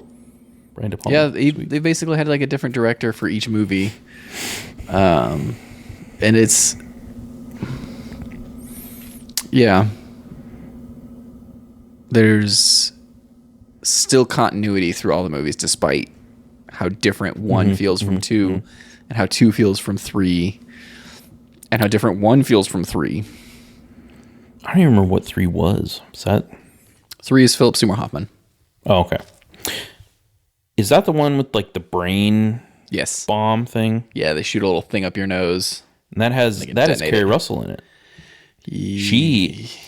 Brian De Palma. Yeah, Sweet. they basically had like a different director for each movie. And it's there's still continuity through all the movies despite how different one feels from two and how two feels from three and how different one feels from three. I don't even remember what 3 was. Is that? 3 is Philip Seymour Hoffman. Oh, okay. Is that the one with like the brain Yes. bomb thing? Yeah, they shoot a little thing up your nose. And that has Like it that has detonated. Kerry Russell in it.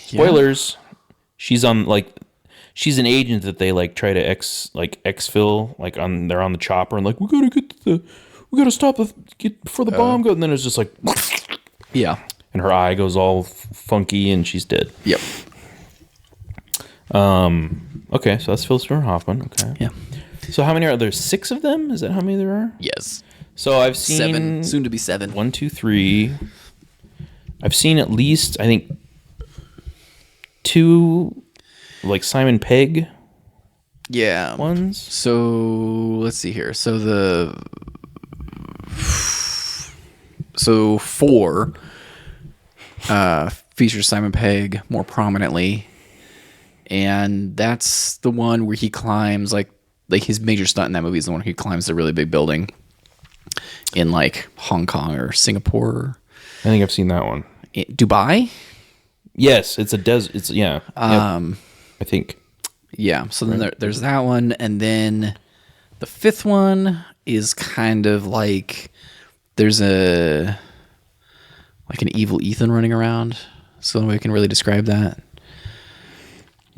Spoilers. She's on like she's an agent that they like try to exfil like on they're on the chopper and like we gotta stop before the bomb goes, and then it's just like Yeah. and her eye goes all funky and she's dead. Yep. Okay, so that's Phil Seymour Hoffman. Okay. Yeah. So how many are there? 6 of them? Is that how many there are? Yes. So I've seen 7. Soon to be 7. 1, 2, 3. I've seen at least I think 2 like Simon Pegg Yeah. ones. So let's see here. So 4 features Simon Pegg more prominently, and that's the one where he climbs like his major stunt in that movie is the one where he climbs the really big building in like Hong Kong or Singapore, I think I've seen that one. Dubai. Yes, it's a desert. It's Yep. I think. Yeah, so then there's that one, and then the 5th one is kind of like there's an evil Ethan running around. So the only way I can really describe that,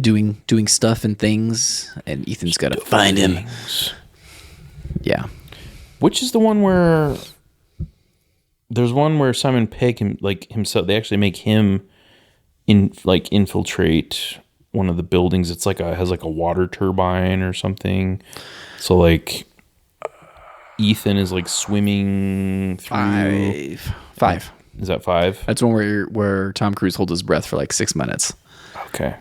doing stuff and things, and Ethan's got to find him. Yeah, Which is the one where there's one where Simon Pegg himself they actually make him infiltrate one of the buildings. It's like has a water turbine or something. So like Ethan is like swimming through 5. Is that 5? That's one where Tom Cruise holds his breath for like 6 minutes. Okay.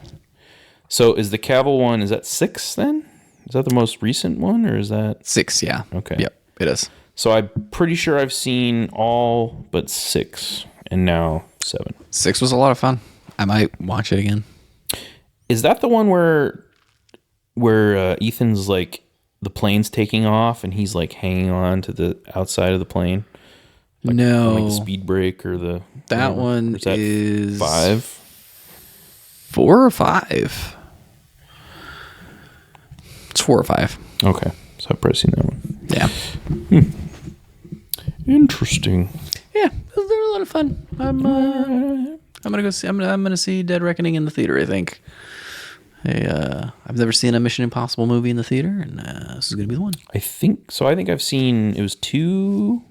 So is the Cavill one, is that 6 then? Is that the most recent one or is that 6, yeah. Okay. Yep, it is. So I'm pretty sure I've seen all but 6 and now 7. 6 was a lot of fun. I might watch it again. Is that the one where Ethan's like the plane's taking off and he's like hanging on to the outside of the plane? No. Like the speed brake or the That one or is that is 5? 4 or 5. It's 4 or 5. Okay. So I've probably seen that one. Yeah. Interesting. Yeah, they're a lot of fun. I'm gonna go see. I'm gonna see Dead Reckoning in the theater. I think. I've never seen a Mission Impossible movie in the theater, and this is gonna be the one. I think so. I think I've seen it was 2.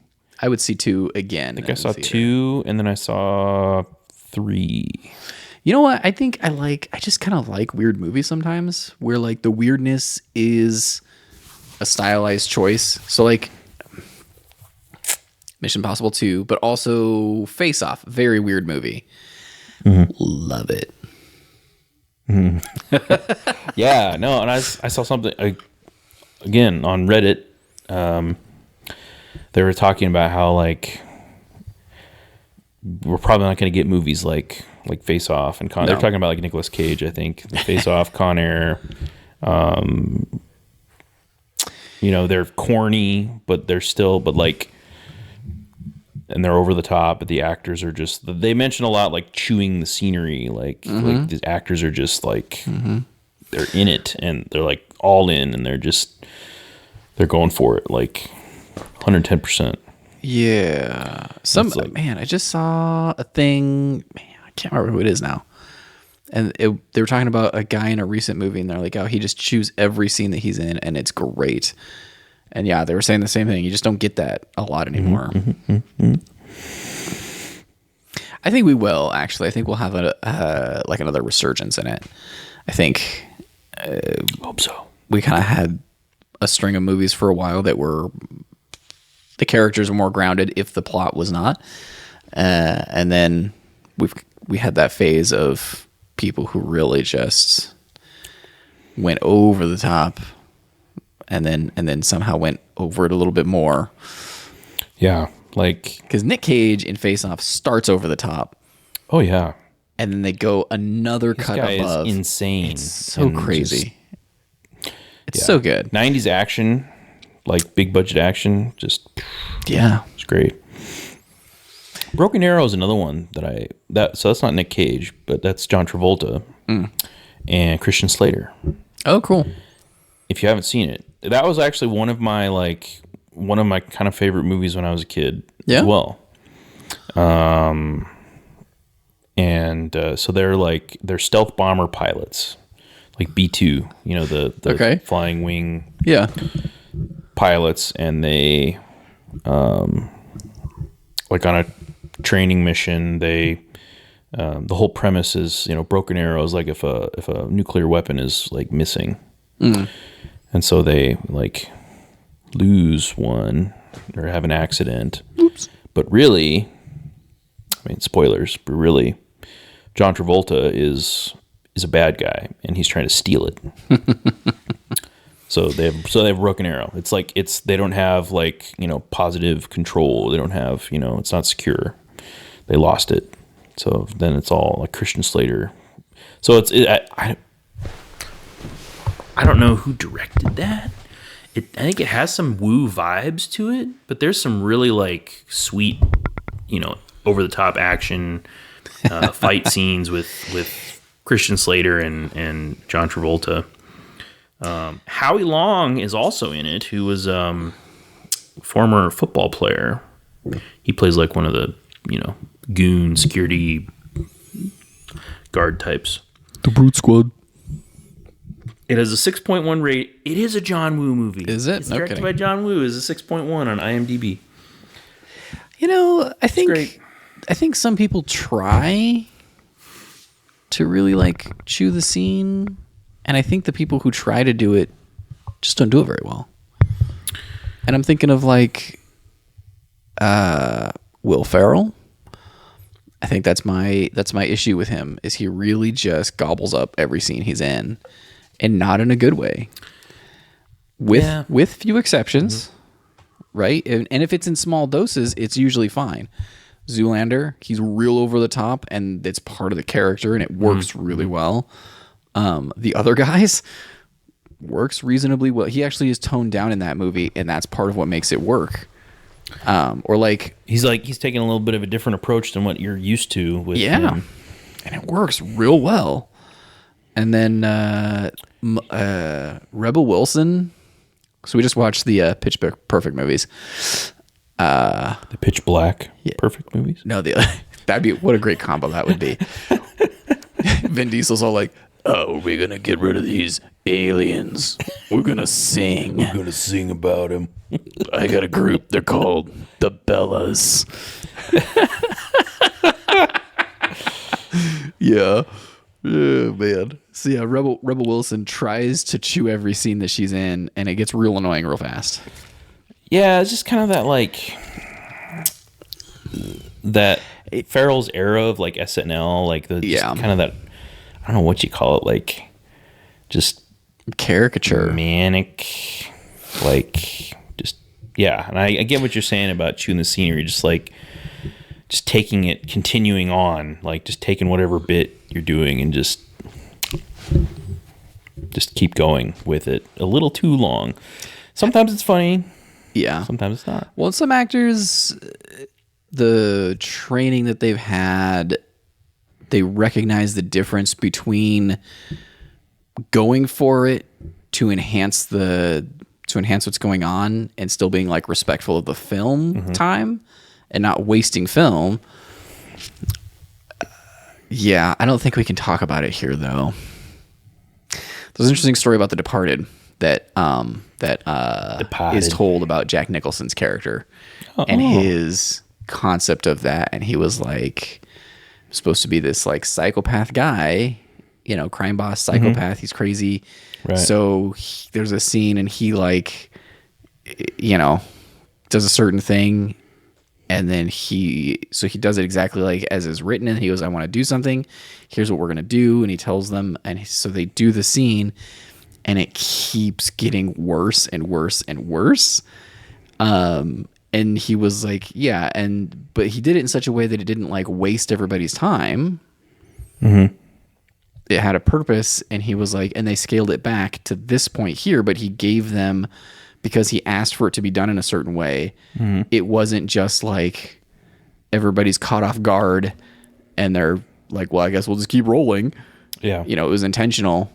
I would see 2 again. I think I saw 2 and then I saw 3. You know what? I think I just kind of like weird movies sometimes, where like the weirdness is a stylized choice. So like Mission Impossible 2, but also Face Off, very weird movie. Love it. Yeah, no, and I saw something again on Reddit. They were talking about how like we're probably not going to get movies like Face Off and Con. They're talking about like Nicolas Cage, I think. Face Off, Con Air. They're corny, but they're still, and they're over the top, but the actors are just, they mention a lot like chewing the scenery, like these actors are just like, they're in it and they're like all in and they're going for it like 110%. Yeah. I just saw a thing, I can't remember who it is now. And they were talking about a guy in a recent movie and they're like, oh, he just chews every scene that he's in and it's great. And yeah, they were saying the same thing. You just don't get that a lot anymore. I think we will, actually. I think we'll have another resurgence in it. I think Hope so. we kind of had a string of movies for a while that were the characters were more grounded if the plot was not, and then we had that phase of people who really just went over the top, and then somehow went over it a little bit more. Yeah, like Because Nick Cage in Face Off starts over the top, oh yeah, and then they go another this cut guy above. is insane. It's so and crazy. It's yeah. so good. 90s action, like big budget action, just Yeah. it's great. Broken Arrow is another one so that's not Nick Cage, but that's John Travolta and Christian Slater. Oh, cool. If you haven't seen it, that was actually one of my kind of favorite movies when I was a kid. Yeah? As well. So they're stealth bomber pilots, like B-2, the Okay. flying wing Yeah. pilots, and they like on a training mission, they the whole premise is Broken Arrow is like if a nuclear weapon is like missing, and so they like lose one or have an accident. Oops. But really, I mean, spoilers, but really John Travolta is a bad guy and he's trying to steal it. So they have Broken Arrow. It's like they don't have like positive control. They don't have it's not secure. They lost it. So then it's all like Christian Slater. So I don't know who directed that. I think it has some woo vibes to it, but there's some really like sweet, over the top action fight scenes with Christian Slater and John Travolta. Howie Long is also in it, who was former football player. He plays like one of the goon security guard types. The Brute Squad. It has a 6.1 rate. It is a John Woo movie. Is it? It's directed Okay. by John Woo. It's a 6.1 on IMDb. I great. think some people try to really like chew the scene, and I think the people who try to do it just don't do it very well. And I'm thinking of like Will Ferrell. I think that's my issue with him, is he really just gobbles up every scene he's in, and not in a good way. With few exceptions, right? And if it's in small doses, it's usually fine. Zoolander, he's real over the top, and it's part of the character, and it works really well. The other guys works reasonably well. He actually is toned down in that movie, and that's part of what makes it work. Or like He's taking a little bit of a different approach than what you're used to with him. and it works real well. And then Rebel Wilson. So we just watched the Pitch Perfect movies. The Pitch Black Perfect movies. No, that'd be what a great combo that would be. Vin Diesel's all like, "Oh, we're gonna get rid of these aliens. We're gonna sing. We're gonna sing about him. I got a group. They're called the Bellas." Yeah. Yeah, man. So yeah, Rebel Wilson tries to chew every scene that she's in, and it gets real annoying real fast. Yeah, it's just kind of that like that Farrell's era of like SNL, like just kind of that, I don't know what you call it, like just Caricature. manic, like just and I get what you're saying about chewing the scenery, just taking it, continuing on, like just taking whatever bit you're doing and just keep going with it a little too long. Sometimes it's funny. Yeah. Sometimes it's not. Well, some actors, the training that they've had, they recognize the difference between going for it to enhance what's going on and still being like respectful of the film time and not wasting film. Yeah, I don't think we can talk about it here though. There's an interesting story about The Departed that is told about Jack Nicholson's character and his concept of that. And he was like supposed to be this like psychopath guy, crime boss, psychopath. He's crazy. Right. So there's a scene and he like, does a certain thing. And then he does it exactly like as is written. And he goes, I want to do something. Here's what we're going to do. And he tells them. And so they do the scene and it keeps getting worse and worse and worse. And he was like, yeah. But he did it in such a way that it didn't like waste everybody's time. Mm-hmm. It had a purpose. And he was like, and they scaled it back to this point here, but he gave them, because he asked for it to be done in a certain way. Mm-hmm. It wasn't just like everybody's caught off guard and they're like, well, I guess we'll just keep rolling. Yeah. It was intentional.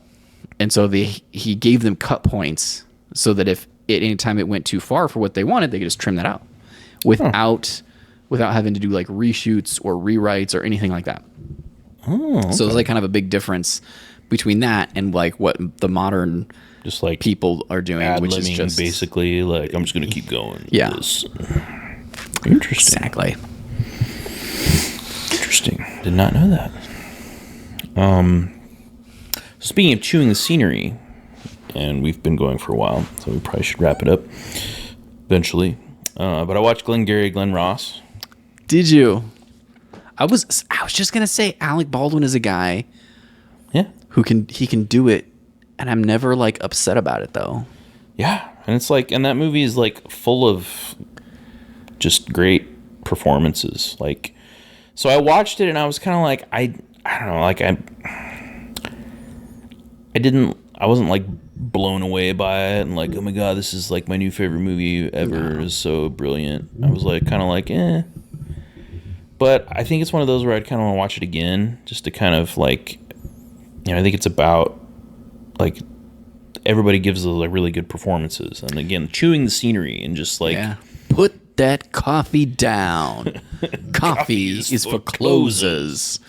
And so he gave them cut points so that if at any time it went too far for what they wanted, they could just trim that out without having to do like reshoots or rewrites or anything like that. Oh, okay. So it was like kind of a big difference between that and like what the modern just like people are doing, which is just basically like, I'm just going to keep going. Yeah. Interesting. Exactly. Interesting. Did not know that. Speaking of chewing the scenery, and we've been going for a while, so we probably should wrap it up eventually. But I watched Glenn Ross. Did you? I was just gonna say Alec Baldwin is a guy, Yeah, who can do it, and I'm never like upset about it though. yeah, and it's like, and that movie is like full of just great performances. Like, so I watched it and I was kind of like, I don't know, like I wasn't like blown away by it and like, oh my god, this is like my new favorite movie ever. It's so brilliant. I was like, kind of like, eh. But I think it's one of those where I'd kind of want to watch it again, just to kind of like, I think it's about like everybody gives like really good performances, and again, chewing the scenery and just like, put that coffee down. Coffee is for closers.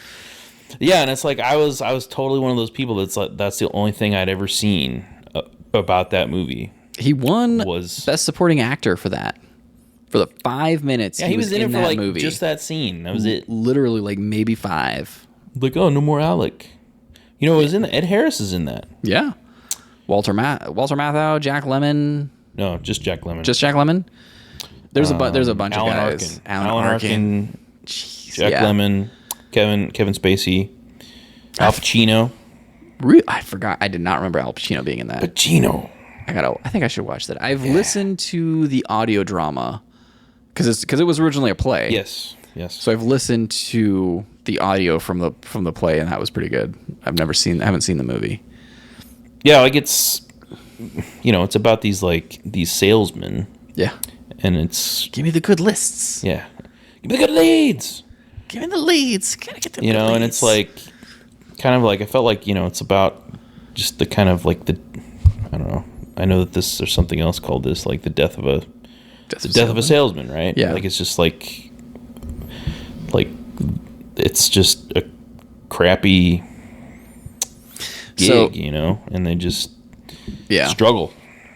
Yeah, and it's like I was totally one of those people that's like, that's the only thing I'd ever seen about that movie. He won Best Supporting Actor for that. For the 5 minutes he was in it for that like movie. just that scene. That was it. Literally like maybe 5. Like, oh, no more Alec. It was in Ed Harris is in that. Yeah. Walter Matthau, Jack Lemmon. No, just Jack Lemmon. Just Jack Lemmon? There's a bunch Alan of guys. Arkin. Alan Arkin. Jeez, Jack Lemmon. Kevin Spacey. Al Pacino. I forgot. I did not remember Al Pacino being in that. Pacino. I think I should watch that. I've listened to the audio drama because it was originally a play. Yes. So I've listened to the audio from the play, and that was pretty good. I haven't seen the movie. Yeah, like it's about these salesmen. Yeah. And it's, give me the good lists. Yeah. Give me the good leads. Give me the leads. Gotta get the leads. And it's like kind of like I felt like, it's about just the kind of like the, I don't know. I know that there's something else called this, like the death of a salesman, right? Yeah. Like it's just like it's just a crappy gig, and they just struggle.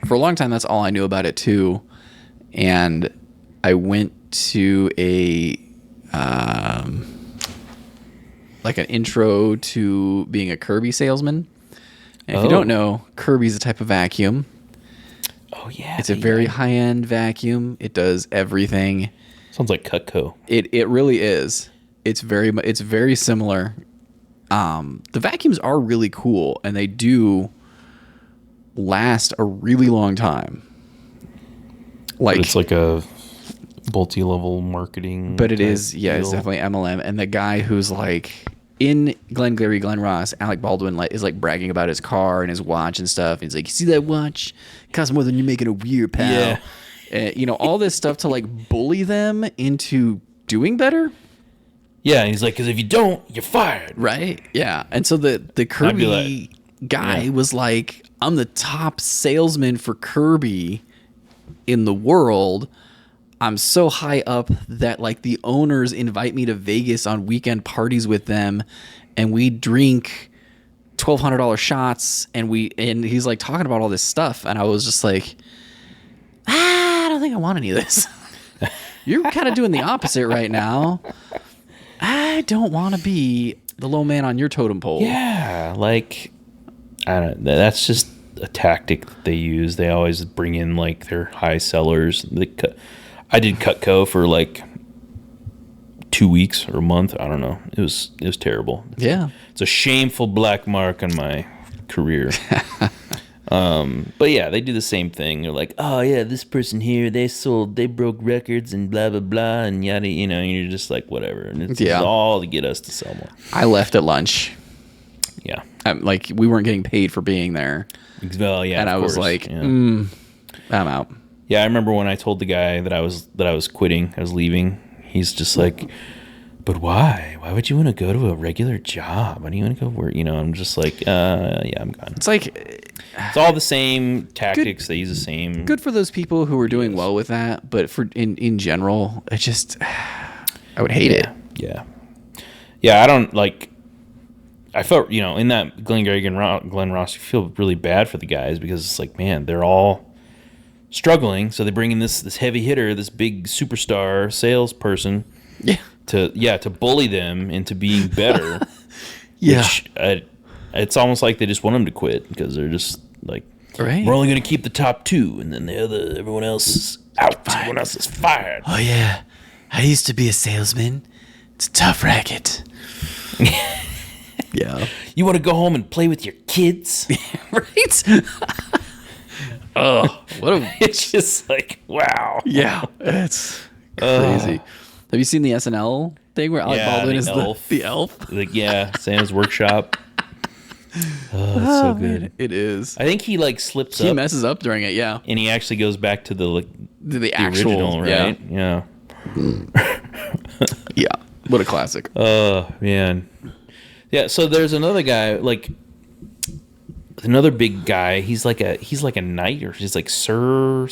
For a long time, that's all I knew about it too. And I went to like an intro to being a Kirby salesman. And if you don't know, Kirby's a type of vacuum. Oh yeah. It's a very high-end vacuum. It does everything. Sounds like Cutco. It really is. It's very similar. The vacuums are really cool, and they do last a really long time. Like, but it's like a multi-level marketing. But it is, deal. It's definitely MLM. And the guy who's like in Glenn Ross, Alec Baldwin, is like bragging about his car and his watch and stuff. He's like, "You see that watch? It costs more than you're making a year, pal." Yeah. All this stuff to like bully them into doing better. Yeah, and he's like, because if you don't, you're fired. Right? Yeah. And so the Kirby guy was like, I'm the top salesman for Kirby in the world. I'm so high up that like the owners invite me to Vegas on weekend parties with them, and we drink $1,200 shots, and he's like talking about all this stuff, and I was just like, I don't think I want any of this. You're kind of doing the opposite right now. I don't want to be the low man on your totem pole. Yeah, like I don't. That's just a tactic that they use. They always bring in like their high sellers. I did Cutco for like 2 weeks or a month. I don't know. It was terrible. It's a shameful black mark on my career. But yeah, they do the same thing. They're like, oh yeah, this person here, they broke records and blah blah blah and yada, and you're just like, whatever. And it's all to get us to sell more. I left at lunch. Yeah. Like we weren't getting paid for being there. Well, yeah. And I was like, I'm out. Yeah, I remember when I told the guy that I was quitting, I was leaving. He's just like, but why? Why would you want to go to a regular job? Why do you want to go work? I'm just like, yeah, I'm gone. It's like, it's all the same tactics. They use the same. Good for those people who are doing well with that, but for in general, it just, I would hate it. Yeah, yeah. I don't like. I felt in that Glengarry and Glen Ross, you feel really bad for the guys because it's like, man, they're all struggling, so they bring in this heavy hitter, this big superstar salesperson, to bully them into being better. Which it's almost like they just want them to quit because they're just like, right, we're only going to keep the top two, and then everyone else is out. Everyone else is fired. Oh yeah, I used to be a salesman. It's a tough racket. Yeah, you want to go home and play with your kids, right? Oh, it's just like, wow. Yeah, it's crazy. Have you seen the SNL thing where Alec Baldwin is the elf? Like, yeah, Sam's workshop. Oh, it's so good. Man, it is. I think he like slips up. He messes up during it, yeah. And he actually goes back to the actual original, right? Yeah. Yeah. What a classic. Oh, man. Yeah, so there's another guy, like another big guy. He's like a knight, or he's like Sir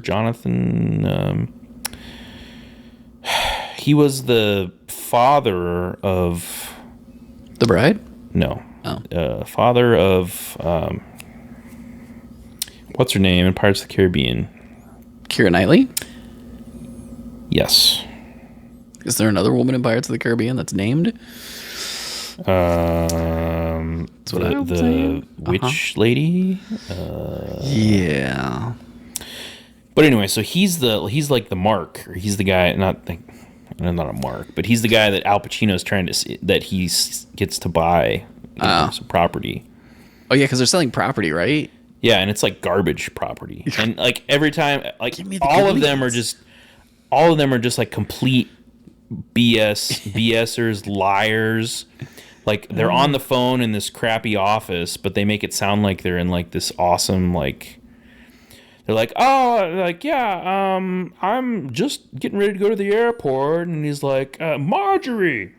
Jonathan. He was the father of The Bride? No. Father of what's her name in Pirates of the Caribbean? Keira Knightley? Yes. Is there another woman in Pirates of the Caribbean that's named? That's what the witch lady. Yeah. But anyway, so he's like the mark, or he's the guy, not a mark, but he's the guy that Al Pacino's trying to see, that he gets to buy some property. Oh yeah, because they're selling property, right? Yeah, and it's like garbage property, and like every time, like all of them are just like complete BSers, liars. Like they're on the phone in this crappy office, but they make it sound like they're in like this awesome, like they're like, oh, like, yeah, I'm just getting ready to go to the airport, and he's like, Marjorie,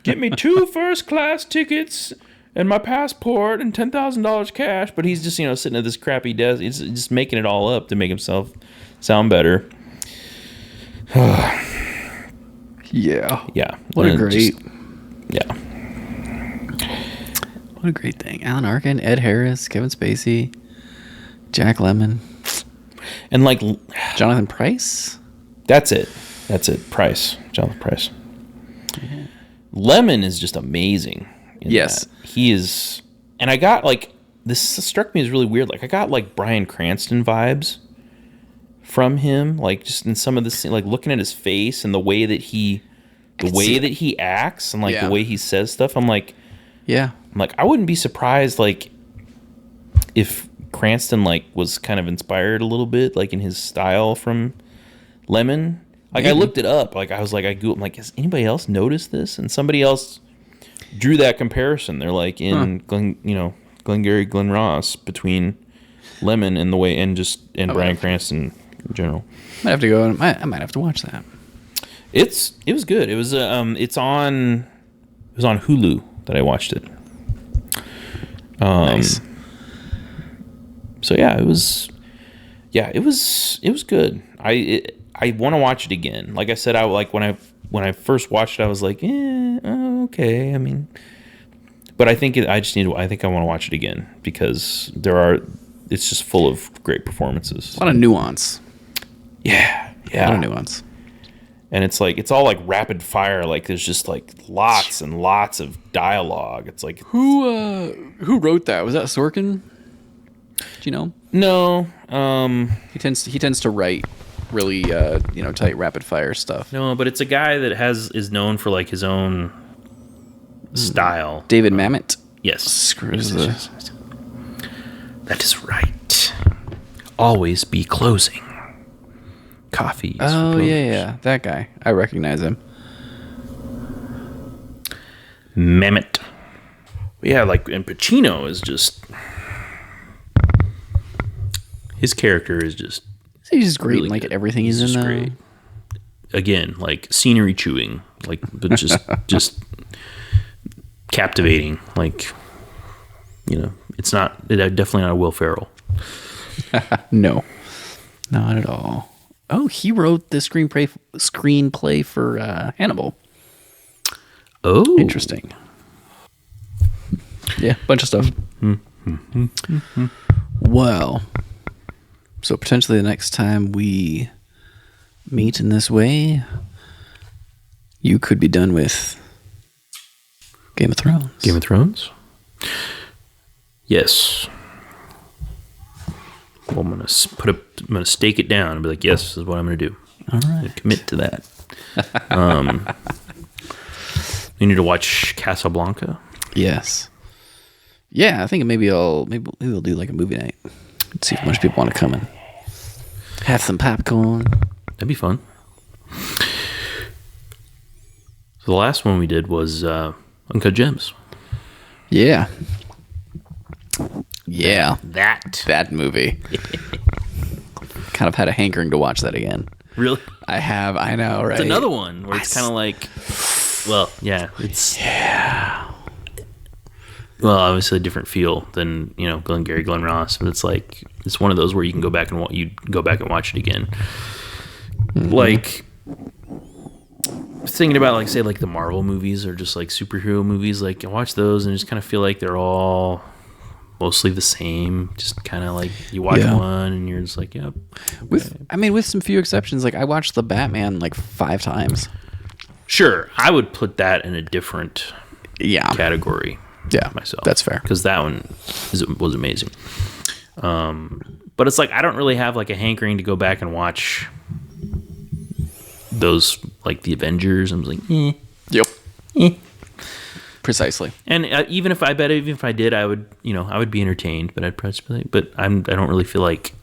get me 2 first-class tickets and my passport and $10,000 cash. But he's just sitting at this crappy desk. He's just making it all up to make himself sound better. Yeah. Yeah. What a great. Yeah. What a great thing. Alan Arkin, Ed Harris, Kevin Spacey, Jack Lemmon. And like Jonathan Pryce? That's it. Price. Jonathan Price. Yeah. Lemon is just amazing. Yes. That. He is. And I got like, this struck me as really weird. Like I got like Bryan Cranston vibes from him. Like just in some of the, like looking at his face and the way that he acts and like the way he says stuff. I'm like, I wouldn't be surprised like if Cranston like was kind of inspired a little bit like in his style from Lemon. Like I looked it up. Like I was like, I'm like, has anybody else noticed this? And somebody else drew that comparison. They're like in Glengarry Glen Ross between Lemon and the way and Bryan Cranston in general. Might have to go. I might have to watch that. It was good. It was it's on Hulu that I watched it. Nice. So yeah, it was good. I want to watch it again. Like I said, I like when I first watched it, I was like, okay. I mean, but I think I think I want to watch it again because it's just full of great performances. A lot of nuance. Yeah. A lot of nuance. and it's like it's all like rapid fire. Like there's just like lots and lots of dialogue. It's like Who wrote that? Was that Sorkin? Do you know? no, He tends to write really tight rapid fire stuff. no, but it's a guy that is known for like his own style. David Mamet. Yes, Screws that is right. Always be closing. Coffee. Oh yeah, that guy. I recognize him. Mamet. Yeah, like and Pacino is just his character is just He's just great. really Like good. everything he's in. just great. Again, like scenery chewing, like but just captivating. Like it's definitely not a Will Ferrell. No, not at all. Oh, he wrote the screenplay for Hannibal. Oh, Interesting. Yeah, bunch of stuff. Well, so potentially the next time we meet in this way, you could be done with Game of Thrones. Game of Thrones. Yes. Well, I'm gonna stake it down and be like, yes, this is what I'm gonna do. All I'm right. gonna commit to that. You need to watch Casablanca. Yes. Yeah, I think maybe we'll do like a movie night. Let's see if much people want to come and have some popcorn. That'd be fun. So the last one we did was Uncut Gems. Yeah. Yeah. That Movie. Kind of had a hankering to watch that again. really. I know, right? It's another one where it's kind of like, well, yeah, it's well, obviously a different feel than Glenn Ross, but it's like it's one of those where you can go back and watch it again. Like thinking about like say like the Marvel movies or just like superhero movies, like I watch those and I just kind of feel like they're all mostly the same. Just kind of like you watch one and you're just like, yep. With some few exceptions, like I watched the Batman like 5 times. Sure, I would put that in a different category. Yeah, myself. that's fair. Because that one was amazing. But it's like I don't really have like a hankering to go back and watch those like the Avengers. I'm like, Yep. Precisely. And even if I did, I would be entertained. But I'd probably, but I don't really feel like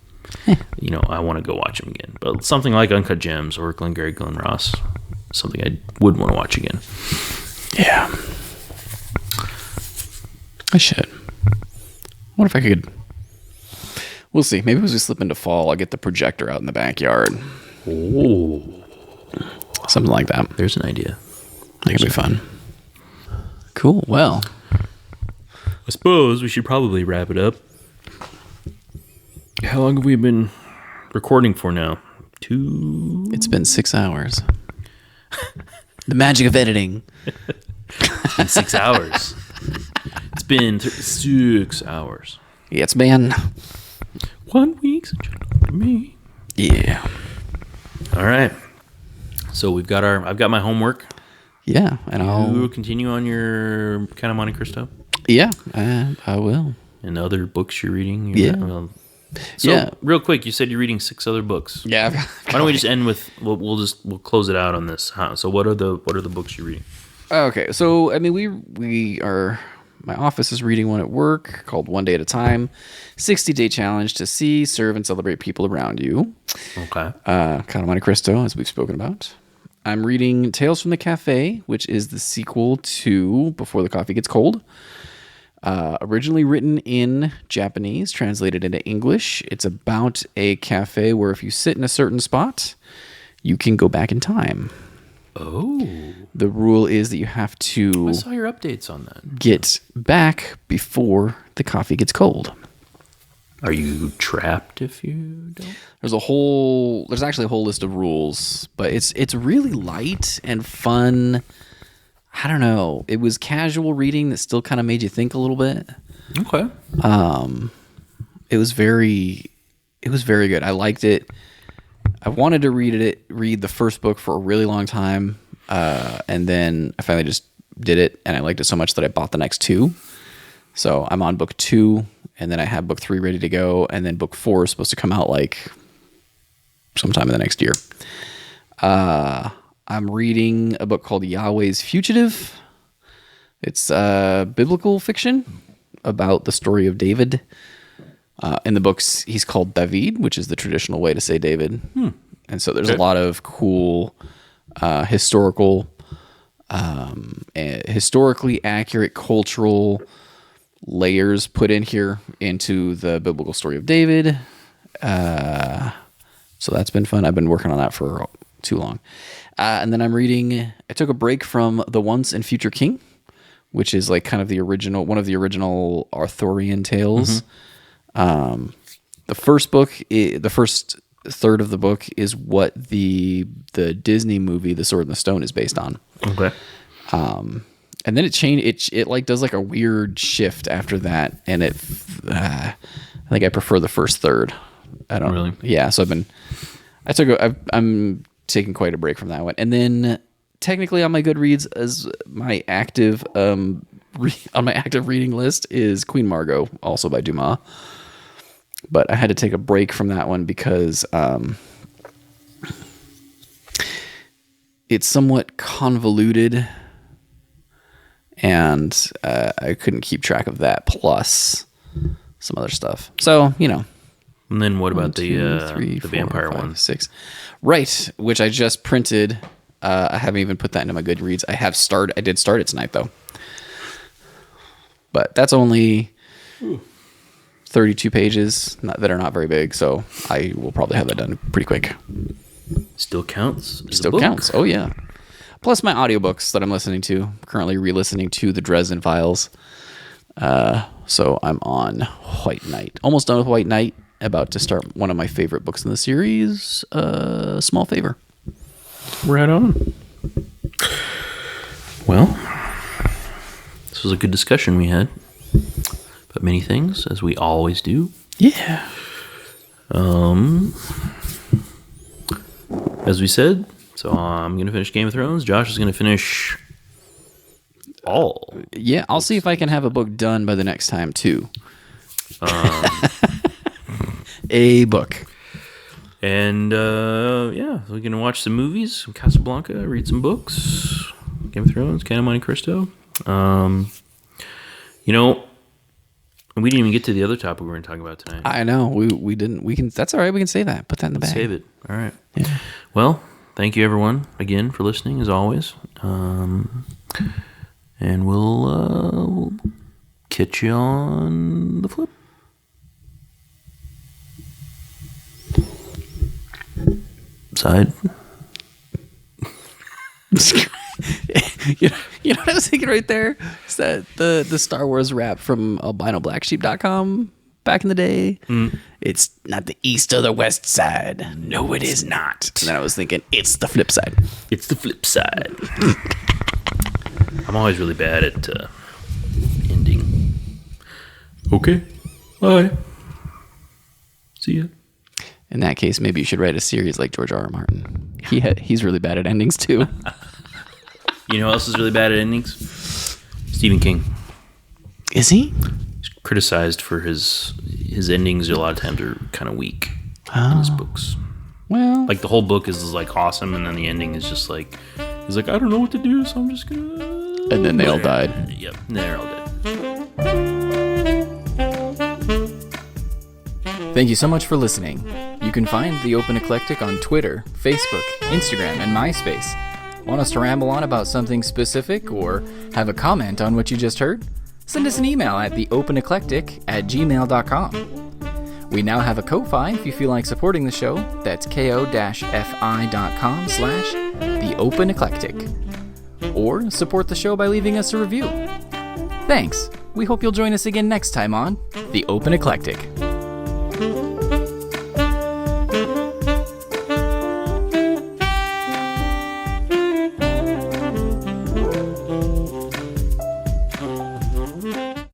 I want to go watch them again. But something like Uncut Gems or Glenn Ross, something I would want to watch again. Yeah. I should. What if I could? We'll see. Maybe as we slip into fall, I'll get the projector out in the backyard. Oh, Something like that. there's an idea. I think it'd be fun. Cool. Well, I suppose we should probably wrap it up. How long have we been recording for now? it's been 6 hours. The magic of editing. It's been 6 hours. It's been 6 hours. Yeah, it's been 1 week since you talked to me. Yeah. All right. So I've got my homework. Yeah, and You I'll continue on your kind of Monte Cristo I will. and other books you're reading. Yeah. Real quick, you said you're reading 6 other books. Yeah. Why don't we just end with we'll close it out on this. So what are the books you're reading? Okay, so I mean, we are. My office is reading one at work called One Day at a Time, 60-day challenge to see, serve, and celebrate people around you. Okay. Kind of Monte Cristo, as we've spoken about. I'm reading Tales from the Cafe, which is the sequel to Before the Coffee Gets Cold. Originally written in Japanese, translated into English. It's about a cafe where if you sit in a certain spot, you can go back in time. Oh. The rule is that you have to I saw your updates on that. get back before the coffee gets cold. Are you trapped if you don't? There's actually a whole list of rules, but it's really light and fun. I don't know. It was casual reading that still kind of made you think a little bit. Okay. It was very good. I liked it. I wanted to read the first book for a really long time, and then I finally just did it, and I liked it so much that I bought the next 2. So I'm on book 2, and then I have book 3 ready to go, and then book 4 is supposed to come out like sometime in the next year. I'm reading a book called Yahweh's Fugitive. It's biblical fiction about the story of David. In the books, he's called David, which is the traditional way to say David. And so there's a lot of cool historically accurate cultural layers put in here into the biblical story of David. So that's been fun. I've been working on that for too long. And then I took a break from The Once and Future King, which is like kind of one of the original Arthurian tales. The first third of the book is what the Disney movie The Sword and the Stone is based on. Okay. And then it changed. It like does like a weird shift after that, and I think I prefer the first third. I don't really. Yeah. So I'm taking quite a break from that one, and then technically on my Goodreads as my active on my active reading list is Queen Margot, also by Dumas. But I had to take a break from that one because it's somewhat convoluted, and I couldn't keep track of that, plus some other stuff. So, And then what about 1, 2, 3, the 4, vampire 5, one? 6. Right, which I just printed. I haven't even put that into my Goodreads. I did start it tonight, though. But that's only 32 pages that are not very big, so I will probably have that done pretty quick. Still counts. Still counts. Oh, yeah. Plus my audiobooks that I'm listening to. Currently re-listening to the Dresden Files. So I'm on White Knight. Almost done with White Knight. About to start one of my favorite books in the series, Small Favor. Right on. Well, this was a good discussion we had about many things, as we always do. Yeah. As we said, so I'm going to finish Game of Thrones. Josh is going to finish all. Yeah, I'll see if I can have a book done by the next time, too. A book. And, yeah, we're going to watch some movies, some Casablanca, read some books, Game of Thrones, Count of Monte Cristo. We didn't even get to the other topic we were going to talk about tonight. I know. We didn't. We can. That's all right. We can say that. Put that in the bag. Save it. All right. Yeah. Well, thank you, everyone, again, for listening, as always. And we'll catch you on the flip. Side. you know what I was thinking right there? Is that the Star Wars rap from albinoblacksheep.com back in the day? It's not the east or the west side. No, it is not. And then I was thinking, it's the flip side. It's the flip side. I'm always really bad at ending. Okay. Bye. See ya. In that case, maybe you should write a series like George R.R. Martin. He's really bad at endings too. You know who else is really bad at endings? Stephen King. Is he? He's criticized for his endings. A lot of times are kind of weak in his books. Well, Like the whole book is like awesome, and then the ending is just like he's like, I don't know what to do, so I'm just gonna. and then they all died. Yep, they're all dead. Thank you so much for listening. You can find The Open Eclectic on Twitter, Facebook, Instagram, and MySpace. Want us to ramble on about something specific or have a comment on what you just heard? Send us an email at theopeneclectic@gmail.com. We now have a Ko-Fi if you feel like supporting the show. That's ko-fi.com/theopeneclectic. Or support the show by leaving us a review. Thanks. We hope you'll join us again next time on The Open Eclectic.